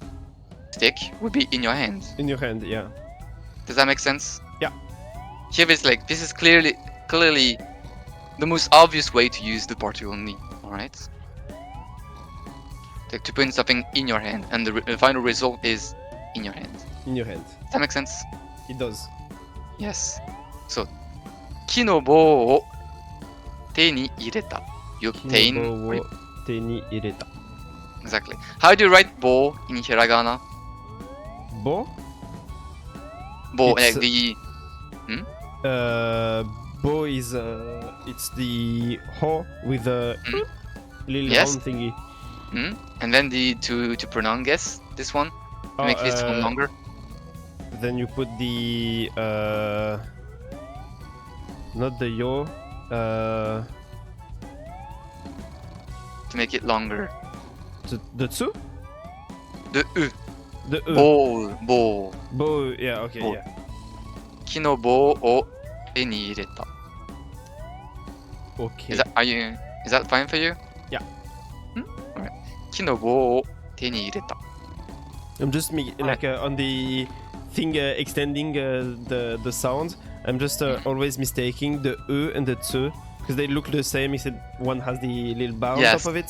stick would be in your hand.
In your hand, yeah.
Does that make sense?
Yeah.
Here it's like this is clearly the most obvious way to use the particle ni. All right. Like to put in something in your hand, and the final result is in your hand.
In your hand.
Does that make sense?
It does.
Yes. So, 木の棒を手に入れた. You obtain.
木の棒を手に入れた.
Exactly. How do you write 棒 in hiragana?
棒?
棒,
It's-
like the.
Bow is it's the ho with the little
Yes.
round thingy.
And then the to pronounce guess this one to make this one longer.
Then you put the not the yo
To make it longer.
the tsu?
The u.
The
棒.
bow, yeah, okay,
Bow.
yeah.
木の棒を手に入れた.
Okay.
Is that fine for you?
Yeah.
Alright. 木の棒を手に入れた.
I'm just like on the thing extending the sound. I'm just always mistaking the and the tsu because they look the same except one has the little bar on
Yes.
top of it.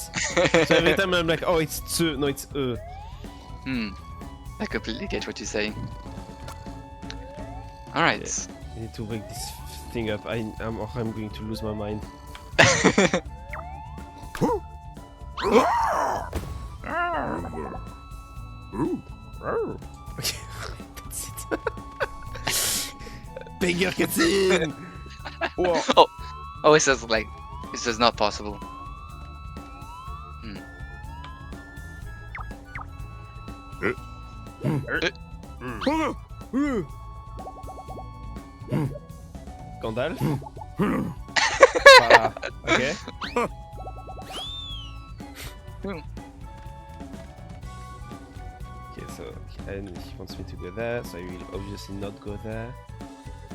So every time I'm like, oh, it's tsu, no, it's
I completely get what you're saying. Alright.
I need to wake this thing up. I'm going to lose my mind. Okay, that's it. Bigger cutscene. Whoa.
Oh, it says like, this is not possible.
Gandalf. Voilà. Okay. Okay, so and he wants me to go there, so I will obviously not go there.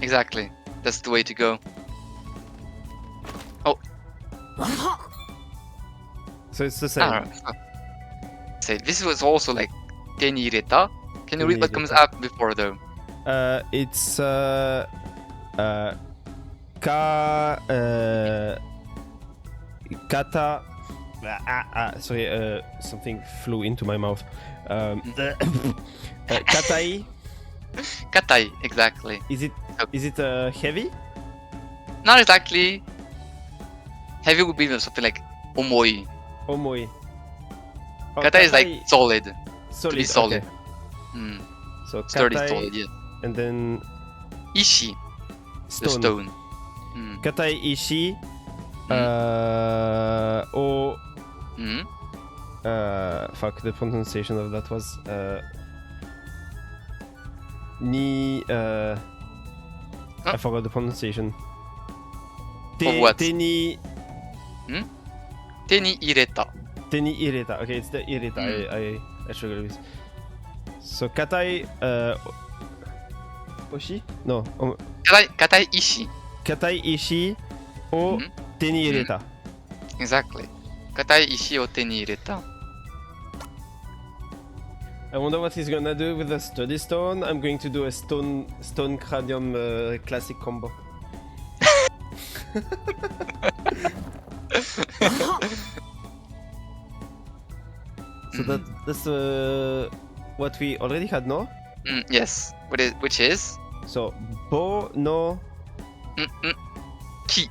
Exactly. That's the way to go.
So it's the same.
Alright. Say, this was also like, 手に入れた? Can you read what comes up before though?
It's kata. Sorry, something flew into my mouth. Katai.
Katai, exactly.
Is it heavy?
Not exactly. Heavy would be something like omoi.
Omoi. Oh,
Katai is like solid.
solid.
To be solid.
Okay. So
Sturdy,
katai,
solid, yeah.
and then
Ishi, the stone.
Katai ishi. O. Fuck, the pronunciation of that was ni. I forgot the pronunciation.
Of what?
Teni.
手に入れた.
Teni ireta. Okay, it's the ireta. I struggle with. So katai. Oshi? No.
硬い石.
Katai ishi o teni ireta.
Exactly. 硬い石を手に入れた.
I wonder what he's gonna do with the study stone. I'm going to do a stone cranium classic combo. So that's what we already had, no?
Yes. Which is?
So bo no.
木.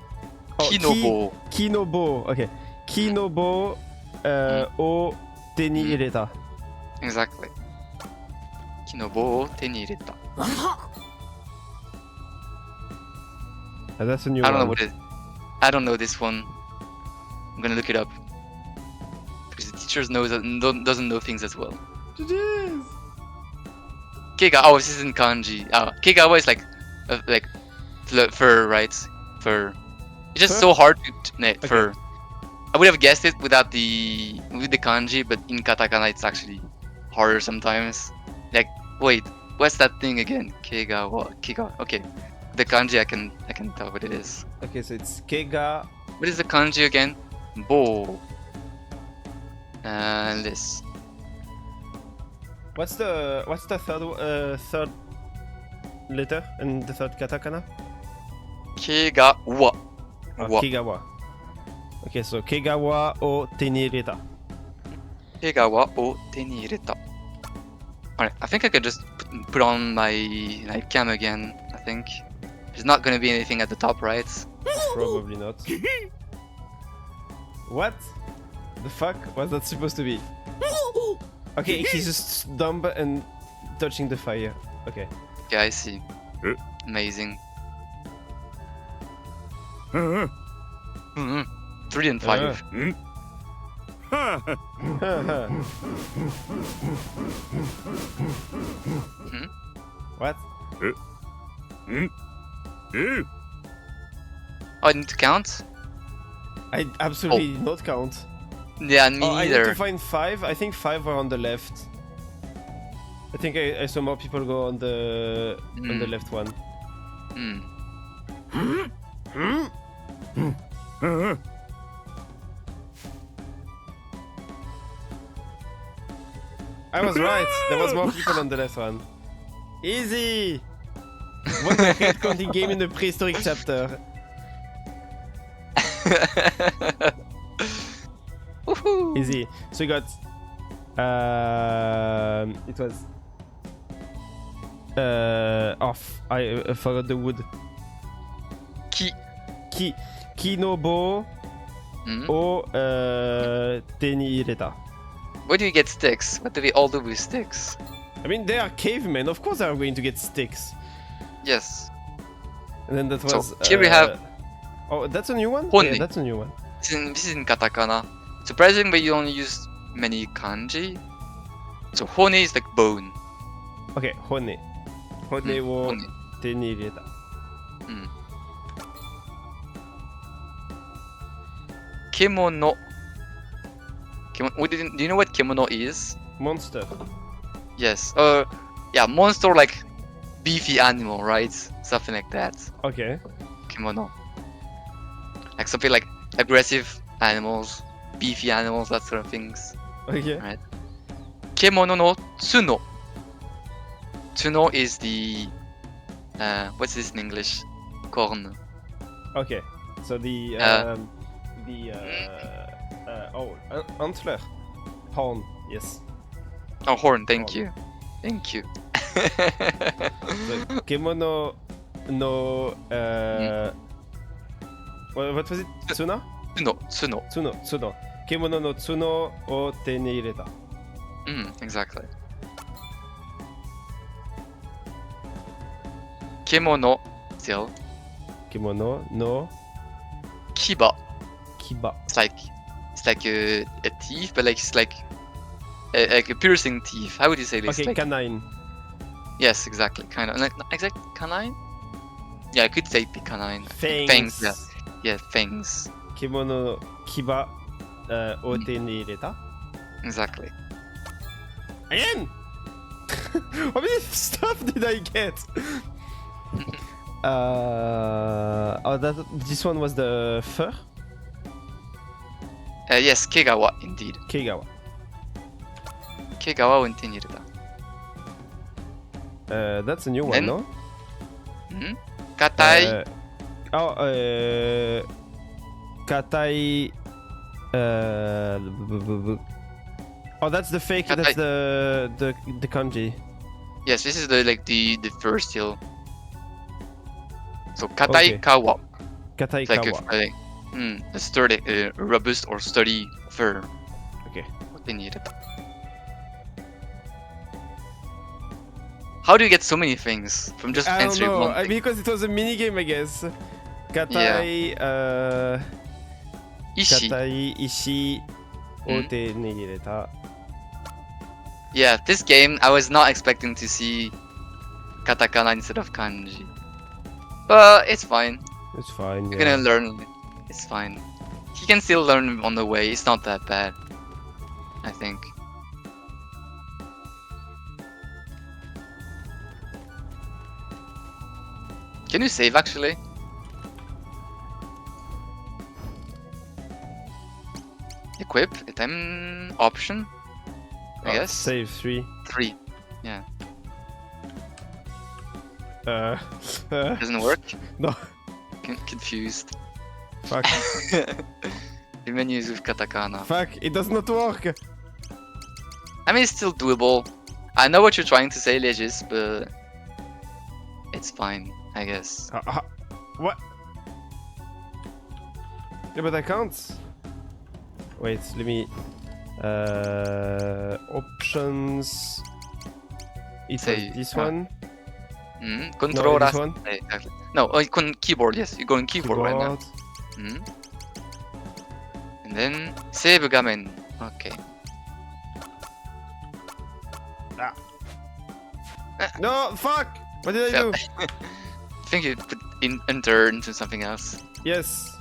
Oh,
木の棒.
Ki no bo. Okay. Ki no bo o te ni ireta.
Exactly. 木の棒を手に入れた.
That's a new
I don't know
one.
what it is. I don't know this one. I'm gonna look it up. Because the teachers doesn't know things as well.
It is.
Keigawa, oh, this is in kanji. Keigawa is like fur, right? Fur. It's just
Fur?
so hard to
Okay.
fur. I would have guessed it with the kanji, but in katakana it's actually harder sometimes. Like, wait, what's that thing again? Kiga. Okay, the kanji I can tell what it is.
Okay, so it's Kega.
What is the kanji again? Bo. This.
What's the third letter in the third katakana?
Kegawa.
Oh,
Wa.
Kigawa. Okay, so Kegawa o tenireta.
Kegawa o tenireta. Alright, I think I could just put on my cam again. I think there's not gonna be anything at the top, right?
Probably not. What? The fuck was that supposed to be? Okay, he's just dumb and touching the fire. Okay.
Okay, I see. Amazing. 3 and 5.
What?
Oh, I need to count?
I absolutely did not count.
Yeah, me
I need
neither.
to find 5. I think 5 were on the left. I think I saw more people go on the left one. I was right. There was more people on the left one. Easy. What a head counting game in the prehistoric chapter.
Woohoo!
Easy. So you got. It was. Off. I forgot the wood. Kinobo o tenireta.
Where do you get sticks? What do we all do with sticks?
I mean, they are cavemen. Of course, they are going to get sticks.
Yes.
And then that
So,
was.
here we have-
Oh, that's a new one.
Honey.
Yeah, that's a new one.
This is in katakana. Surprisingly, you don't use many kanji. So hone is like bone.
Okay, hone. Hone wo
Hone.
tenireta.
Kemono. Do you know what kemono is?
Monster.
Yes. Yeah, monster like beefy animal, right? Something like that.
Okay.
Kemono. Like something like aggressive animals, beefy animals, that sort of things.
Okay.
Right. Kemono no tsuno. Tsuno is the what's this in English? Corn.
Okay. So the antler. Horn. Yes.
Oh, horn. Thank
Horn.
you. Thank you.
The kemono no. What was it? Tsuna?
Tsuno.
Tsuno. Kemono no tsuno o tenireta.
Exactly. Kemono still.
Kemono no
Kiba.
kiba.
It's like a teeth, but like it's like a piercing teeth. How would you say this?
Okay,
Like-
canine.
Yes, exactly. Kind of. Like, exact canine? Yeah, I could say canine.
Fangs.
Yeah. Yeah, fangs.
Kemono no kiba o tenireta.
Exactly.
Again! How many stuff did I get? This one was the fur?
Yes, Kegawa, indeed.
Kegawa.
Kegawa and Tenireta.
That's a new one,
Then-
no?
Katai.
Katai. Oh, that's the fake.
Katai.
That's the kanji.
Yes, this is the first hill. So Katai
Okay.
Kawa.
Katai
It's like
kawa.
a sturdy, robust or sturdy fur.
Okay.
Tenireta. How do you get so many things from just
I don't
answering
know.
one thing?
Because it was a mini game, I guess. Katai.
Ishi.
Katai ishi o
Mm.
tenireta.
Yeah, this game I was not expecting to see katakana instead of kanji. But it's fine.
It's fine.
You're
Yeah.
gonna learn. It's fine. he can still learn on the way. It's not that bad, I think. Can you save actually? Equip, item option. I guess.
Save 3.
3. Yeah.
Uh,
Doesn't work.
no.
Confused.
Fuck.
The menus with katakana.
Fuck, it does not work.
I mean, it's still doable. I know what you're trying to say, Legis, but it's fine, I guess.
What? Yeah, but I can't. Wait, let me. Options. It's
Say,
this one.
Mm,
No,
control
this one.
exactly. No, keyboard. Yes, you're going keyboard right now.
Keyboard.
And then save gamen. Okay.
No, fuck! What did I do?
I think you put enter into something else.
Yes,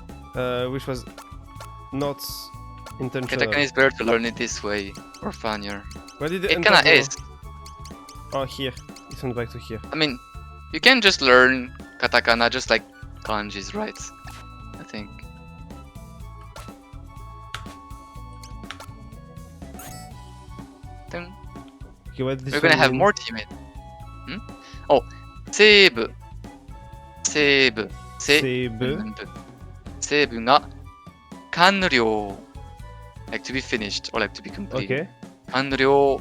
which was not intentional.
Katakana is better to learn it this way or funnier.
Where did it
It
enter
kinda
from?
is.
Oh, here. It's on back to here.
I mean, you can just learn katakana just like kanjis, right? I think. Then
Okay, what this
we're gonna
one
have
mean?
more teammates. Oh, save. Save.
Save.
Saveが完了. Like to be finished or like to be complete.
Okay.
完了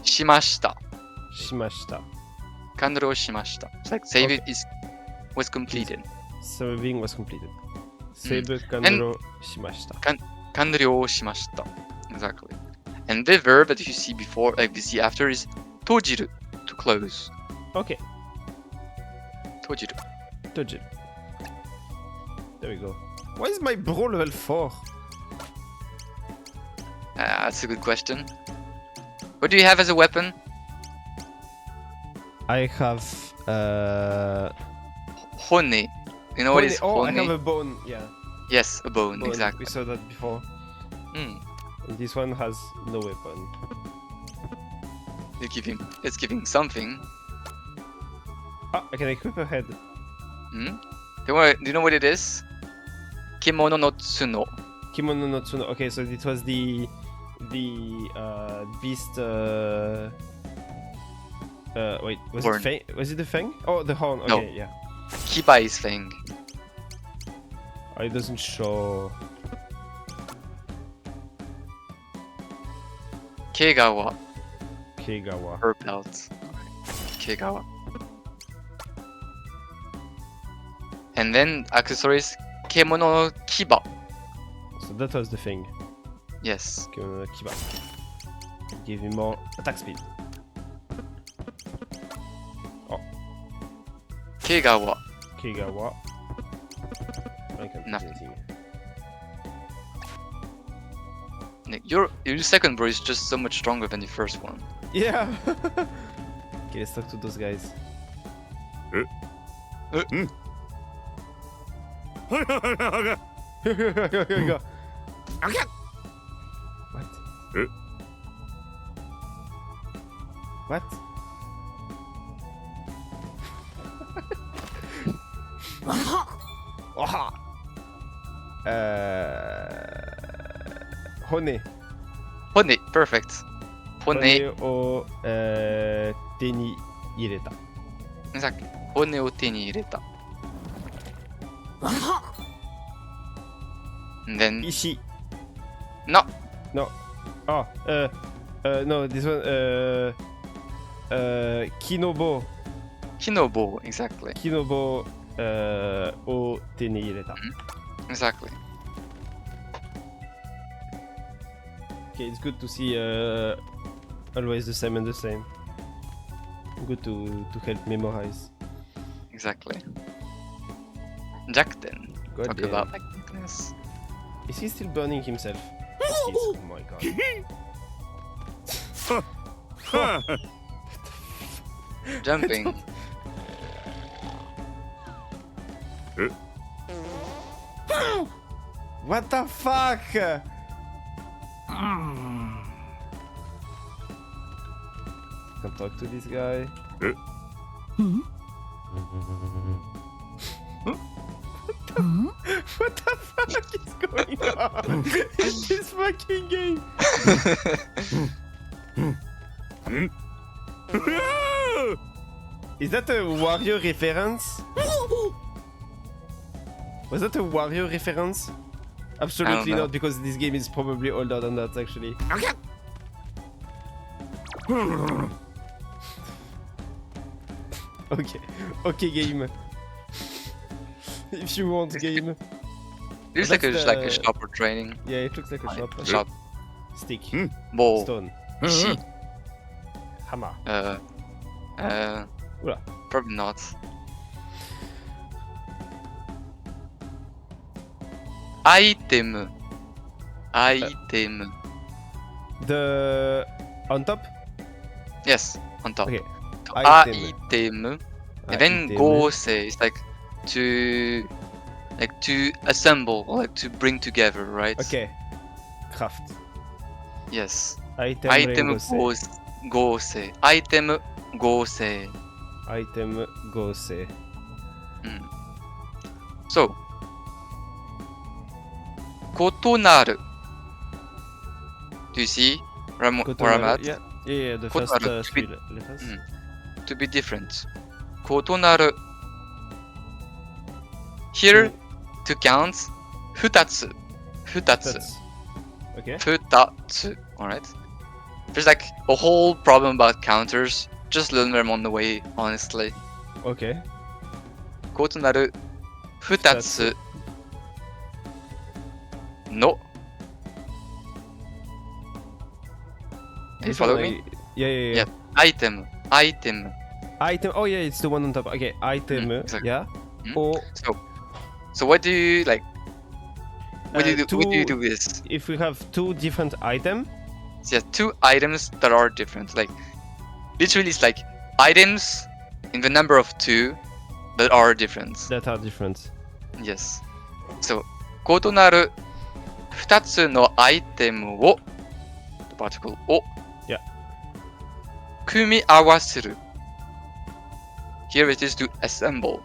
しました.
しました.
完了しました. It's like save
Okay.
it was completed.
Saving was completed. Save kanro しました.
完了しました. Exactly. And the verb that you see before, like you see after, is 閉じる to close.
Okay.
閉じる.
Dodge it. There we go. Why is my bro level 4?
That's a good question. What do you have as a weapon?
I have
Hone. You know what is
oh,
hone?
I have a bone. Yeah.
Yes, a bone,
Bone.
exactly.
We saw that before.
Mm.
And this one has no weapon.
It's giving something.
Ah, I can equip a head.
Do you know what it is? Kimono no tsuno.
Kimono no Tsuno. Okay, so it was the beast. Wait, was
Horn.
it fang? Was it the fang? Oh, the horn. Okay,
No.
yeah.
Kiba is thing.
Oh, it doesn't show.
Kegawa.
Keigawa.
Her belt. Kegawa. And then accessories. Kemono no kiba.
So that was the thing.
Yes.
Kimono no Kiba. Give him more attack speed.
Kegawa.
Keigawa. I can't do
Nothing.
anything.
Nick, your second bro is just so much stronger than the first one.
Yeah. Okay, let's talk to those guys. What? What? Aha! Hone.
Hone, perfect. Hone,
骨を、手に入れた。
exactly. 骨を手に入れた. And then,
石。
no,
No. Oh, no, this one, 木の棒。
kinobo, exactly.
木の棒、を手に入れた。
Exactly.
Okay, it's good to see always the same and the same. Good to help memorize.
Exactly. Jack then.
God
Talk
damn.
about like weakness.
Is he still burning himself? Yes, he is. Oh my god.
Jumping.
What the fuck? Can't talk to this guy. What the fuck is going on in this fucking game? Is that a Wario reference? Was that a Wario reference? Absolutely
know.
not, because this game is probably older than that, actually. Okay, okay, game. If you want, game.
Looks like
That's
like a
the-
shop or training.
Yeah, it looks like a shop.
Shop.
Stick.
Ball.
Stone.
Sheet.
Hammer. Oula.
Probably not. Item. Item.
The... on top?
Yes, on top.
Okay.
So
Item.
item. And then
Item.
gose is like to assemble or like to bring together, right?
Okay. Craft.
Yes.
Item.
Item
Gose.
gose. Item gose.
Item Gose.
So. 異なる. Do you see where I'm at?
Yeah, yeah, the first
Kotonaru.
three letters.
To be different. 異なる. Here, to count, 2つ. 2つ.
That's... Okay.
2つ. Alright? There's like a whole problem about counters. Just learn them on the way, honestly.
Okay.
異なる2つの. Are you following me?
Yeah, yeah, yeah.
Yeah. Item. Item.
Item. Oh, yeah, it's the one on top. Okay, item.
exactly.
Yeah.
Mm.
Or
So what do you like? What do you do? What do you
two-
do with this?
if we have two different items,
So yeah, two items that are different. Like literally, it's like items in the number of two that are different.
that are different.
Yes. So 異なる2つのアイテムを the particle を
Yeah.
組み合わせる. Here it is to assemble.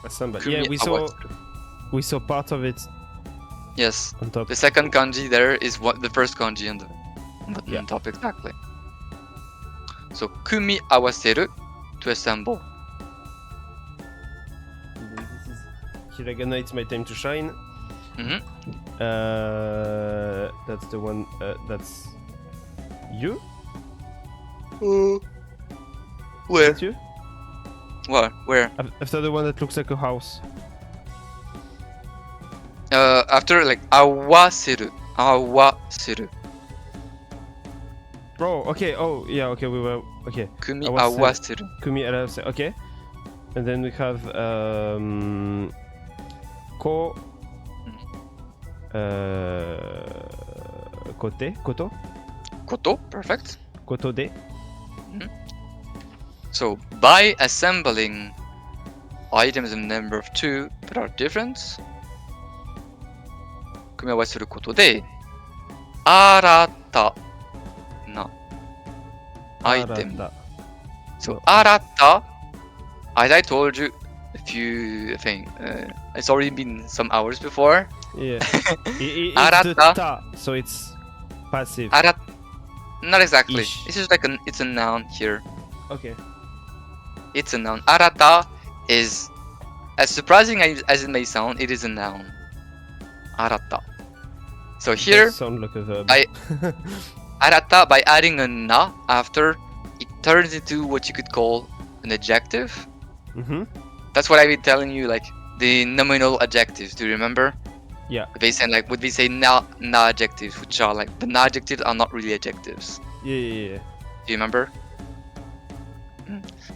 Assemble.
組
Yeah,
み
we
合わ
saw
せる.
we saw part of it
Yes.
on top.
The second kanji there is what the first kanji on the
Yeah.
top exactly. So 組み合わせる to assemble.
This is Hiragana, it's my time to shine.
Mhm.
That's the one. That's you.
Where?
That's you.
Where?
After the one that looks like a house.
After like 合わせる. 合わせる.
Oh, okay. Oh, yeah. Okay, we were okay.
組み合わせる.
Kumi Arase. Okay. And then we have ko. Kote. Koto.
こと? Perfect.
Koto de.
So by assembling items in number of two that are different, 組み合わせることで新たなアイテム.
Arata.
So 新た, as I told you a few things, it's already been some hours before.
Yeah. It's the
Arata.
ta, so it's passive.
新 Not exactly.
Ish.
It's just like it's a noun here.
Okay.
It's a noun. Arata is, as surprising as it may sound, it is a noun. Arata. So here,
Does sound like a verb.
arata, by adding a na after, it turns into what you could call an adjective.
Mm-hmm.
That's what I've been telling you, like the nominal adjectives. Do you remember?
Yeah.
They say like would we say na adjectives, which are like the na adjectives are not really adjectives.
Yeah, yeah, yeah.
Do you remember?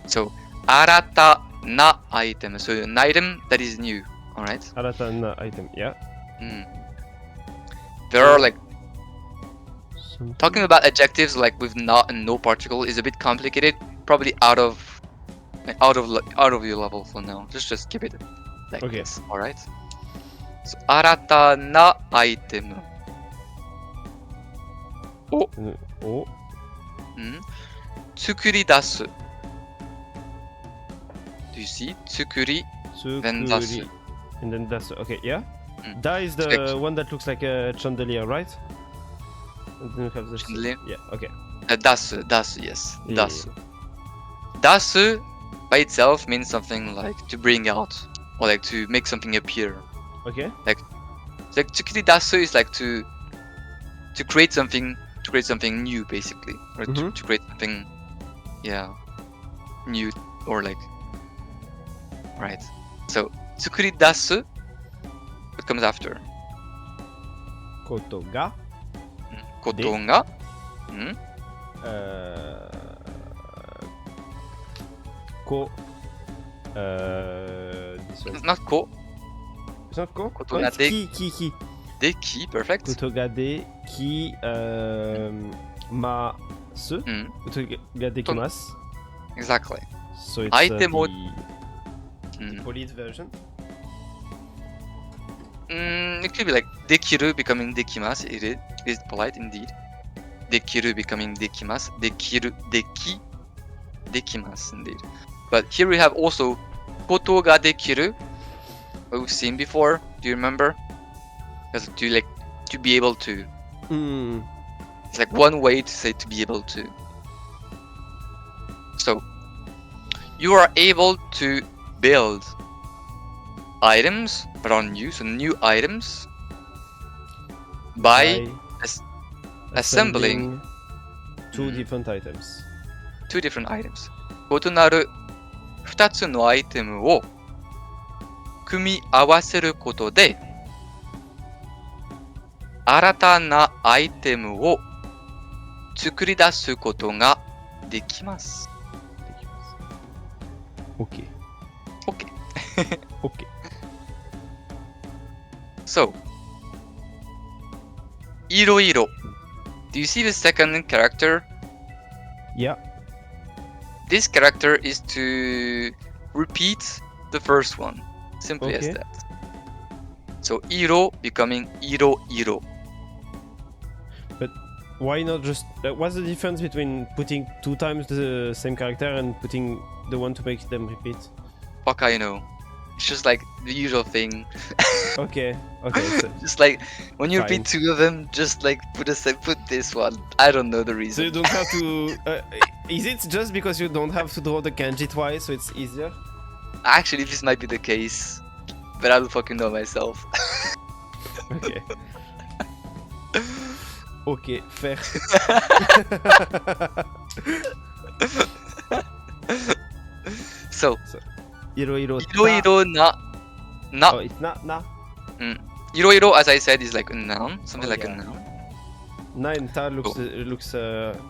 So, arata na item. So an item that is new. All right.
Arata na item. Yeah.
There are like
Something.
talking about adjectives like with not and no particle is a bit complicated. Probably out of your level for now. Just keep it like
Okay.
this. All right. So, 新たなアイテムを、
Oh.
作り出す。Do you see? 作り Then dasu.
Tsukuri. And then dasu. Okay, yeah.
Mm.
Da is the
Like-
one that looks like a chandelier, right? And then you have the
Chandelier?
Yeah. Okay.
出す、yes.
Yeah,
出す。出す by itself means something like to bring out or like to make something appear.
Okay.
Like 作り出す is like to create something new basically. Or
Mhm.
to create something new or like right. So 作り出す what comes after?
Koto ga.
ことが
Ko. This one.
not こ
It's not ko?
Koto
Oh,
ga
it's
de-
ki.
でき perfect.
Koto ga de ki masu.
うん、
Koto ga dekimasu.
exactly.
So it's
Item
the
or- うん
polite version.
It could be like できる becoming できます it is polite indeed. できる becoming できますできるできます indeed. But here we have also ことができる what we've seen before. Do you remember? Because to be able to.
Mm.
It's like one way to say to be able to. So you are able to build items that are new, so new items by assembling
two
Mm.
different items.
two different items. 異なる2つのアイテムを組み合わせることで新たなアイテムを作り出すことができます。
Okay.
OK.
Okay.
So, いろいろ. Do you see the second character?
Yeah.
This character is to repeat the first one. Simply as
Okay.
that. So, 色 becoming 色色.
Why not just? What's the difference between putting two times the same character and putting the one to make them repeat?
Fuck I know. It's just like the usual thing.
Okay. Okay. So,
Just like when you repeat
Fine.
two of them, just like put this one. I don't know the
so
reason.
you don't have to. Is it just because you don't have to draw the kanji twice, so it's easier?
Actually, this might be the case, but I don't fucking know myself.
Okay. Okay. Fair.
So,
Iro iro.
いろいろな
Oh, it's not na.
いろいろ as I said is like a noun, something
Oh,
like
yeah.
a noun.
Na and ta looks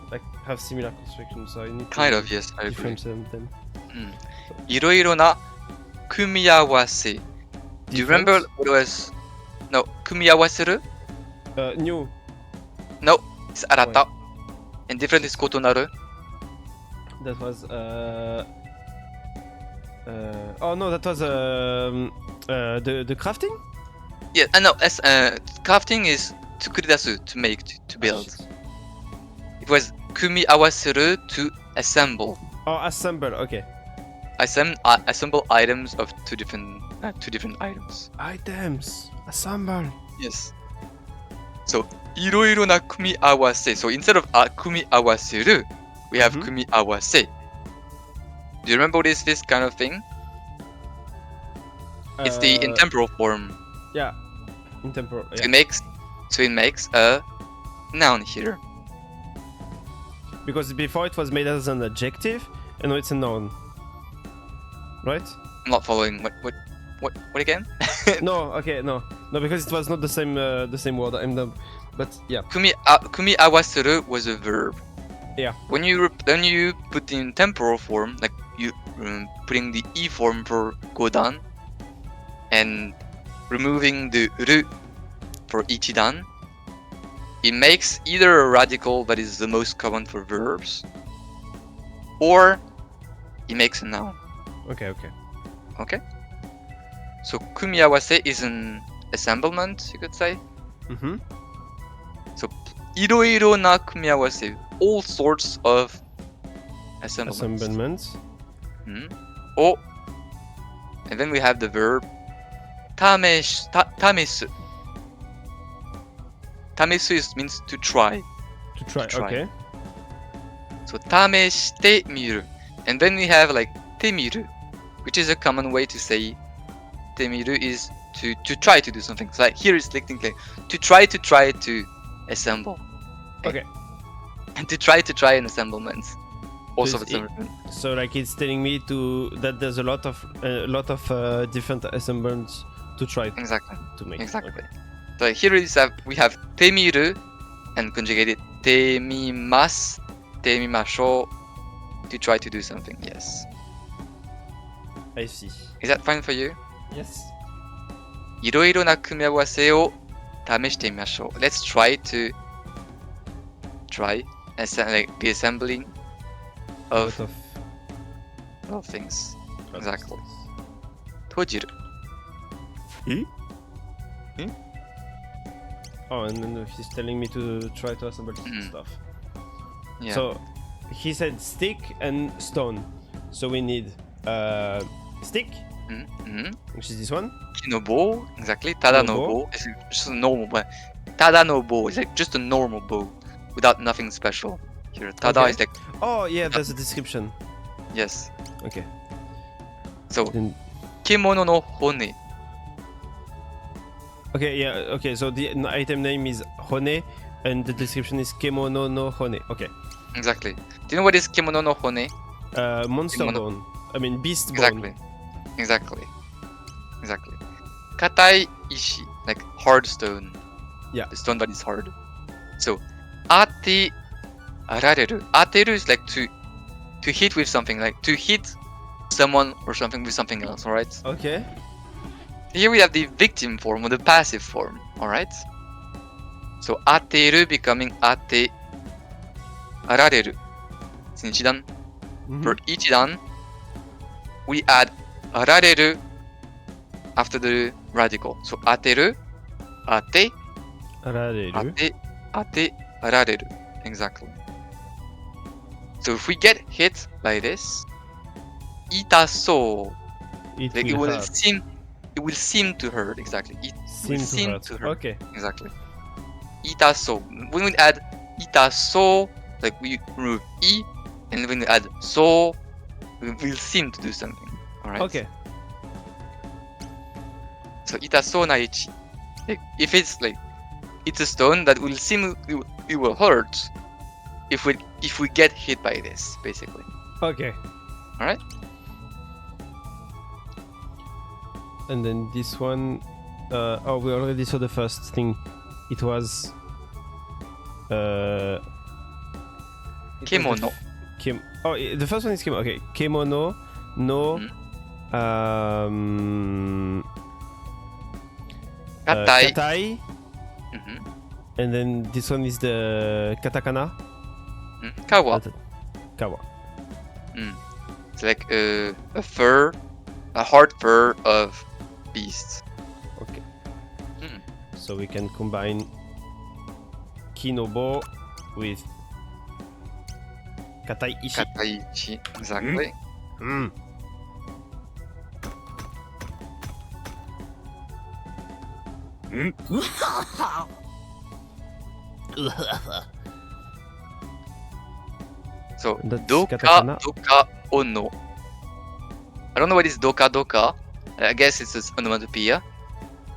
like have similar construction, so I need to
Kind of, yes, I agree.
differentiate them.
いろいろな組み合わせ. Do you remember
Different?
what it was? No, 組み合わせる?
New.
No, it's 新た. And different is 異なる.
That was oh no, that was the crafting.
Yeah, no, crafting is 作り出す to make, to build.
Shit.
It was 組み合わせる to assemble.
Oh, assemble. Okay.
Assemble items of two different items.
Items. Assemble.
Yes. So, いろいろな組み合わせ. So instead of 組み合わせる, we have 組み合わせ. Do you remember what is this kind of thing? It's the in temporal form.
Yeah. In temporal.
So
Yeah.
it makes a noun here.
Because before it was made as an adjective, and now it's a noun. Right?
I'm not following. What again?
No. Okay. No. No, because it was not the same word. I'm dumb. But yeah.
組み合わせる was a verb.
Yeah.
When you put in temporal form, like you putting the e form for godan, and removing the ru for ichidan, it makes either a radical that is the most common for verbs, or it makes a noun.
Okay. Okay.
Okay? So 組み合わせ is an assemblement, you could say.
Mm-hmm.
So, いろいろな組み合わせ, all sorts of assemblements.
Assemblements.
Oh, and then we have the verb 試す. 試す means to try.
To try.
To try.
Okay.
So 試してみる. And then we have like てみる, which is a common way to say てみる is to try to do something. So like here it's technically to try to assemble.
Okay.
And to try an assemblement. Also
So
assemblement.
So like it's telling me that there's a lot of different assemblments to try
Exactly.
to make.
Exactly.
Okay.
So here we have てみる and conjugated てみます, てみましょう to try to do something. Yes.
I see.
Is that fine for you?
Yes.
いろいろな組み合わせを試してみましょう. Let's try like the assembling of things. Exactly. 閉じる.
Oh, and then he's telling me to try to assemble stuff.
Yeah.
So he said stick and stone. So we need stick, which is this one.
木の棒, exactly. ただの棒. It's just a normal bow. ただの棒 is like just a normal bow without nothing special. Here, ただ
Okay.
is like,
Oh yeah, there's a description.
yes.
Okay.
So,
Then,
獣の骨.
okay, yeah, okay. So the item name is Hone, and the description is Kemono no Hone. Okay.
Exactly. Do you know what is 獣の骨?
Monster
Kemono.
bone. I mean beast
Exactly.
bone.
Exactly. 硬い石, like hard stone.
Yeah.
The stone that is hard. So, 当てられる. 当てる is like to hit with something, like to hit someone or something with something else, alright?
Okay.
Here we have the victim form or the passive form, alright? So, 当てる becoming 当てられる. It's in 一段.
Mhm.
For each dan, we add られる after the radical. So 当てる, 当て
Arareru.
当てられる. Exactly. So if we get hit by this, 痛そう.
It
Like
will
it
hurt.
will seem to hurt. Exactly. It will seem to hurt.
Okay.
Exactly. 痛そう. When we add 痛そう, like we remove e, and when we add so, we will seem to do something. Alright?
Okay.
So 痛そうな位置. Like, if it's like it's a stone that will seem it will hurt if we get hit by this, basically.
Okay.
Alright?
And then this one, oh, we already saw the first thing. It was.
Kemono.
The first one is kemono. Okay, kemono no.
Katai.
Katai. And then this one is the katakana.
Kawa.
Kawa.
It's like a fur, a hard fur of beasts.
Okay. So we can combine Kinobo with Katai Ishi.
Katai ichi. Exactly. So,
That's
doka
katakana.
doka ono. I don't know what is doka doka. I guess it's an onomatopoeia.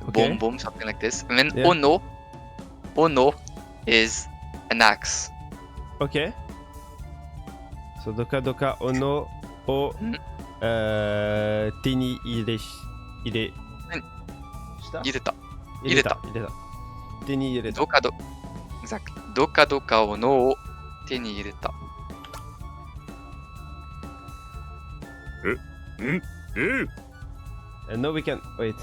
Okay.
Boom boom, something like this. And then
Yeah.
ono is an axe.
Okay. So doka doka ono o teni ire
Ireta.
Teni ireta.
Exactly. Doka doka ono o 手に入れた.
And now we can wait.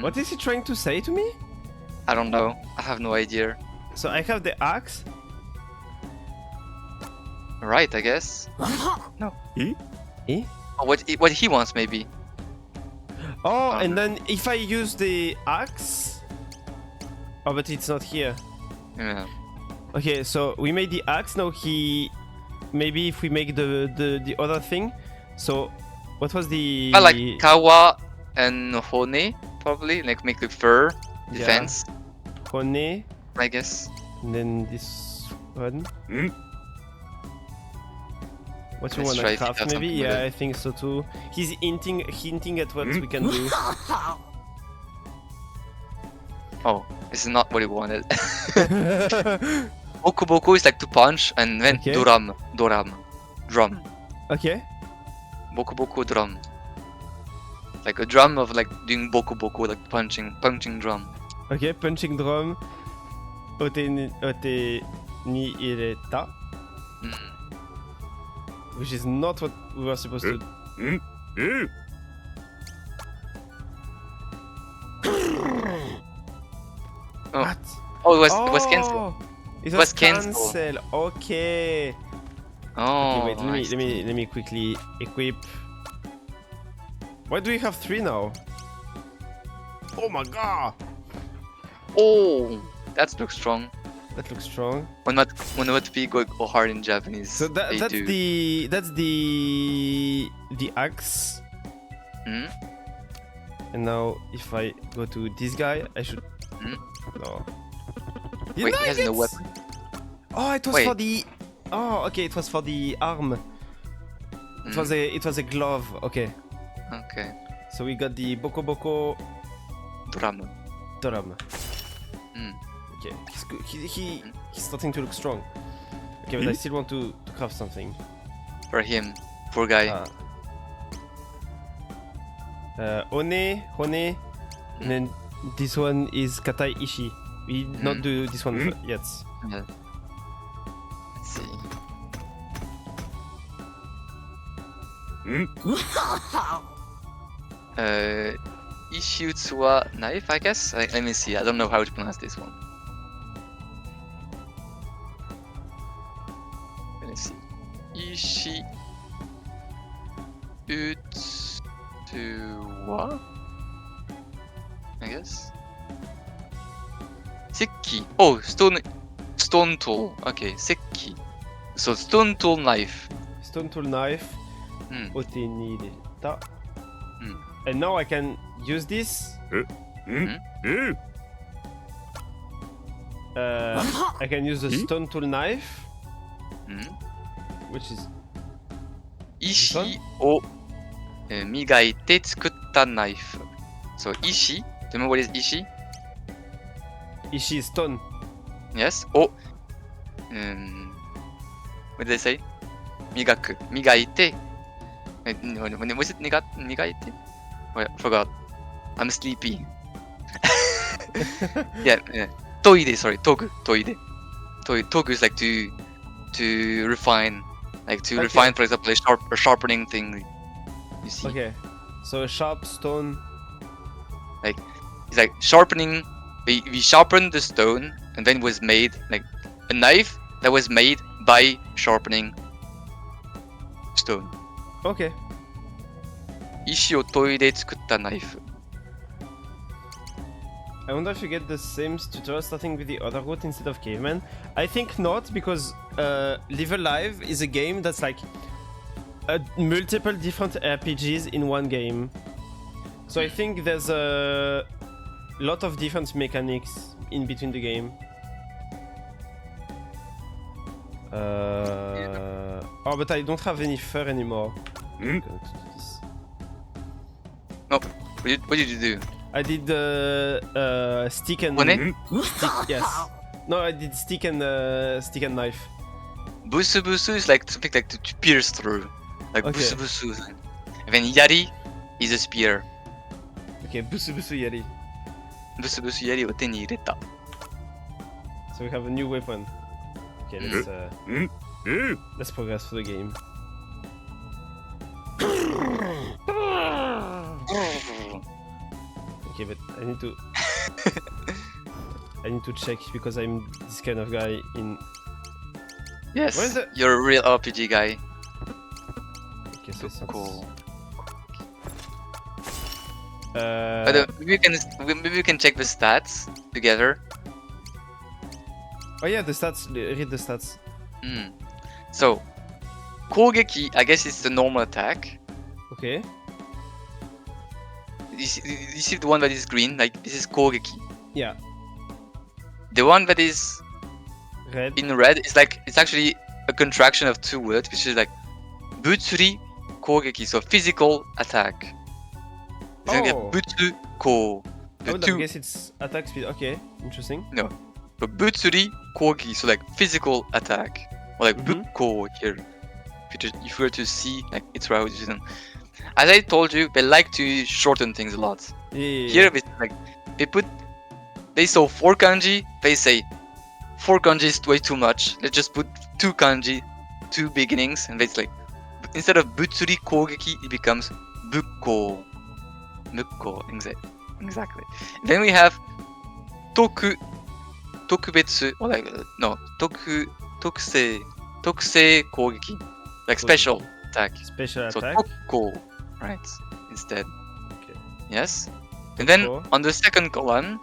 What is he trying to say to me?
I don't know. I have no idea.
So I have the axe.
Right, I guess. No.
Eh?
Oh, what he wants, maybe.
Oh, and then if I use the axe... Oh, but it's not here.
Yeah.
Okay, so we made the axe, now he... Maybe if we make the other thing. So, what was the...
I like Kawa and Hone, probably. Like make the fur defense,
Hone,
I guess.
and then this one. What you
Let's
want
try
to
if you
craft,
have
maybe?
something with
Yeah,
it.
I think so too. He's hinting at what we can do.
Oh, this is not what he wanted. Boku Boku is like to punch, and then
Okay.
drum. Drum.
Okay.
Boku Boku drum. Like a drum of like doing Boku Boku, like punching drum.
Okay, punching drum. Ote ni ireta.
Mm.
Which is not what we were supposed to do.
Oh.
What?
Oh, it was cancelled.
It
was
was
cancelled.
cancelled. Okay.
Oh,
Okay, wait.
I see.
Let me quickly equip. Why do we have 3 now? Oh my god!
Oh, that looks strong.
That looks strong.
When what we go hard in Japanese.
So
they
that's
do.
the axe.
Hmm?
And now if I go to this guy, I should.
Hmm?
No.
Wait, he has no
Nuggets!
weapon.
Oh, it was
Wait.
for the. Oh, okay. It was for the arm. It was a glove. Okay.
Okay.
So we got the Boko Boko
Drum.
drum.
Hmm.
Okay. He's starting to look strong. Okay, but I still want to craft something.
For him, poor guy.
One, Hone, and then this one is Katai Ishi. We did not do this one yet.
Yeah. Let's see. Ishutsuwa knife, I guess. Let me see. I don't know how to pronounce this one. Let's see. Ishutsuwa, I guess. Sekki. Oh, stone tool. Okay, sekki. So stone tool knife.
Stone tool knife.
Hmm.
Ote ni ta.
Hmm.
And now I can use this. I can use the stone tool knife,
Hmm.
which is
Ishi o migaite tsukutta knife. So ishi. Do you know what is ishi?
Ishi stone.
Yes. O. What did they say? Migaku. Migaite. Was it migaite? Wait, I forgot. I'm sleepy. Yeah. Toide. Sorry. Togu. Toide. Togu is like to refine. Like to
Okay.
refine, for example, a sharpening thing. You see.
Okay. So a sharp stone.
It's like sharpening. We sharpened the stone, and then it was made like a knife that was made by sharpening stone.
Okay.
Ishi o toide tsukutta knife.
I wonder if you get the same tutorial starting with the other route instead of caveman. I think not, because Live Alive is a game that's like multiple different RPGs in one game. So I think there's a lot of different mechanics in between the game. Oh, but I don't have any fur anymore. I'm going to do this.
What did you do?
I did stick and
One?
stick. Yes. No, I did stick and knife.
Busu busu is like something like to pierce through. Like
Okay.
busu busu. And then yari is a spear.
Okay, busu busu yari.
Busu busu yari o te ni ireta.
So we have a new weapon. Okay, let's progress through the game. Okay, but I need to I need to check because I'm this kind of guy in.
Yes,
Where's the-
you're a real RPG guy.
Okay, so it's not.
Cool. But maybe we can check the stats together.
Oh yeah, the stats. Read the stats.
So, 攻撃, I guess it's the normal attack.
Okay.
You see the one that is green, like this is 攻撃.
Yeah.
The one that is
Red.
in red is like, it's actually a contraction of two words, which is like 物理攻撃, so physical attack. It's gonna
Oh.
be 物攻.
I
The
would
two,
guess it's attack speed. Okay, interesting.
so 物理攻撃, so like physical attack, or like
Mhm.
物攻 here. If you were to see, like it's right. As I told you, they like to shorten things a lot.
Yeah.
Here, like they saw 4 kanji. They say 4 kanji is way too much. Let's just put 2 kanji, 2 beginnings, and it's like instead of 物理攻撃, it becomes 仏攻. 仏攻, exactly. Then we have 特別, or like no 特性攻撃, like special attack.
Special
So
attack.
特攻, right? Instead.
Okay.
Yes. And then
Cool.
on the second column,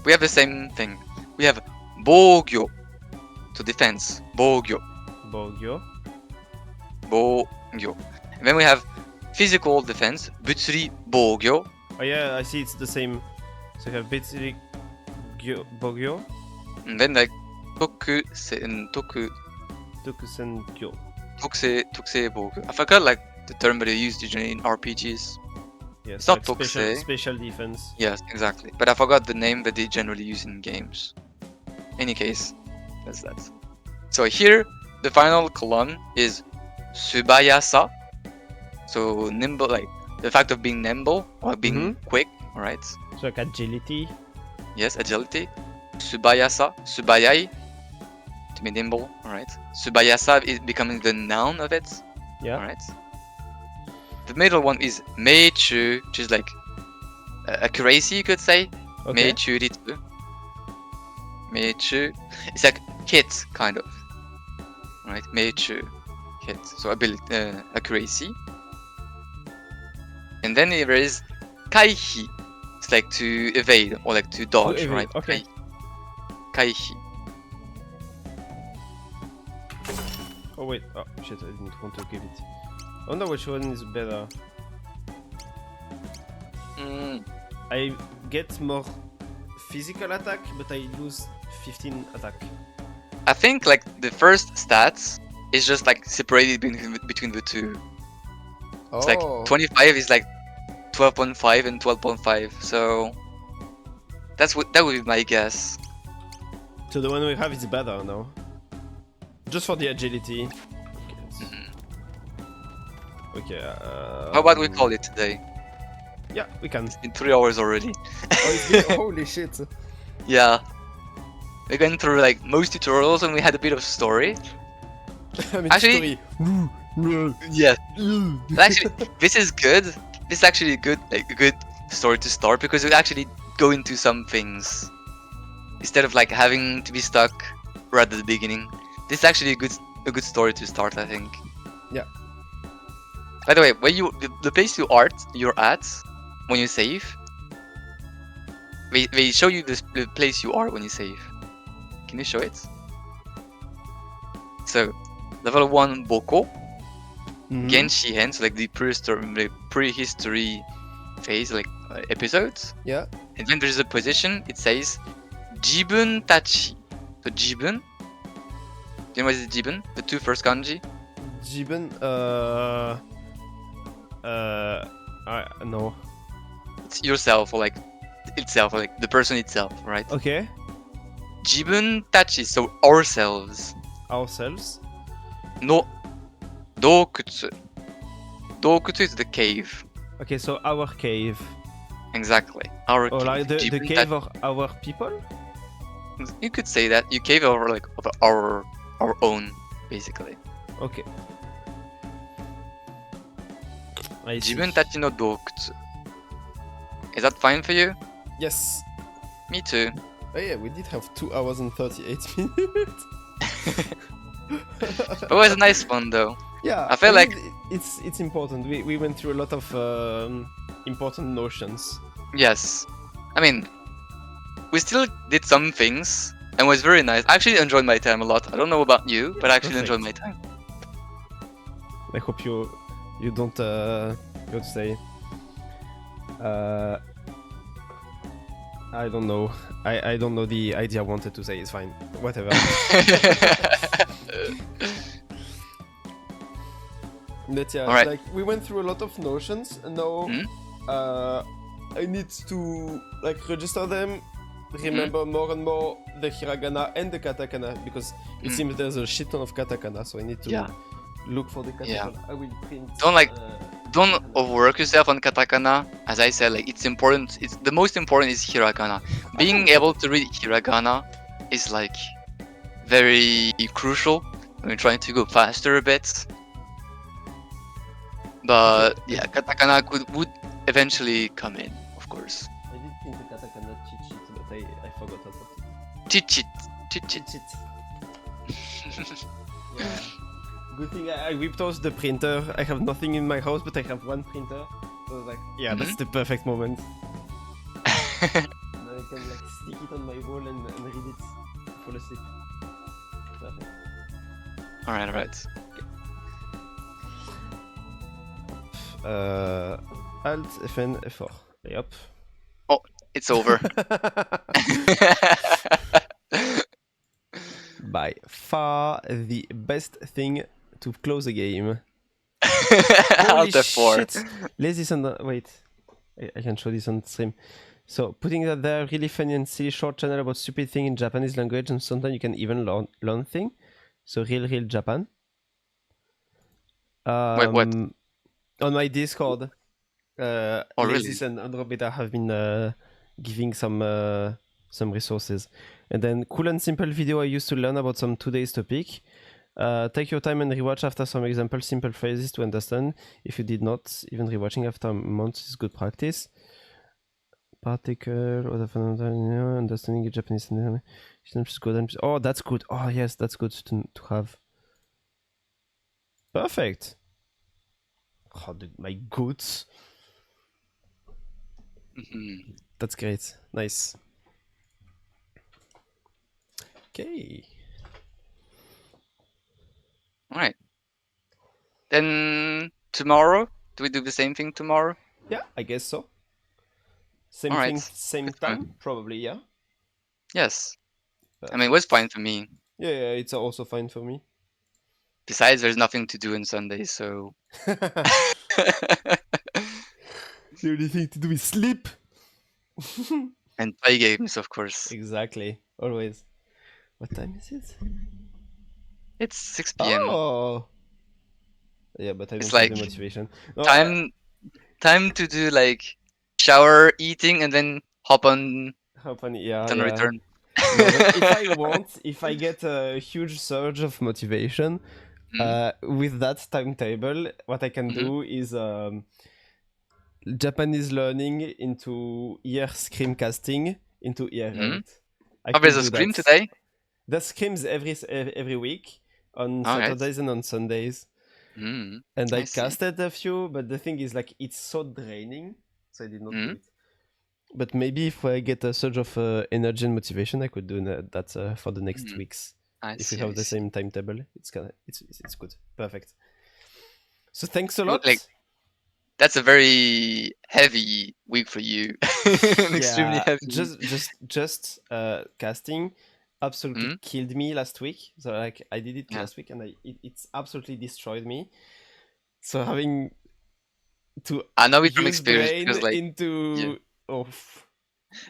we have the same thing. We have 防御, so defense. 防御.
Bogyo.
防御. And then we have physical defense. 物理防御.
Oh yeah, I see it's the same. So you have Bitsuri Bogyo,
And then like 特
Tokusenkyo.
性防御. I forgot like the term that they used usually in RPGs.
Yes,
It's not
special,
Tokusei.
special defense.
Yes, exactly. But I forgot the name that they generally use in games. Any case, that's that. So here, the final column is Subayasa. So nimble, like the fact of being nimble or being quick, alright?
So like agility.
Yes, agility. Subayasa, Subayai, to be nimble, alright? Subayasa is becoming the noun of it,
Yeah.
alright? The middle one is Meichu, which is like accuracy, you could say.
Okay.
Meichuritu. Meichu. It's like hit, kind of. Right? Meichu. Hit. So ability, accuracy. And then there is Kaihi. It's like to evade or like to dodge,
evade,
right?
okay.
Kaihi.
Oh wait. Oh shit! I didn't want to give it. I wonder which one is better. I get more physical attack, but I lose 15 attack.
I think like the first stats is just like separated between the two. It's like 25 is like 12.5 and 12.5, so that would be my guess.
So the one we have is better now. Just for the agility. Okay.
How about we call it today?
Yeah, we can.
It's been 3 hours already.
Oh, it's been, holy shit.
Yeah. We went through like most tutorials and we had a bit of story.
I mean,
Actually- Yeah. But actually, this is good. This is actually a good story to start because we actually go into some things instead of like having to be stuck right at the beginning. This is actually a good story to start, I think.
Yeah.
By the way, when the place you're at when you save, they show you the place you are when you save. Can you show it? So, level 1 Boko, Genshihen, so like the prehistory phase, like episodes.
Yeah.
And then there's a position, it says Jibun Tachi. So Jibun. Do you know what is Jibun? The 2 first kanji?
Jiben, no.
It's yourself or like itself, or like the person itself, right?
Okay.
Jibun Tachi, so ourselves.
Ourselves.
No Dokutsu. Dokutsu is the cave.
Okay, so our cave.
Exactly. Our
Or
cave.
like the
Jibun
cave of our people?
You could say that. You cave over like of our own, basically.
Okay. I see.
Jibun tachi no dokutsu. Is that fine for you?
Yes.
Me too.
Oh yeah, we did have 2 hours and 38 minutes.
It was a nice one though.
Yeah,
I feel like-
it's important. We went through a lot of important notions.
Yes. I mean, we still did some things and it was very nice. I actually enjoyed my time a lot. I don't know about you, but I actually enjoyed my time.
I hope you don't how to say I don't know. I don't know the idea I wanted to say. It's fine. Whatever. But yeah,
Alright.
like we went through a lot of notions, and now I need to like register them, remember more and more the hiragana and the katakana, because it seems there's a shit ton of katakana, so I need to look for the katakana.
Yeah.
I will print.
Don't overwork yourself on katakana. As I said, like it's important. It's the most important is hiragana. Being able to read hiragana is like very crucial when you're trying to go faster a bit. But yeah, katakana would eventually come in, of course.
I did print the katakana cheat sheet, but I forgot about it.
Cheat sheet.
Yeah. Good thing I whipped out the printer. I have nothing in my house, but I have one printer. So I was like, yeah, that's the perfect moment. And I can like stick it on my wall and read it, fall asleep. Perfect.
Alright.
Alt Fn F4. Yep.
Oh, it's over.
By far the best thing to close a game.
Alt F4.
Shit. Let's this on the wait. I can show this on stream. So putting that there, really funny and silly short channel about stupid thing in Japanese language, and sometimes you can even learn thing. So real Japan.
Wait, what?
On my Discord,
really?
Lesis and Andromeda have been giving some resources. And then cool and simple video I used to learn about some today's topic. Take your time and rewatch after some example simple phrases to understand. If you did not, even rewatching after months is good practice. Particle or the fundamental understanding Japanese. Oh, that's good. Oh yes, that's good to have. Perfect. Oh, dude, my goods. That's great. Nice. Okay.
Alright. Then tomorrow? Do we do the same thing tomorrow?
Yeah, I guess so. Same
All right.
thing, same
That's
time,
fine.
probably, yeah.
Yes. I mean, it was fine for me.
Yeah, it's also fine for me.
Besides, there's nothing to do on Sunday, so...
The only thing to do is sleep.
And play games, of course.
Exactly, always. What time is it?
It's 6 p.m.
Oh! Yeah, but I don't
It's
have
like
the motivation. No,
time to do like shower, eating, and then hop on
yeah,
and
yeah.
return.
No, but if I get a huge surge of motivation, with that timetable, what I can do is Japanese learning into ear screamcasting into ear ranked.
Oh, there's a scream today?
The screams every week on Saturdays and on Sundays. And I casted a few, but the thing is like it's so draining, so I did not do it. But maybe if I get a surge of energy and motivation, I could do that for the next weeks. If we have the same timetable, it's good, perfect. So thanks a lot.
Like, that's a very heavy week for you. Extremely heavy.
Just casting absolutely killed me last week. So like I did it last week, and it's absolutely destroyed me. So having to
I know it from experience because like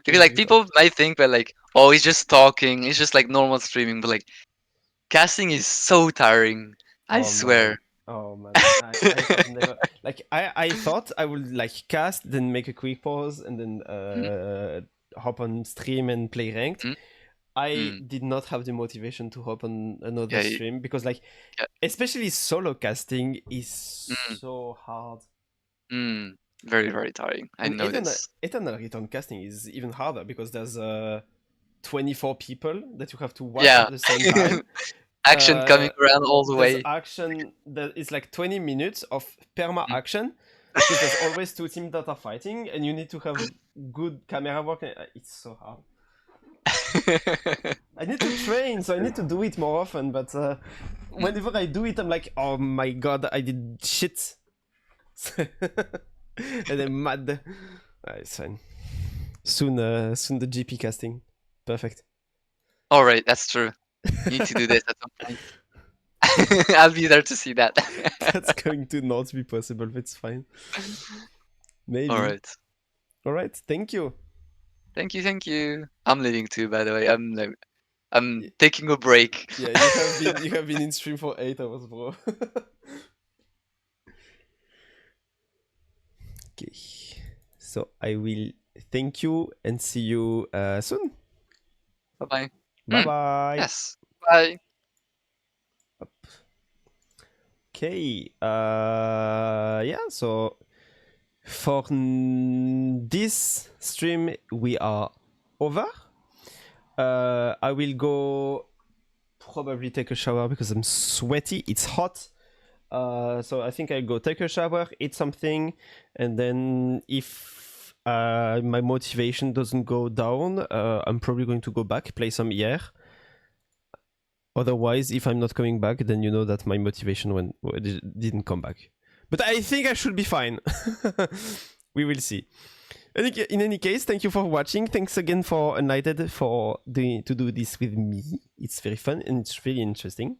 because like people might think that like, oh, he's just talking, it's just like normal streaming, but like casting is so tiring. I swear.
Man. Oh man, I have never like I thought I would like cast, then make a quick pause, and then hop on stream and play ranked. I did not have the motivation to hop on another stream because like especially solo casting is so hard.
Very, very tiring. I know this.
Eternal Return casting is even harder because there's 24 people that you have to watch at the same time.
Action coming around all the way.
Action that is like 20 minutes of perma action. Because there's always two teams that are fighting, and you need to have good camera work. It's so hard. I need to train, so I need to do it more often. But whenever I do it, I'm like, oh my god, I did shit, and I'm mad. It's fine. Soon the GP casting. Perfect.
Alright, that's true. You need to do this at some point. I'll be there to see that.
That's going to not be possible, but it's fine. Maybe.
Alright.
Alright, thank you.
Thank you. I'm leaving too, by the way. I'm taking a break.
Yeah, you have been in stream for 8 hours, bro. Okay. So I will thank you and see you soon.
Bye-bye.
Bye-bye.
Yes. Bye.
Okay. Yeah, so for this stream we are over. I will go probably take a shower because I'm sweaty. It's hot. So I think I'll go take a shower, eat something, and then if my motivation doesn't go down, I'm probably going to go back, play some ER. Otherwise, if I'm not coming back, then you know that my motivation didn't come back. But I think I should be fine. We will see. In any case, thank you for watching. Thanks again for United to do this with me. It's very fun and it's really interesting.